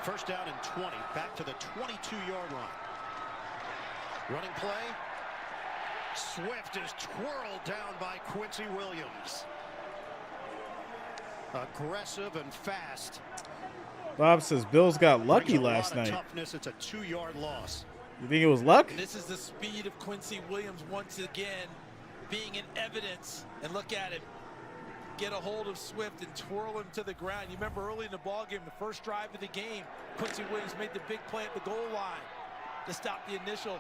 1st down and 20, back to the 22-yard line. Running play. Swift is twirled down by Quincy Williams. Aggressive and fast. Bob says Bills got lucky last night. Toughness. It's a 2-yard loss. You think it was luck? And this is the speed of Quincy Williams once again being in evidence. And look at him. Get a hold of Swift and twirl him to the ground. You remember early in the ballgame, the first drive of the game, Quincy Williams made the big play at the goal line to stop the initial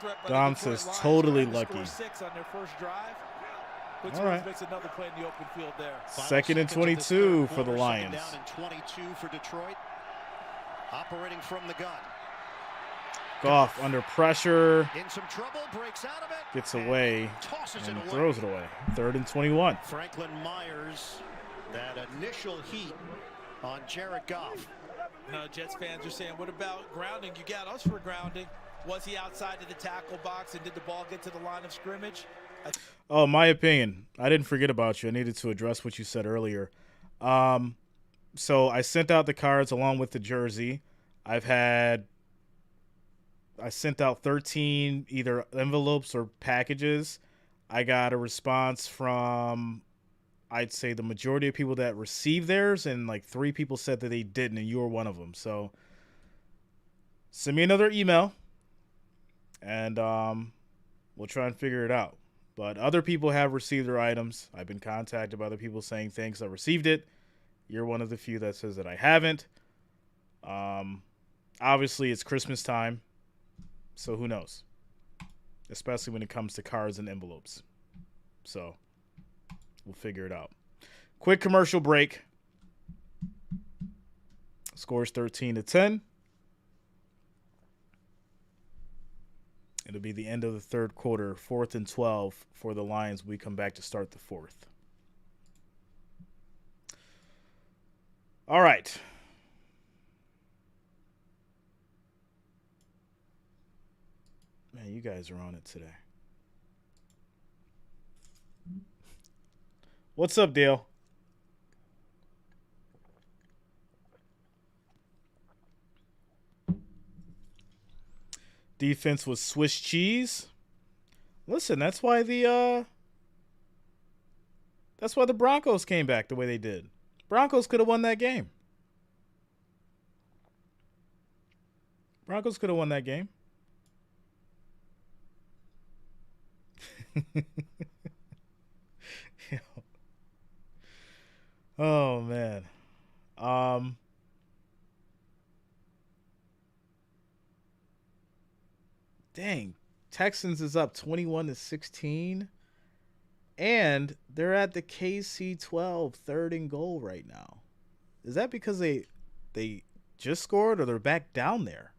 threat. Dom says totally lucky. 6 on their first drive. Quincy Williams makes another play in the open field there. Second and 22 for the Lions. Down and 22 for Detroit. Operating from the gun. Goff under pressure. In some trouble, breaks out of it. Gets away and throws it away. 3rd and 21. Franklin Myers, that initial heat on Jared Goff. No, Jets fans are saying, what about grounding? You got us for grounding. Was he outside of the tackle box, and did the ball get to the line of scrimmage? Oh, my opinion. I didn't forget about you. I needed to address what you said earlier. So I sent out the cards along with the jersey. I sent out 13 either envelopes or packages. I got a response from, I'd say, the majority of people that received theirs, and like 3 people said that they didn't, and you were one of them. So send me another email, and we'll try and figure it out. But other people have received their items. I've been contacted by other people saying thanks, I received it. You're one of the few that says that I haven't. Obviously, it's Christmas time. So who knows? Especially when it comes to cards and envelopes. So we'll figure it out. Quick commercial break. Scores 13-10. It'll be the end of the third quarter, 4th and 12 for the Lions. We come back to start the 4th. All right. Man, you guys are on it today. What's up, Dale? Defense was Swiss cheese. Listen, that's why the Broncos came back the way they did. Broncos could have won that game. Broncos could have won that game. Oh man. Dang. Texans is up 21-16. And they're at the KC-12, 3rd and goal right now. Is that because they just scored, or they're back down there?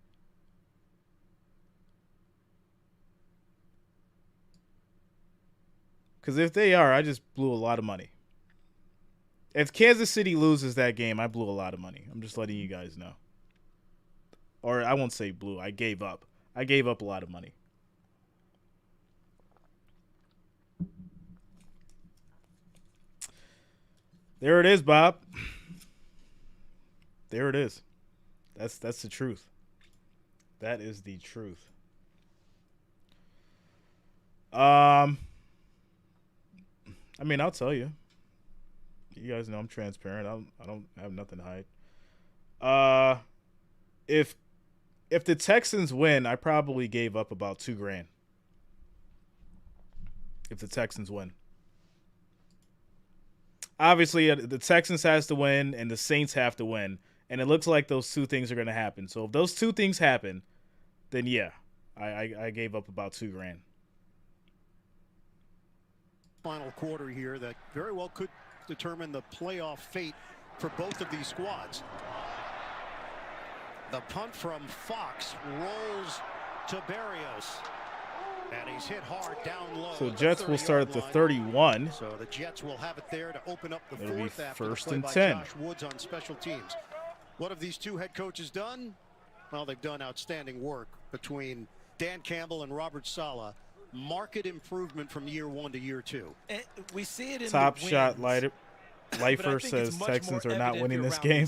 Because if they are, I just blew a lot of money. If Kansas City loses that game, I blew a lot of money. I'm just letting you guys know. Or I won't say blew. I gave up. I gave up a lot of money. There it is, Bob. There it is. That's the truth. That is the truth. I mean, I'll tell you. You guys know I'm transparent. I don't have nothing to hide. If the Texans win, I probably gave up about $2,000. If the Texans win. Obviously, the Texans has to win and the Saints have to win. And it looks like those 2 things are going to happen. So if those 2 things happen, then yeah, I gave up about $2,000. Final quarter here that very well could determine the playoff fate for both of these squads. The punt from Fox rolls to Berrios. And he's hit hard down low. So Jets will start at the 31. So the Jets will have it there to open up the It'll fourth be after 1st the play and by 10. Josh Woods on special teams. What have these 2 head coaches done? Well, they've done outstanding work between Dan Campbell and Robert Saleh. Market improvement from year 1 to year 2. And we see it in Top the shot wins. Lifer says Texans are not winning this game.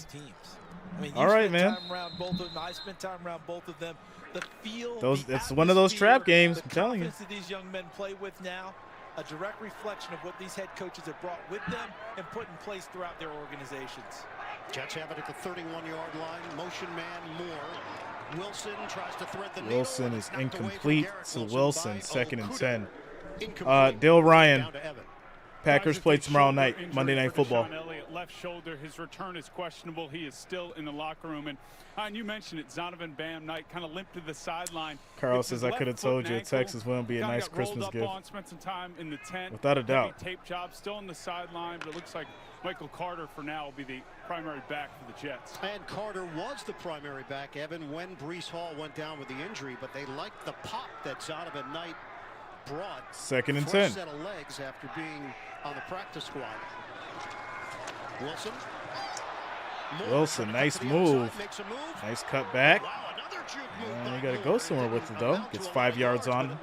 I mean, all right, man. Time around both of them. I spent time around both of them. The feel, it's one of those trap games. I'm telling you. The confidence that these young men play with now, a direct reflection of what these head coaches have brought with them and put in place throughout their organizations. Jets have it at the 31-yard line. Motion man Moore. Wilson tries to thread the Wilson needle, is incomplete to Wilson, 2nd and 10. Incomplete. Dale Ryan, Guys, Packers it's play a tomorrow shoulder night, injury Monday Night for Football. Deshaun Elliott, left shoulder. His return is questionable. He is still in the locker room. And you mentioned it, Zonovan Bam Knight kind of limped to the sideline. Carl says, I could have told you Texas wouldn't be a nice Christmas gift. Spent some time in the tent. Without a doubt. Tape job, still on the sideline, but it looks like Michael Carter for now will be the primary back for the Jets. And Carter was the primary back, Evan, when Breece Hall went down with the injury, but they liked the pop that Zonovan Knight brought. 2nd and 10. First set of legs after being on the practice squad. Wilson. Wilson, nice move. Nice cut back. And you got to go somewhere with it, though. Gets 5 yards on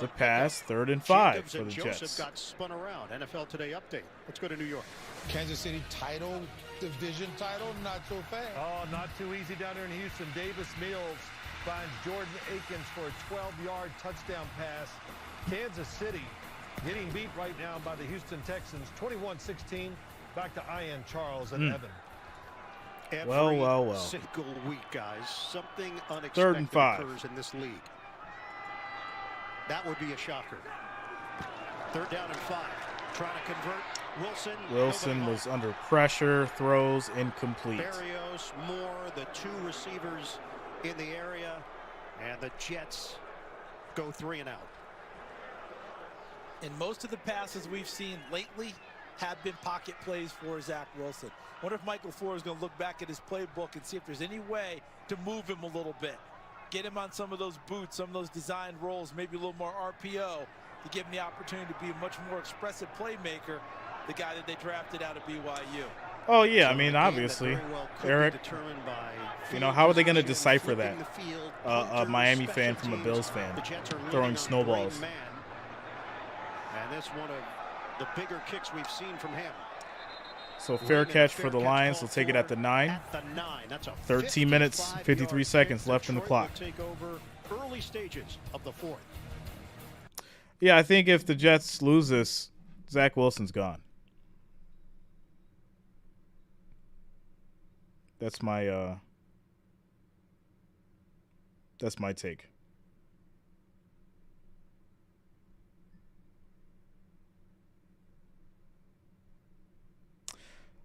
the pass. 3rd and 5 for the Jets. Got spun around. NFL Today update. Let's go to New York. Kansas City title, division title, not so fast. Oh, not too easy down there in Houston. Davis Mills finds Jordan Akins for a 12-yard touchdown pass. Kansas City getting beat right now by the Houston Texans, 21-16. Back to Ian, Charles, and Evan. Every single week, guys, something unexpected 3rd and 5 occurs in this league. That would be a shocker. 3rd down and 5. Trying to convert. Wilson was under pressure. Throws incomplete. Barrios, Moore, the 2 receivers in the area, and the Jets go 3 and out. And most of the passes we've seen lately have been pocket plays for Zach Wilson. Wonder if Michael Flores is going to look back at his playbook and see if there's any way to move him a little bit. Get him on some of those boots, some of those designed rolls, maybe a little more RPO to give him the opportunity to be a much more expressive playmaker, the guy that they drafted out of BYU. Oh, yeah, I mean, obviously, Eric, you know, how are they going to decipher that? A Miami fan from a Bills fan throwing snowballs. And that's one of the bigger kicks we've seen from him. So fair catch for the Lions. They'll take it at the 9. That's a 13 minutes, 53 seconds left in the clock. Take over early stages of the 4th. Yeah, I think if the Jets lose this, Zach Wilson's gone. That's my take.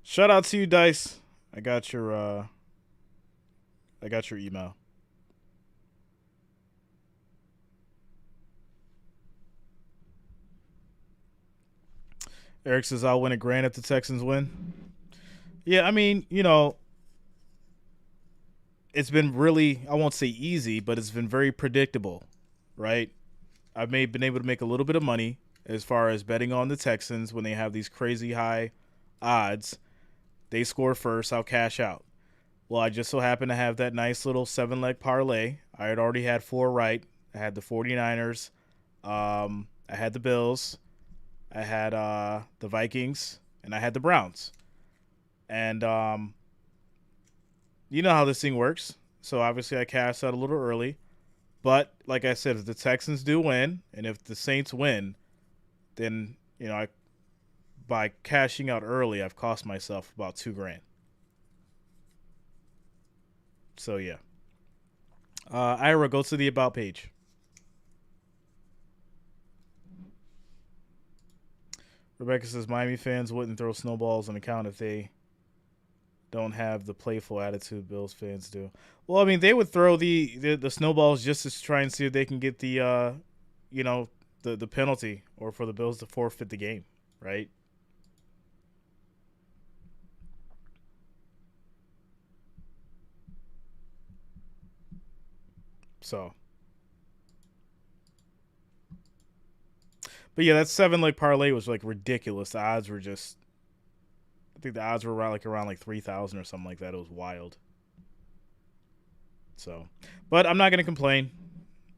Shout out to you, Dice. I got your email. Eric says I'll win a grand if the Texans win. Yeah, I mean, you know, it's been really, I won't say easy, but it's been very predictable, right? I've been able to make a little bit of money as far as betting on the Texans when they have these crazy high odds. They score first, I'll cash out. Well, I just so happen to have that nice little 7-leg parlay. I had already had 4 right. I had the 49ers. I had the Bills. I had the Vikings. And I had the Browns. And you know how this thing works. So obviously I cashed out a little early. But like I said, if the Texans do win, and if the Saints win, then, you know, by cashing out early, I've cost myself about $2,000. So yeah. Ira, go to the About page. Rebecca says Miami fans wouldn't throw snowballs on account if they don't have the playful attitude Bills fans do. Well, I mean, they would throw the snowballs just to try and see if they can get the the penalty, or for the Bills to forfeit the game, right? So, but yeah, that 7-leg parlay was like ridiculous. The odds were just, I think the odds were around 3,000 or something like that. It was wild. So, but I'm not going to complain.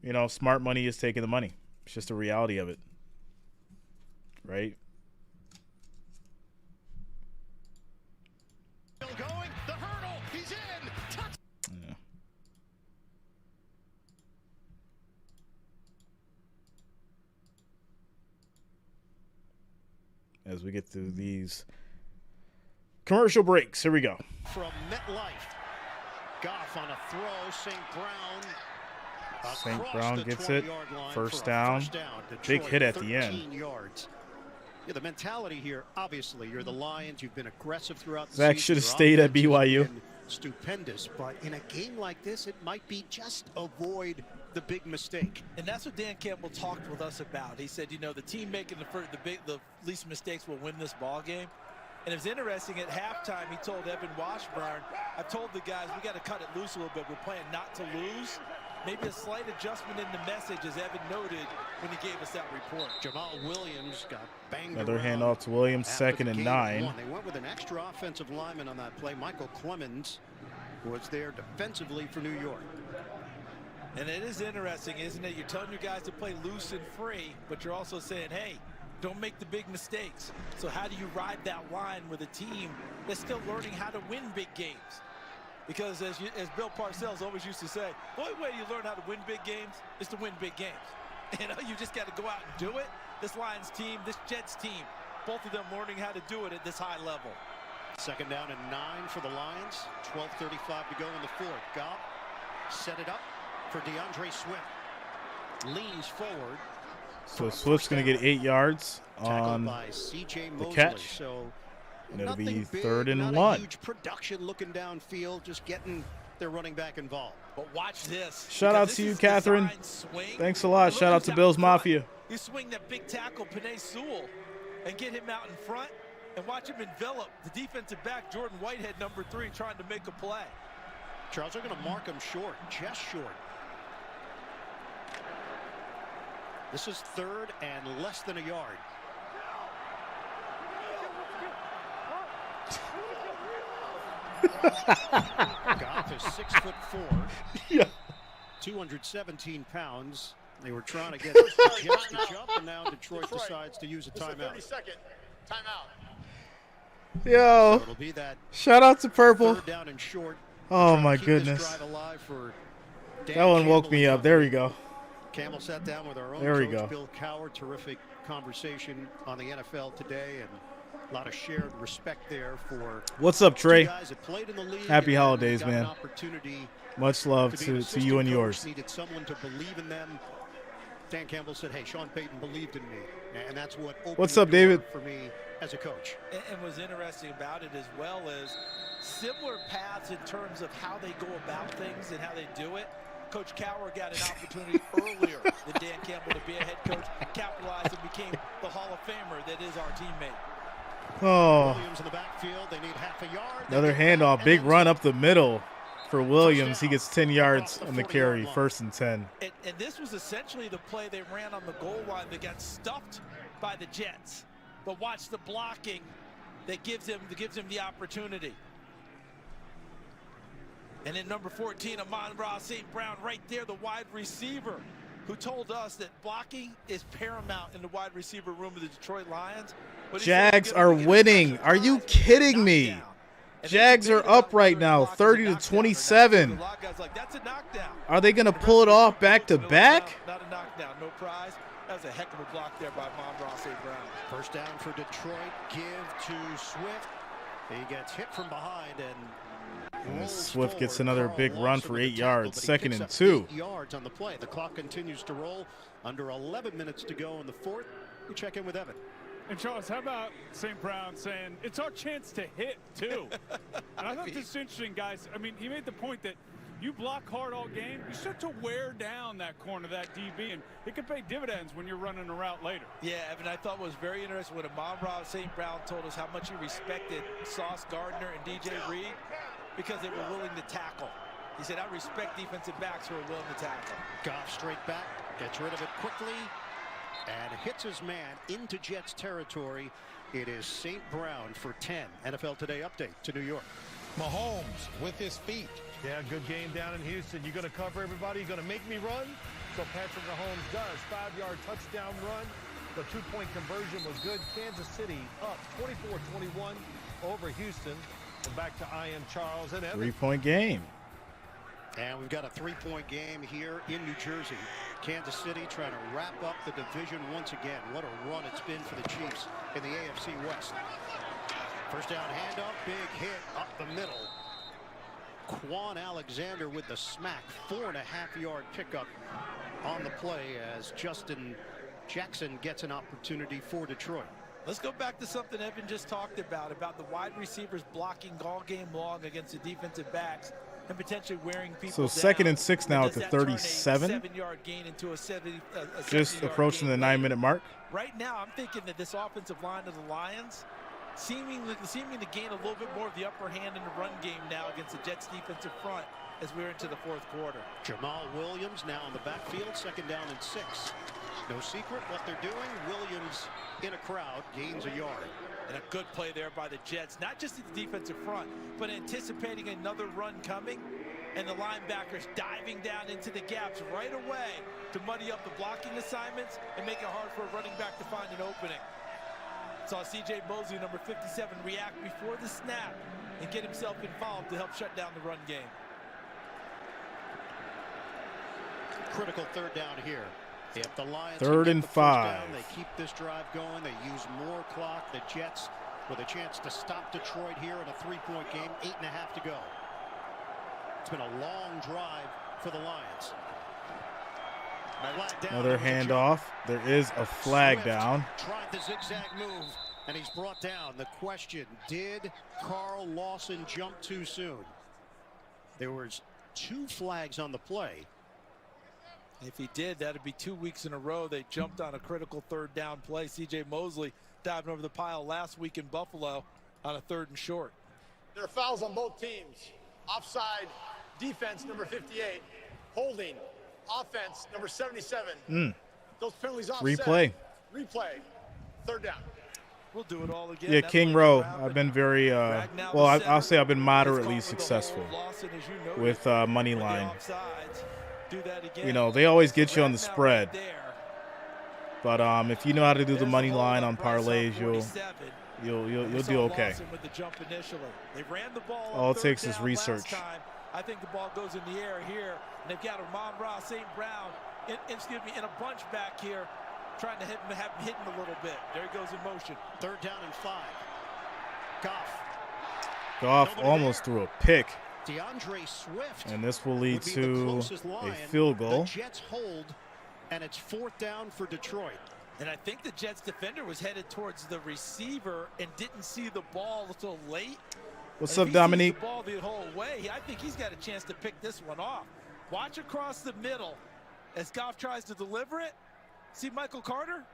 You know, smart money is taking the money. It's just the reality of it, right? Still going, the hurdle, he's in. Touch. Yeah. As we get through these commercial breaks, here we go. From MetLife. Goff on a throw. St. Brown. St. Brown gets it. First down. Big hit at the end. Yards. Yeah, the mentality here, obviously, you're the Lions. You've been aggressive throughout the Zach season. should have stayed at BYU. Stupendous, but in a game like this, it might be just avoid the big mistake. And that's what Dan Campbell talked with us about. He said, you know, the team making the least mistakes will win this ball game. And it was interesting, at halftime, he told Evan Washburn, I've told the guys, we got to cut it loose a little bit. We're playing not to lose. Maybe a slight adjustment in the message, as Evan noted when he gave us that report. Jamaal Williams got banged Another around handoff to Williams, second and 9. They went with an extra offensive lineman on that play. Michael Clemens was there defensively for New York. And it is interesting, isn't it? You're telling your guys to play loose and free, but you're also saying, hey, don't make the big mistakes. So how do you ride that line with a team that's still learning how to win big games? Because as Bill Parcells always used to say, the only way you learn how to win big games is to win big games. You know, you just got to go out and do it. This Lions team, this Jets team, both of them learning how to do it at this high level. Second down and 9 for the Lions. 12:35 to go in the fourth. Goff set it up for DeAndre Swift. Leans forward. So Swift's going to get 8 yards on the catch. So and it'll be big, 3rd and not 1. A huge production looking downfield, just getting their running back involved. But watch this. Shout out to you, Catherine. Thanks a lot. Shout out to Bills Mafia. You swing that big tackle, Penei Sewell, and get him out in front and watch him envelop the defensive back, Jordan Whitehead, number 3, trying to make a play. Charles, they're going to mark him short, just short. This is 3rd and less than a yard. Goff is 6'4". Yeah. 217 pounds. They were trying to get the Jets to jump, and now Detroit decides to use a timeout. 30-second timeout. Yo, so it'll be that shout out to Purple. 3rd down and short. Oh my goodness. That one woke me up. There we go. Campbell sat down with our own there we coach, go. Bill Cowher. Terrific conversation on the NFL today, and a lot of shared respect there for. What's up, Trey? Guys that played in the league. Happy holidays, man. Opportunity much love to you and yours. Needed someone to believe in them. Dan Campbell said, "Hey, Sean Payton believed in me," and that's what. What's up, David? For me as a coach. And what's interesting about it as well is similar paths in terms of how they go about things and how they do it. Coach Cowher got an opportunity earlier than Dan Campbell to be a head coach, capitalized and became the Hall of Famer that is our teammate. Oh, Williams in the backfield. They need half a yard. Another handoff, big run up the middle for Williams. He gets 10 yards on the carry, 1st and 10. And this was essentially the play they ran on the goal line that got stuffed by the Jets. But watch the blocking that gives him the opportunity. And then number 14, Amon-Ra St. Brown, right there, the wide receiver, who told us that blocking is paramount in the wide receiver room of the Detroit Lions. Jags are winning. Are you kidding me? Jags are up right now, 30-27. Are they going to pull it off back to back? Not a knockdown, no prize. That was a heck of a block there by Amon-Ra St. Brown. First down for Detroit. Give to Swift. He gets hit from behind and Swift gets another big run for 8 yards. 2nd and 2. 8 yards on the play. The clock continues to roll. Under 11 minutes to go in the fourth. We check in with Evan. And Charles, how about St. Brown saying it's our chance to hit too? And I thought this is interesting, guys. I mean, he made the point that you block hard all game, you start to wear down that corner, that DB, and it can pay dividends when you're running a route later. Yeah, Evan, I thought was very interesting when Amon-Ra St. Brown told us how much he respected Sauce Gardner and DJ Reed because they were willing to tackle. He said, I respect defensive backs who are willing to tackle. Goff straight back, gets rid of it quickly, and hits his man into Jets territory. It is St. Brown for 10. NFL Today update to New York. Mahomes with his feet. Yeah, good game down in Houston. You're going to cover everybody. You're going to make me run. So Patrick Mahomes does. 5-yard touchdown run. The 2-point conversion was good. Kansas City up 24-21 over Houston. And back to I Am Charles and Evan. 3-point game. And we've got a 3-point game here in New Jersey. Kansas City trying to wrap up the division once again. What a run it's been for the Chiefs in the AFC West. First down handoff, big hit up the middle. Quan Alexander with the smack. 4.5-yard pickup on the play as Justin Jackson gets an opportunity for Detroit. Let's go back to something Evan just talked about the wide receivers blocking all game long against the defensive backs and potentially wearing people So down. 2nd and 6 now at the 37. 7-yard gain into a 70, Just approaching the 9-minute mark. Right now, I'm thinking that this offensive line of the Lions seeming to gain a little bit more of the upper hand in the run game now against the Jets defensive front as we're into the 4th quarter. Jamaal Williams now in the backfield, 2nd down and 6. No secret what they're doing. Williams in a crowd gains a yard. And a good play there by the Jets, not just at the defensive front, but anticipating another run coming, and the linebackers diving down into the gaps right away to muddy up the blocking assignments and make it hard for a running back to find an opening. Saw C.J. Mosley, number 57, react before the snap and get himself involved to help shut down the run game. Critical 3rd down here. If the Lions 3rd and 5. Down, they keep this drive going. They use more clock. The Jets with a chance to stop Detroit here in a 3-point game. 8.5 to go. It's been a long drive for the Lions. Another handoff. There is a flag Swift down. Tried the zigzag move, and he's brought down. The question, did Carl Lawson jump too soon? There was 2 flags on the play. If he did, that'd be 2 weeks in a row they jumped on a critical 3rd down play. C.J. Mosley diving over the pile last week in Buffalo on a 3rd and short. There are fouls on both teams. Offside, defense, number 58. Holding, offense, number 77. Those penalties offset. Replay. 3rd down. We'll do it all again. Yeah, King Rowe. I've been very, well, I'll say I've been moderately successful with money line. You know, they always get you on the spread. But if you know how to do the money line on parlays, you'll do okay. All it takes is research. I think the ball goes in the air here. And they've got Amon-Ra St. Brown in a bunch back here, trying to have him hidden a little bit. There he goes in motion. 3rd down and 5. Goff almost threw a pick. DeAndre Swift. And this will lead to a field goal. The Jets hold, and it's 4th down for Detroit. And I think the Jets defender was headed towards the receiver and didn't see the ball until late. What's up, Dominique? The ball the whole way. I think he's got a chance to pick this one off. Watch across the middle as Goff tries to deliver it. See Michael Carter?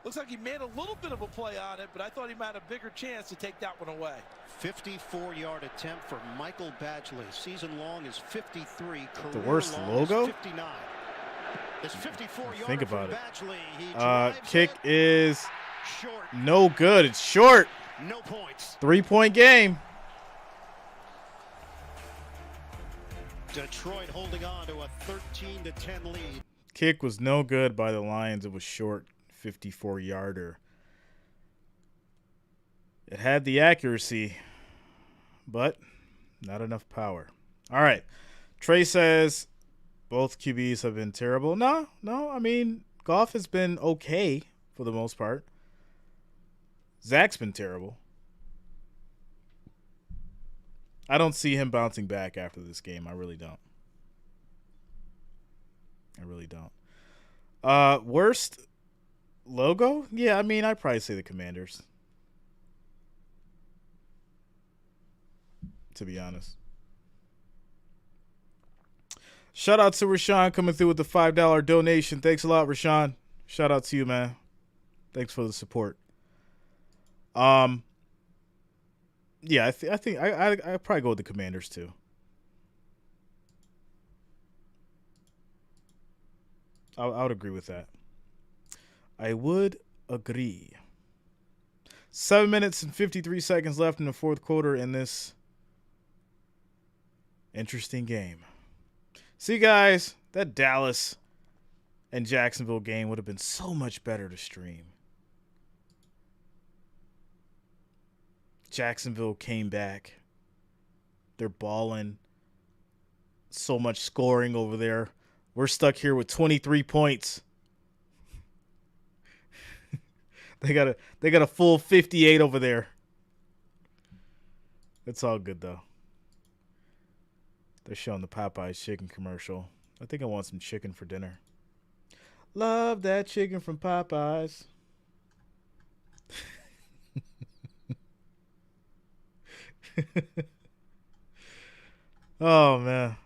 Looks like he made a little bit of a play on it, but I thought he might have a bigger chance to take that one away. 54-yard attempt for Michael Badgley. Season long is 53. The worst logo? 59. This 54-yard Think about it. Badgley, kick is short. No good. It's short. No points. 3-point game. Detroit holding on to a 13-10 lead. Kick was no good by the Lions. It was short, 54-yarder. It had the accuracy, but not enough power. All right. Trey says both QBs have been terrible. No. I mean, Goff has been okay for the most part. Zach's been terrible. I don't see him bouncing back after this game. I really don't. Worst logo? Yeah, I mean, I'd probably say the Commanders. To be honest. Shout out to Rashawn coming through with the $5 donation. Thanks a lot, Rashawn. Shout out to you, man. Thanks for the support. Yeah, I think I'd probably go with the Commanders too. I would agree with that. I would agree. 7 minutes and 53 seconds left in the 4th quarter in this interesting game. See, guys, that Dallas and Jacksonville game would have been so much better to stream. Jacksonville came back. They're balling. So much scoring over there. We're stuck here with 23 points. They got a full 58 over there. It's all good though. They're showing the Popeyes chicken commercial. I think I want some chicken for dinner. Love that chicken from Popeyes. Oh, man.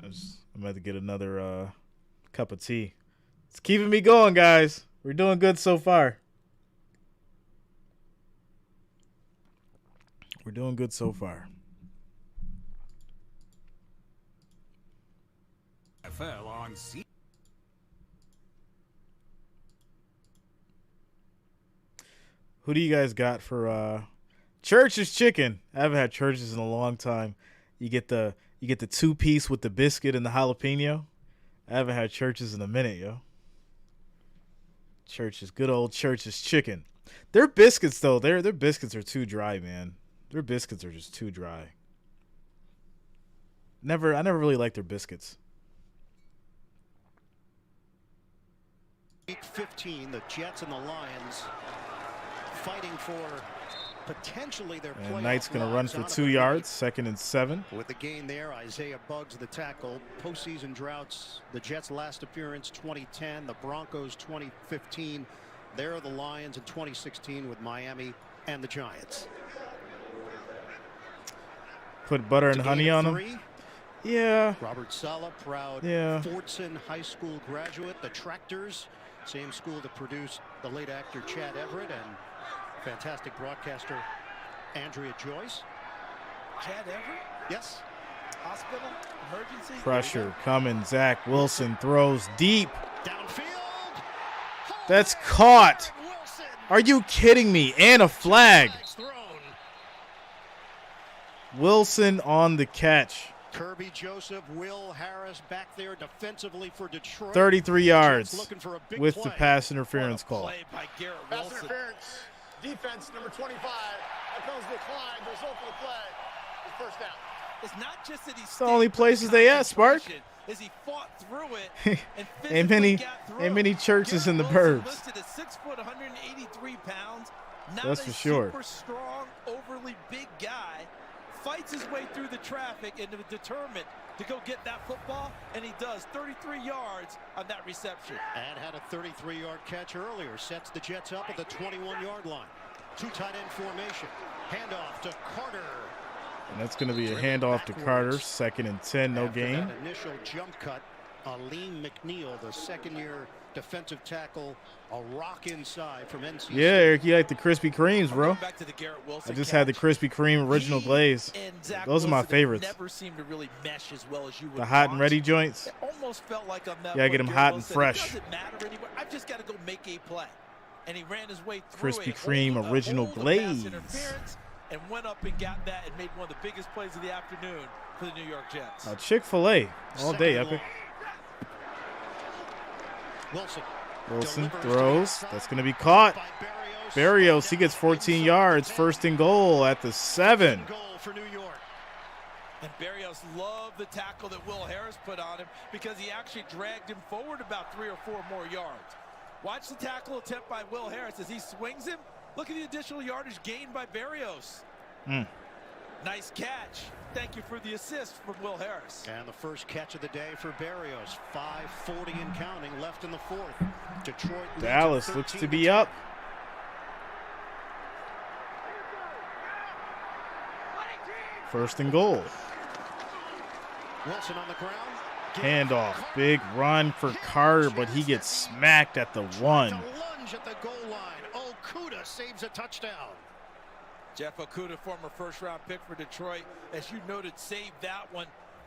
I'm about to get another cup of tea. It's keeping me going, guys. We're doing good so far. We're doing good so far. NFL on C. Who do you guys got for Church's chicken? I haven't had Church's in a long time. You get the 2-piece with the biscuit and the jalapeno. I haven't had Church's in a minute, yo. Church's, good old Church's chicken. Their biscuits though, their biscuits are too dry, man. Their biscuits are just too dry. I never really liked their biscuits. Week 15, the Jets and the Lions fighting for potentially their playoff. And Knight's going to run for 2 yards, 2nd and 7. With the gain there, Isaiah Buggs the tackle. Postseason droughts, the Jets' last appearance 2010, the Broncos 2015. There are the Lions in 2016 with Miami and the Giants. Put butter and honey on them. Yeah. Robert Saleh, proud Fordson High School graduate. The Tractors, same school that produced the late actor Chad Everett and fantastic broadcaster Andrea Joyce. Chad Everett? Yes. Hospital, emergency. Pressure coming. Zach Wilson throws deep. Downfield. That's caught. Are you kidding me? And a flag. Wilson on the catch. Kirby Joseph, Will Harris back there defensively for Detroit. 33 yards with the pass interference call. Pass interference. Defense number 25. That comes the decline. The result of the play is first down. It's not just that he's It's the only places they at, Spark. Is he fought through it and and many churches in the burbs. Listed at 6 foot, 183 pounds. Not That's for sure. Super strong, overly big guy. Fights his way through the traffic and is determined to go get that football, and he does. 33 yards on that reception. And had a 33-yard catch earlier. Sets the Jets up at the 21-yard line. 2 tight end formation. Handoff to Carter. And that's going to be a handoff to Carter. 2nd and 10, no gain. That initial jump cut, Aleem McNeil, the second-year defensive tackle, a rock inside from NC. Yeah, Eric, you like the Krispy Kremes, bro. I just had the Krispy Kreme original glaze. Those are my favorites. Never seem to really mesh as well as you would the hot and ready joints. It almost felt like on that. Yeah, get them hot and fresh. It doesn't matter anywhere. I've just got to go make a play. And he ran his way through Krispy Kreme original glaze. And went up and got that and made one of the biggest plays of the afternoon for the New York Jets. Chick-fil-A all day, Epic. Wilson throws. That's going to be caught. Berrios, he gets 14 yards. 1st and goal at the 7. And Berrios loved the tackle that Will Harris put on him because he actually dragged him forward about 3 or 4 more yards. Watch the tackle attempt by Will Harris as he swings him. Look at the additional yardage gained by Berrios. Nice catch. Thank you for the assist from Will Harris. And the first catch of the day for Berrios. 5:40 and counting left in the 4th. Detroit. Dallas looks to be up. First and goal. Wilson on the ground. Handoff. Big run for Carter, but he gets smacked at the 1. Lunge at the goal line. Okudah saves a touchdown. Jeff Okudah, former first-round pick for Detroit, as you noted, saved that one.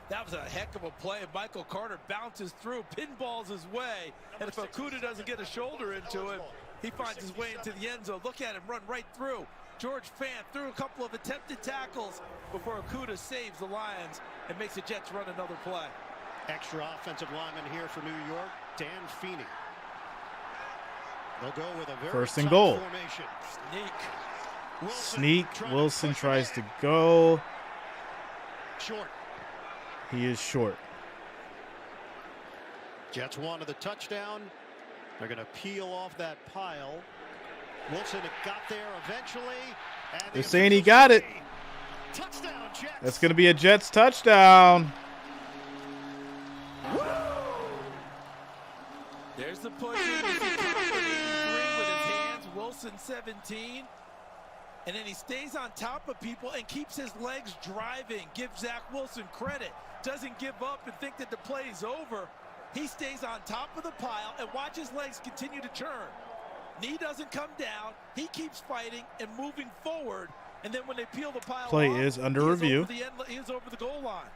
That was a heck of a play. Michael Carter bounces through, pinballs his way, and if Okudah doesn't get a shoulder into him, he finds his way into the end zone. Look at him run right through. George Fant threw a couple of attempted tackles before Okudah saves the Lions and makes the Jets run another play. Extra offensive lineman here for New York, Dan Feeney. They'll go with a very first and goal. Formation. Sneak. Wilson tries to go. Short. He is short. Jets wanted the touchdown. They're going to peel off that pile. Wilson got there eventually. They're saying he got it. Touchdown, Jets. That's going to be a Jets touchdown. There's the push in. With his hands. Wilson 17. And then he stays on top of people and keeps his legs driving. Give Zach Wilson credit. Doesn't give up and think that the play's over. He stays on top of the pile and watch his legs continue to churn. Knee doesn't come down. He keeps fighting and moving forward. And then when they peel the pile Play off, is under review. He is over the goal line.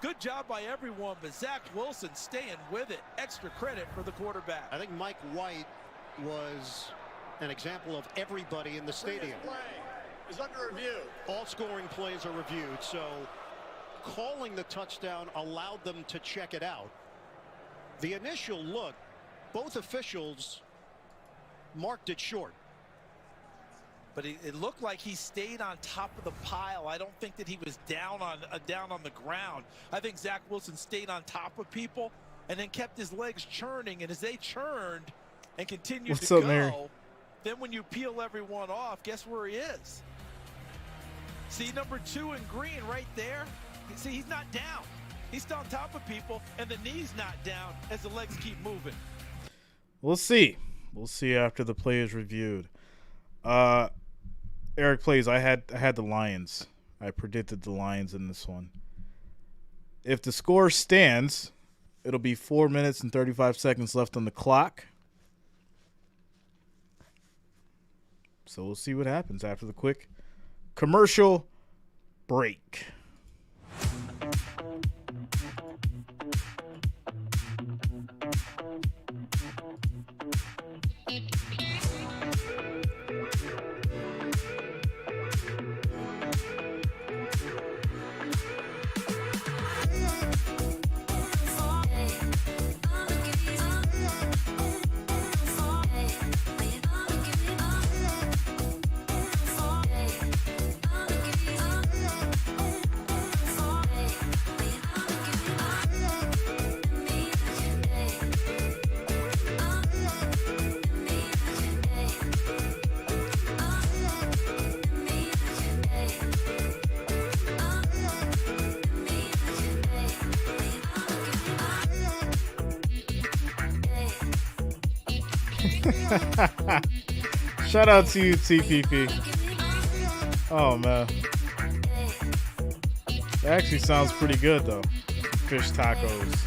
Good job by everyone, but Zach Wilson staying with it. Extra credit for the quarterback. I think Mike White was an example of everybody in the stadium. Play is under review. All scoring plays are reviewed, so calling the touchdown allowed them to check it out. The initial look, both officials marked it short. But it looked like he stayed on top of the pile. I don't think that he was down on the ground. I think Zach Wilson stayed on top of people and then kept his legs churning. And as they churned and continued to go, Mary? then when you peel everyone off, guess where he is? See number 2 in green right there? See, he's not down. He's still on top of people, and the knee's not down as the legs keep moving. We'll see. We'll see after the play is reviewed. Eric plays. I had the Lions. I predicted the Lions in this one. If the score stands, it'll be 4 minutes and 35 seconds left on the clock. So we'll see what happens after the quick commercial break. Shout out to you, TPP. Oh, man. That actually sounds pretty good, though. Fish tacos.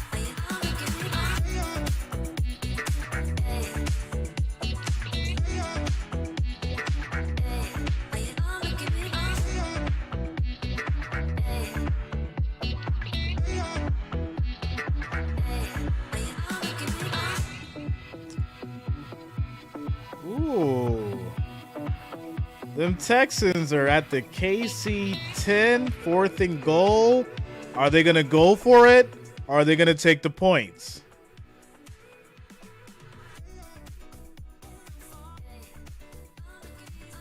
Them Texans are at the KC 10, 4th and goal. Are they going to go for it? Or are they going to take the points?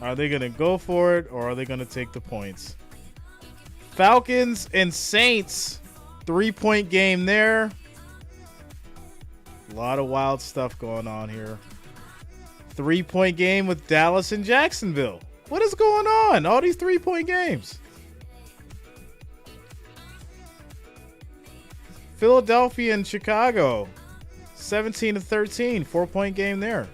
Are they going to go for it or are they going to take the points? Falcons and Saints, 3-point game there. A lot of wild stuff going on here. 3-point game with Dallas and Jacksonville. What is going on? All these 3-point games. Philadelphia and Chicago, 17-13, 4-point game there.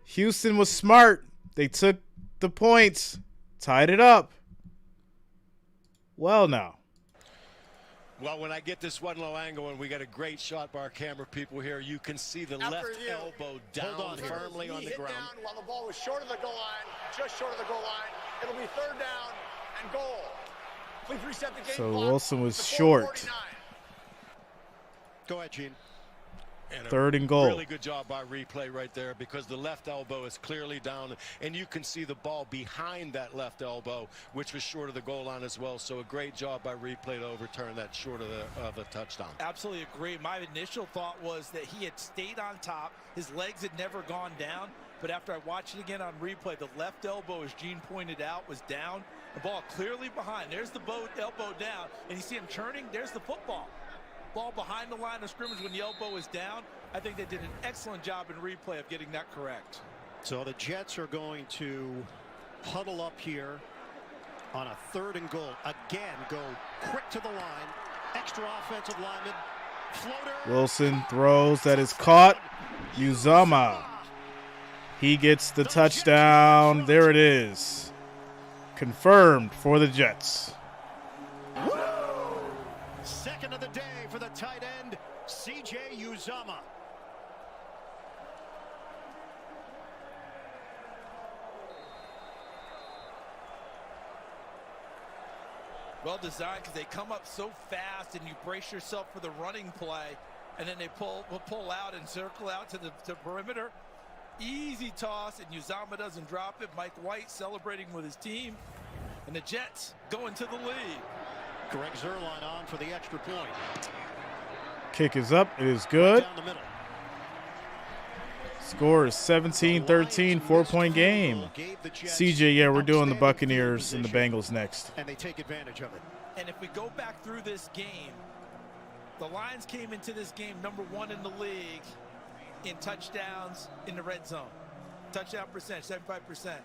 Houston was smart. They took the points, tied it up. Well, now. Well, when I get this one low angle and we got a great shot by our camera people here, you can see the left elbow down firmly on the ground. Down while the ball was short of the goal line, just short of the goal line. It'll be 3rd down and goal. Please reset the game. So Wilson was short. Go ahead, Gene. And 3rd and goal. Really good job by replay right there because the left elbow is clearly down, and you can see the ball behind that left elbow, which was short of the goal line as well. So a great job by replay to overturn that short of the touchdown. Absolutely agree. My initial thought was that he had stayed on top. His legs had never gone down. But after I watched it again on replay, the left elbow, as Gene pointed out, was down. The ball clearly behind. There's the elbow down, and you see him churning. There's the football. Ball behind the line of scrimmage when the elbow is down. I think they did an excellent job in replay of getting that correct. So the Jets are going to huddle up here On a 3rd and goal, again, go quick to the line. Extra offensive lineman. Floater. Wilson throws. That is caught. Uzomah. He gets the touchdown. There it is. Confirmed for the Jets. Woo! Second of the day for the tight end, C.J. Uzomah. Well designed because they come up so fast and you brace yourself for the running play, and then they will pull out and circle out to the perimeter. Easy toss, and Uzomah doesn't drop it. Mike White celebrating with his team, and the Jets going to the lead. Greg Zuerlein on for the extra point. Kick is up. It is good. Down the middle. Score is 17-13, 4-point game. CJ, yeah, we're doing the Buccaneers and the Bengals next. And they take advantage of it. And if we go back through this game, the Lions came into this game #1 in the league in touchdowns in the red zone. Touchdown percentage, 75%.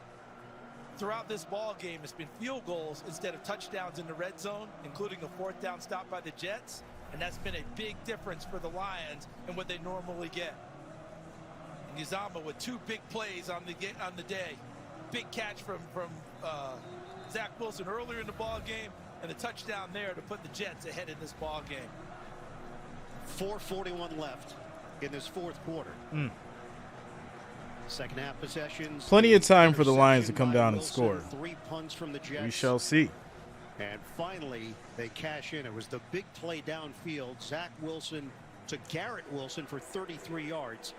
Throughout this ball game, it's been field goals instead of touchdowns in the red zone, including a 4th down stop by the Jets. And that's been a big difference for the Lions and what they normally get. And Uzomah with 2 big plays on the day. Big catch from Zach Wilson earlier in the ball game, and a touchdown there to put the Jets ahead in this ball game. 4:41 left in this 4th quarter. Second half possessions. Plenty of time for the Lions to come down and score. 3 punts from the Jets. We shall see. And finally, they cash in. It was the big play downfield. Zach Wilson to Garrett Wilson for 33 yards.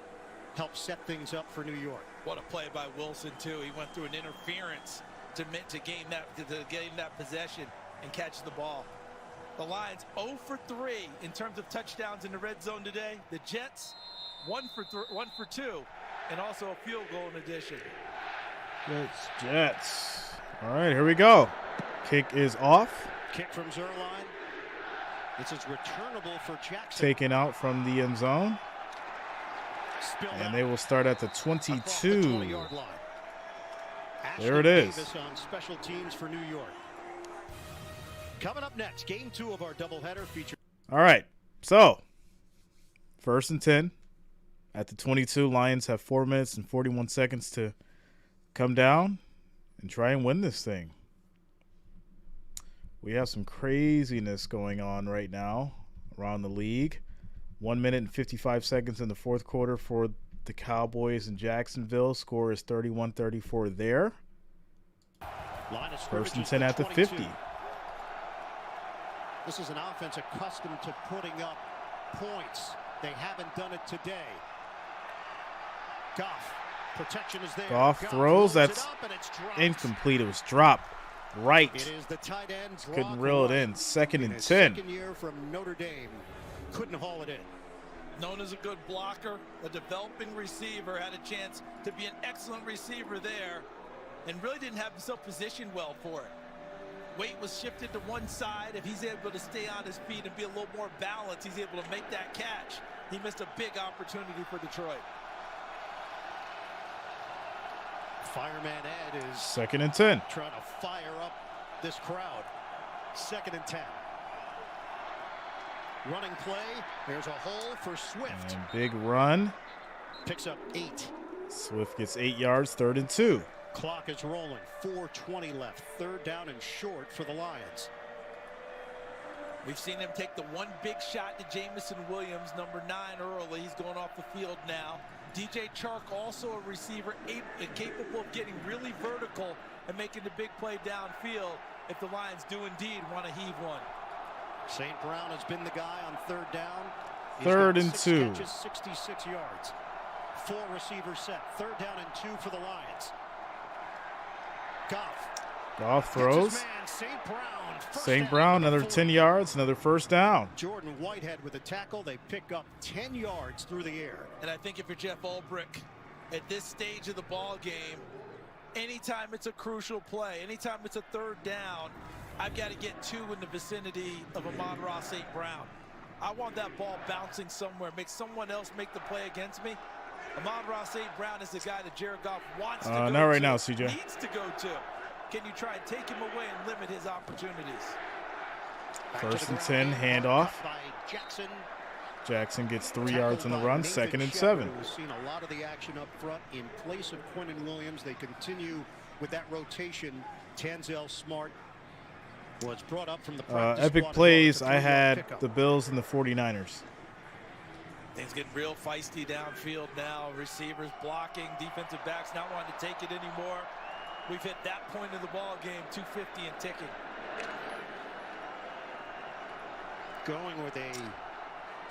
Helped set things up for New York. What a play by Wilson, too. He went through an interference to gain that possession and catch the ball. The Lions 0 for 3 in terms of touchdowns in the red zone today. The Jets 1 for 2, and also a field goal in addition. Jets. All right, here we go. Kick is off. Kick from Zuerlein. This is returnable for Jackson. Taken out from the end zone. And they will start at the 22. There it is. Davis on special teams for New York. Coming up next, game 2 of our doubleheader feature. All right, so 1st and 10 at the 22. Lions have 4 minutes and 41 seconds to come down and try and win this thing. We have some craziness going on right now around the league. 1 minute and 55 seconds in the 4th quarter for the Cowboys in Jacksonville. Score is 31-34 there. 1st and 10 at the 50. This is an offense accustomed to putting up points. They haven't done it today. Goff, protection is there. Goff throws. That's incomplete. It was dropped right. It is the tight end. Couldn't reel it in. 2nd and 10. Second year from Notre Dame. Couldn't haul it in. Known as a good blocker, a developing receiver, had a chance to be an excellent receiver there, and really didn't have himself positioned well for it. Weight was shifted to one side. If he's able to stay on his feet and be a little more balanced, he's able to make that catch. He missed a big opportunity for Detroit. Fireman Ed is 2nd and 10. Trying to fire up this crowd. 2nd and 10. Running play. There's a hole for Swift. And big run. Picks up 8. Swift gets 8 yards. 3rd and 2. Clock is rolling. 4:20 left. 3rd down and short for the Lions. We've seen him take the one big shot to Jameson Williams, number 9, early. He's going off the field now. DJ Chark, also a receiver, capable of getting really vertical and making the big play downfield if the Lions do indeed want to heave one. St. Brown has been the guy on 3rd down. He's 3rd and 2. Catches, 66 yards. 4 receivers set. 3rd down and 2 for the Lions. Goff throws. St. Brown, another 10 yards, another 1st down. Jordan Whitehead with a tackle. They pick up 10 yards through the air. And I think if you're Jeff Ulbrich, at this stage of the ball game, anytime it's a crucial play, anytime it's a 3rd down, I've got to get 2 in the vicinity of Amon-Ra St. Brown. I want that ball bouncing somewhere, make someone else make the play against me. Amon-Ra St. Brown is the guy that Jared Goff wants to go to. Not right now, CJ. Needs to go to. can you try and take him away and limit his opportunities? 1st and 10, handoff. Jackson gets 3 yards on the run, 2nd and 7. We've seen a lot of the action up front in place of Quentin Williams. They continue with that rotation. Tanzel Smart was brought up from the practice epic squad. plays. I had the Bills and the 49ers. Things getting real feisty downfield now. Receivers blocking, defensive backs not wanting to take it anymore. We've hit that point of the ball game, 250 and ticking. Going with a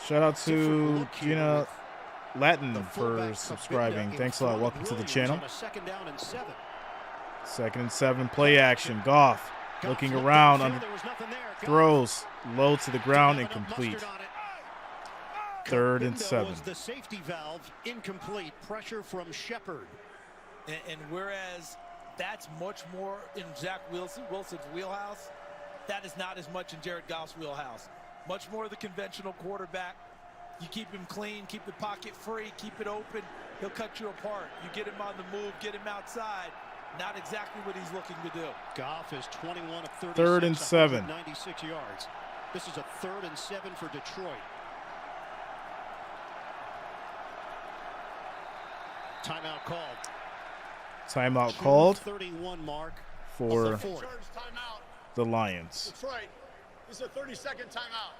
shout out to Gina Latin for subscribing. Thanks a lot. Welcome to the channel. 2nd down and 7. 2nd and 7, play action. Goff looking around, throws low to the ground, incomplete. 3rd and 7. Was the safety valve incomplete? Pressure from Shepard. And whereas that's much more in Zach Wilson's wheelhouse, that is not as much in Jared Goff's wheelhouse. Much more the conventional quarterback. You keep him clean, keep the pocket free, keep it open. He'll cut you apart. You get him on the move, get him outside. Not exactly what he's looking to do. Goff is 21 of 36. 3rd and 7. 96 yards. This is a 3rd and 7 for Detroit. Timeout called. Timeout called 31 mark for the Lions. Detroit, this is a 30-second timeout.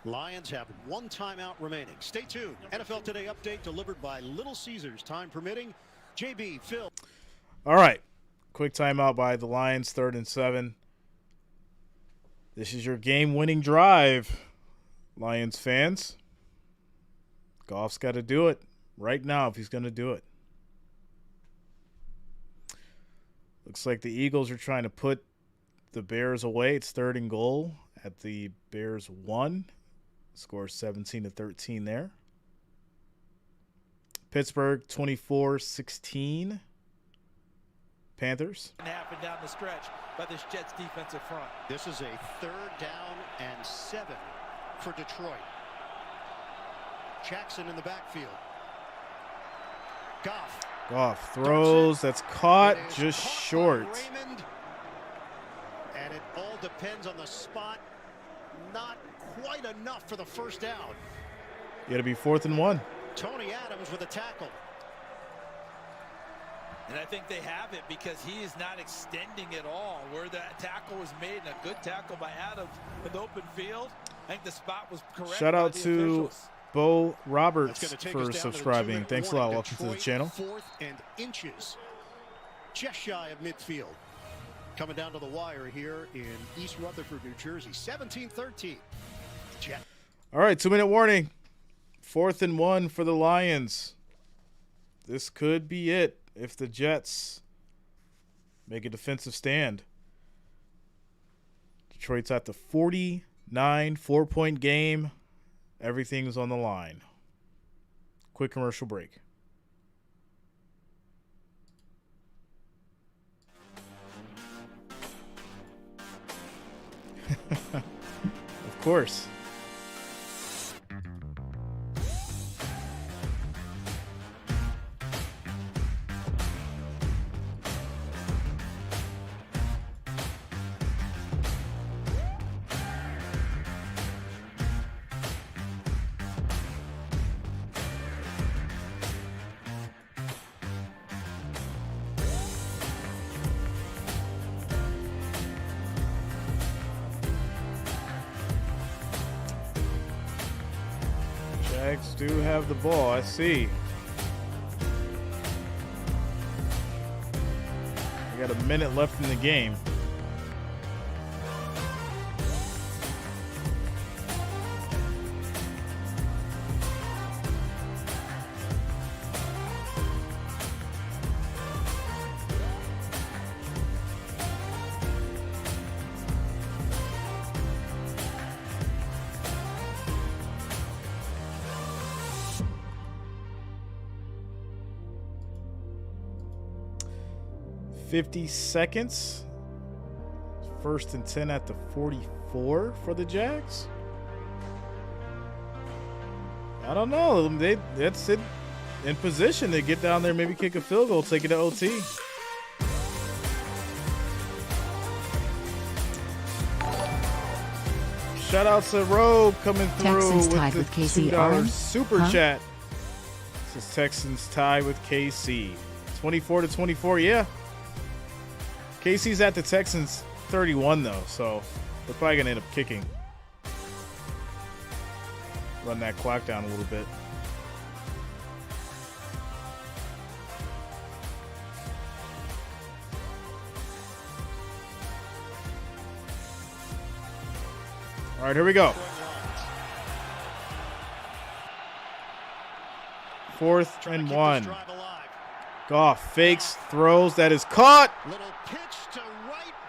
Lions have 1 timeout remaining. Stay tuned. NFL Today update delivered by Little Caesars. Time permitting. JB, Phil. All right. Quick timeout by the Lions, 3rd and 7. This is your game-winning drive, Lions fans. Goff's got to do it right now if he's going to do it. Looks like the Eagles are trying to put the Bears away. It's 3rd and goal at the Bears 1. Score 17-13 there. Pittsburgh 24-16. Panthers. Happened down the stretch by this Jets defensive front. This is a 3rd down and 7 for Detroit. Jackson in the backfield. Goff throws. That's caught just short. Raymond. And it all depends on the spot. Not quite enough for the 1st down. You got to be 4th and 1. Tony Adams with a tackle. And I think they have it because he is not extending at all. Where that tackle was made, and a good tackle by Adams in the open field. I think the spot was correct. Shout out to Bo Roberts for subscribing. Thanks a lot. Welcome to the channel. 4th and inches. Just shy of midfield. Coming down to the wire here in East Rutherford, New Jersey. 17-13. All right, 2-minute warning. 4th and 1 for the Lions. This could be it if the Jets make a defensive stand. Detroit's at the 49, 4-point game. Everything's on the line. Quick commercial break. Of course. Jags do have the ball. I see. We got a minute left in the game. .50 seconds. 1st and 10 at the 44 for the Jags. I don't know. That's it in position to get down there, maybe kick a field goal, take it to OT. Shout out to Rogue coming through Texans with tied the with KC $2 super Huh? chat. This is Texans tie with KC. 24-24, yeah. KC's at the Texans 31 though, so they're probably gonna end up kicking. Run that clock down a little bit. All right, here we go. 4th and 1. Goff fakes, throws. That is caught.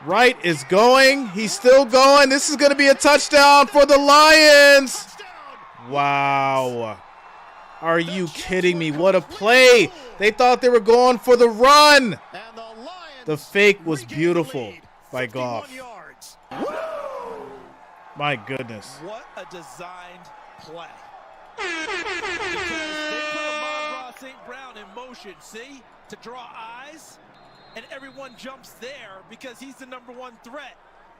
Right is going. He's still going. This is going to be a touchdown for the Lions. Wow. Are you kidding me? What a play. They thought they were going for the run. The fake was beautiful by Goff. My goodness. What a designed play. Because they put Amon-Ra St. Brown in motion, see, to draw eyes, and everyone jumps there because he's the #1 threat.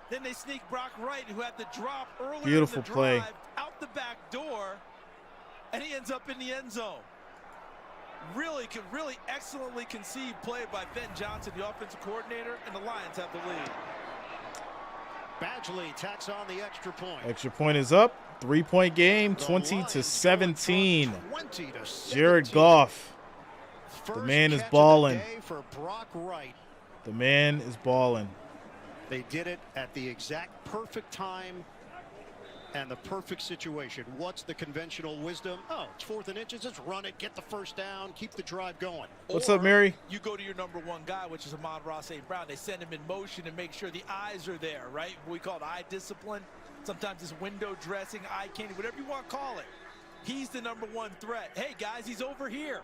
Then they sneak Brock Wright, who had the drop earlier Beautiful in the play. drive, out the back door, and he ends up in the end zone. Really excellently conceived play by Ben Johnson, the offensive coordinator, and the Lions have the lead. Badgley tacks on the extra point. Extra point is up. 3-point game, 20-17. Jared Goff. The man is balling. For Brock Wright. The man is balling. They did it at the exact perfect time and the perfect situation. What's the conventional wisdom? Oh, it's 4th and inches. Just run it, get the first down, keep the drive going. What's up, Mary? You go to your #1 guy, which is Amon-Ra St. Brown. They send him in motion and make sure the eyes are there, right? We call it eye discipline. Sometimes it's window dressing, eye candy, whatever you want to call it. He's the #1 threat. Hey, guys, he's over here.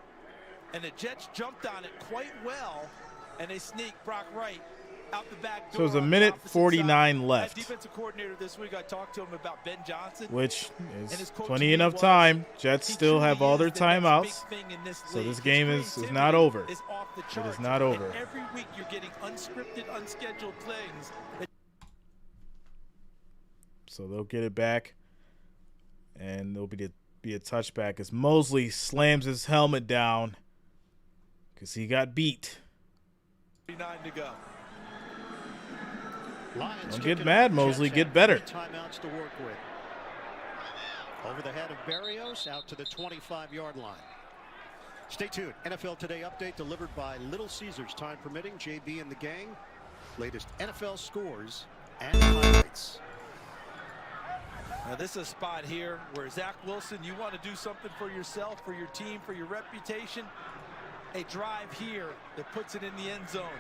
And the Jets jumped on it quite well, and they sneak Brock Wright out the back door. So it's a minute 49 left. As defensive coordinator this week, I talked to him about Ben Johnson, Which is plenty enough time. Jets still have all their timeouts. So this game is not over. It is not over. And every week you're getting unscripted, unscheduled things. So they'll get it back, and there'll be a touchback as Mosley slams his helmet down because he got beat. 39 to go. Don't get mad, Mosley. Get better. Timeouts to work with. Over the head of Berrios, out to the 25-yard line. Stay tuned. NFL Today update delivered by Little Caesars. Time permitting, JB and the gang. Latest NFL scores and highlights. Now this is a spot here where Zach Wilson, you want to do something for yourself, for your team, for your reputation. A drive here that puts it in the end zone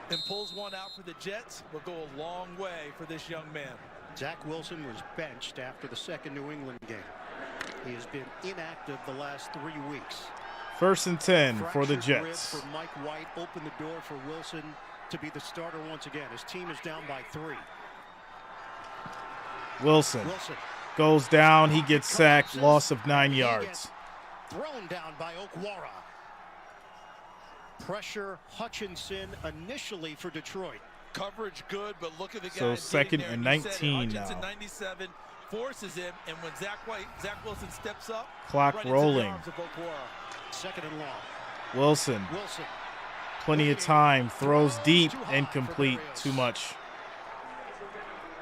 and pulls one out for the Jets will go a long way for this young man. Zach Wilson was benched after the second New England game. He has been inactive the last 3 weeks. 1st and 10 for the Fractured Jets. rib for Mike White opened the door for Wilson to be the starter once again. His team is down by 3. Wilson goes down. He gets sacked. Loss of 9 yards. Thrown down by Okwara. Pressure Hutchinson initially for Detroit. Coverage good, but look at the guy. So 2nd and 19 now. Hutchinson 97 forces him, and when Zach Wilson steps up, Clock right rolling. Into the arms of Okwara. 2nd and long. Wilson. Plenty of time. Throws deep. Incomplete. Too much.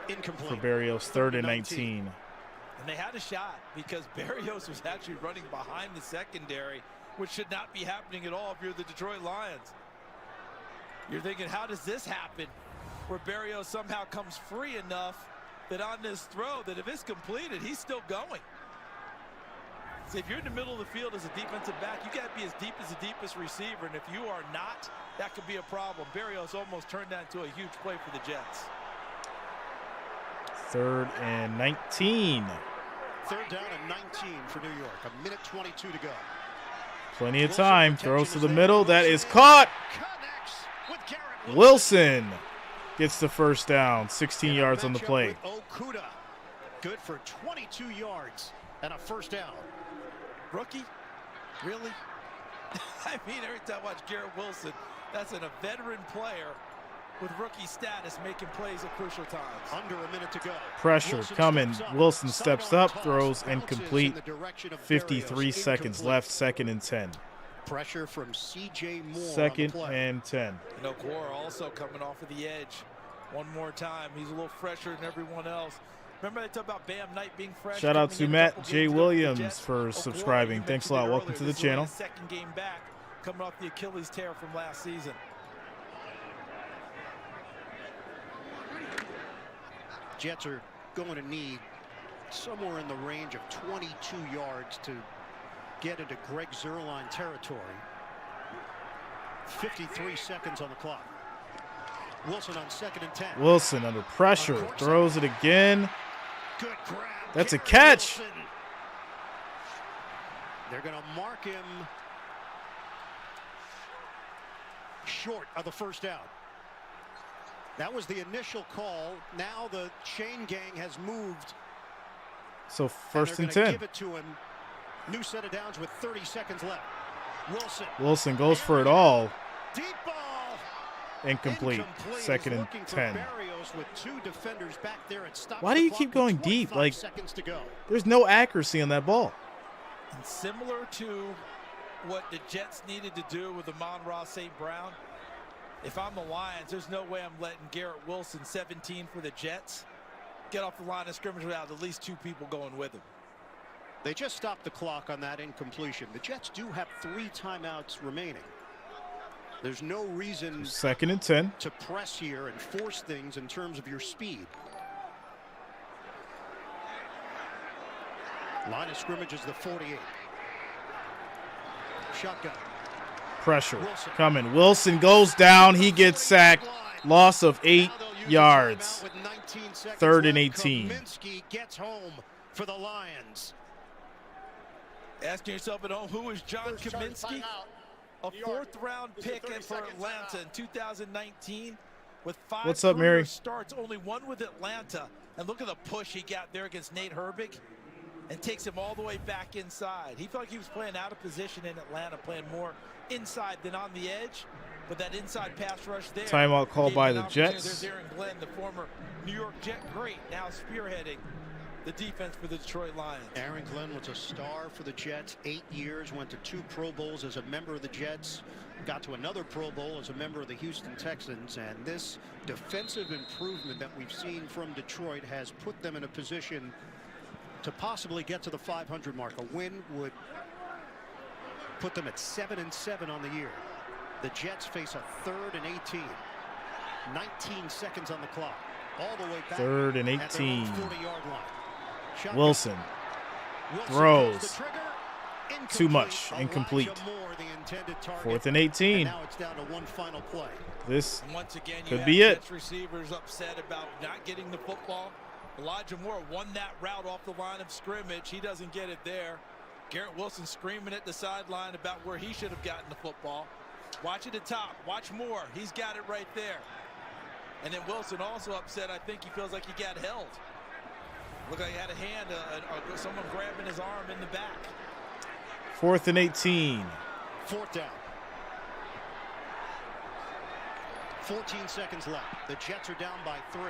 Incomplete. For Berrios. 3rd and 19. And they had a shot because Berrios was actually running behind the secondary, which should not be happening at all if you're the Detroit Lions. You're thinking, how does this happen? Where Berrios somehow comes free enough that on this throw, that if it's completed, he's still going. So if you're in the middle of the field as a defensive back, you got to be as deep as the deepest receiver. And if you are not, that could be a problem. Berrios almost turned that into a huge play for the Jets. 3rd and 19. 3rd down and 19 for New York. 1:22 to go. Plenty of time. Throws to the middle. That is caught. Wilson gets the first down. 16 yards on the play. Okuda. Good for 22 yards and a first down. Rookie? Really? I mean, every time I watch Garrett Wilson, that's a veteran player with rookie status making plays at crucial times. Under a minute to go. Pressure coming. Wilson steps up, throws incomplete. 53 seconds left, 2nd and 10. Pressure from C.J. Moore. 2nd and 10. And Okora also coming off of the edge. One more time. He's a little fresher than everyone else. Remember they talk about Bam Knight being fresh? Shout out to Matt J. Williams for subscribing. Thanks a lot. Welcome to the channel. Second game back, coming off the Achilles tear from last season. Jets are going to need somewhere in the range of 22 yards to get into Greg Zuerlein territory. 53 seconds on the clock. Wilson on 2nd and 10. Wilson under pressure. Throws it again. Good grab. That's a catch. Wilson. They're going to mark him short of the first down. That was the initial call. Now the chain gang has moved. So 1st and 10. Give it to him. New set of downs with 30 seconds left. Wilson goes for it all. Deep ball. Incomplete. 2nd and 10. With 2 defenders back there. Why do you keep going deep? Like, there's no accuracy on that ball. And similar to what the Jets needed to do with Amon-Ra St. Brown, if I'm the Lions, there's no way I'm letting Garrett Wilson, 17 for the Jets, get off the line of scrimmage without at least 2 people going with him. They just stopped the clock on that incompletion. The Jets do have 3 timeouts remaining. There's no reason 2nd and 10 to press here and force things in terms of your speed. Line of scrimmage is the 48. Shotgun. Pressure coming. Wilson goes down. He gets sacked. Loss of 8 yards. 3rd and 18. Kaminsky gets home for the Lions. Asking yourself at home, who is John Kaminsky? A 4th-round pick for Atlanta in 2019 with 5 What's up, Mary? starts, only 1 with Atlanta. And look at the push he got there against Nate Herbig and takes him all the way back inside. He felt like he was playing out of position in Atlanta, playing more inside than on the edge. But that inside pass rush there. Timeout called by the Jets. There's Aaron Glenn, the former New York Jet great, now spearheading the defense for the Detroit Lions. Aaron Glenn was a star for the Jets, 8 years, went to 2 Pro Bowls as a member of the Jets, got to another Pro Bowl as a member of the Houston Texans, and this defensive improvement that we've seen from Detroit has put them in a position to possibly get to the 500 mark. A win would put them at 7-7 on the year. The Jets face a 3rd and 18. 19 seconds on the clock. All the way back. 3rd and 18. 40-yard line. Wilson throws too much, incomplete. 4th and 18. Now it's down to 1 final play. This once again, could be it. Receivers upset about not getting the football. Elijah Moore won that route off the line of scrimmage. He doesn't get it there. Garrett Wilson screaming at the sideline about where he should have gotten the football. Watch at the top. Watch Moore. He's got it right there. And then Wilson also upset. I think he feels like he got held. Looked like he had a hand, someone grabbing his arm in the back. 4th and 18. 4th down. 14 seconds left. The Jets are down by 3.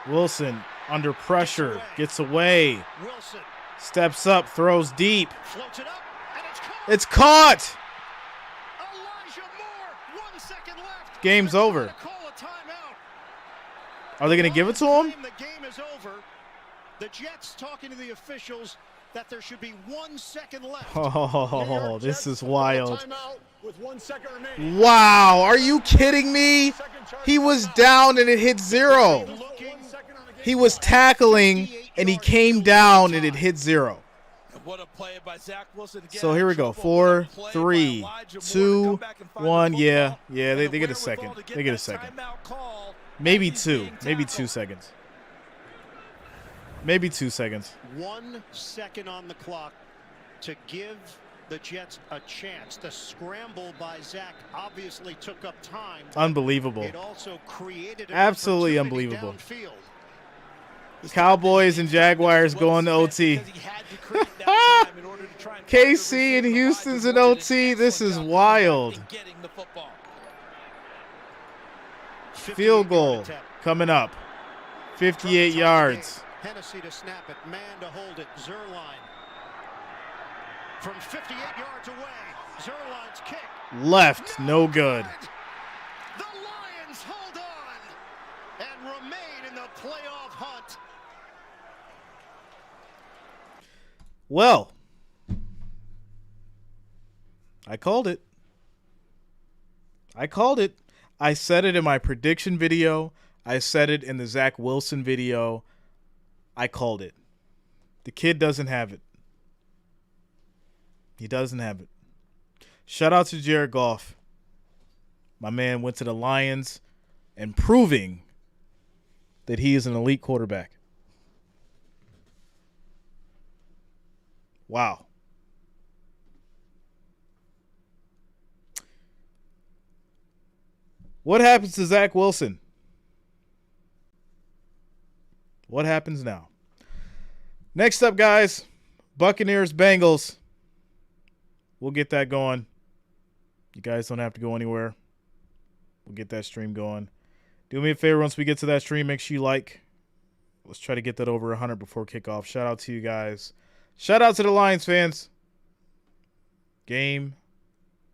Wilson under pressure, gets away. Wilson steps up, throws deep. Floats it up, and it's caught. Elijah Moore, 1 second left. Game's over. Are they going to give it to him? The game is over. The Jets talking to the officials that there should be 1 second left. Oh, this is wild. With 1 second remaining. Wow, are you kidding me? He was down and it hit 0. He was tackling and he came down and it hit 0. What a play by Zach Wilson again. So here we go. 4, 3, 2, 1. Yeah, they get a second. They get a second. Maybe 2. Maybe 2 seconds. Maybe 2 seconds. 1 second on the clock to give the Jets a chance. The scramble by Zach obviously took up time. Unbelievable. It also created absolutely unbelievable. Cowboys and Jaguars going to OT. KC and Houston's in OT. This is wild. Field goal coming up. 58 yards. Penei to snap it, man to hold it. Zerline from 58 yards away. Zerline's kick. Left, no good. The Lions hold on and remain in the playoff hunt. Well, I called it. I said it in my prediction video. I said it in the Zach Wilson video. I called it. The kid doesn't have it. He doesn't have it. Shout out to Jared Goff. My man went to the Lions and proving that he is an elite quarterback. Wow. What happens to Zach Wilson? What happens now? Next up, guys, Buccaneers, Bengals. We'll get that going. You guys don't have to go anywhere. We'll get that stream going. Do me a favor, once we get to that stream, make sure you like. Let's try to get that over 100 before kickoff. Shout out to you guys. Shout out to the Lions fans. Game,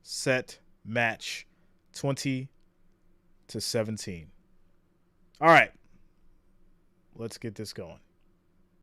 set, match, 20-17. All right. Let's get this going.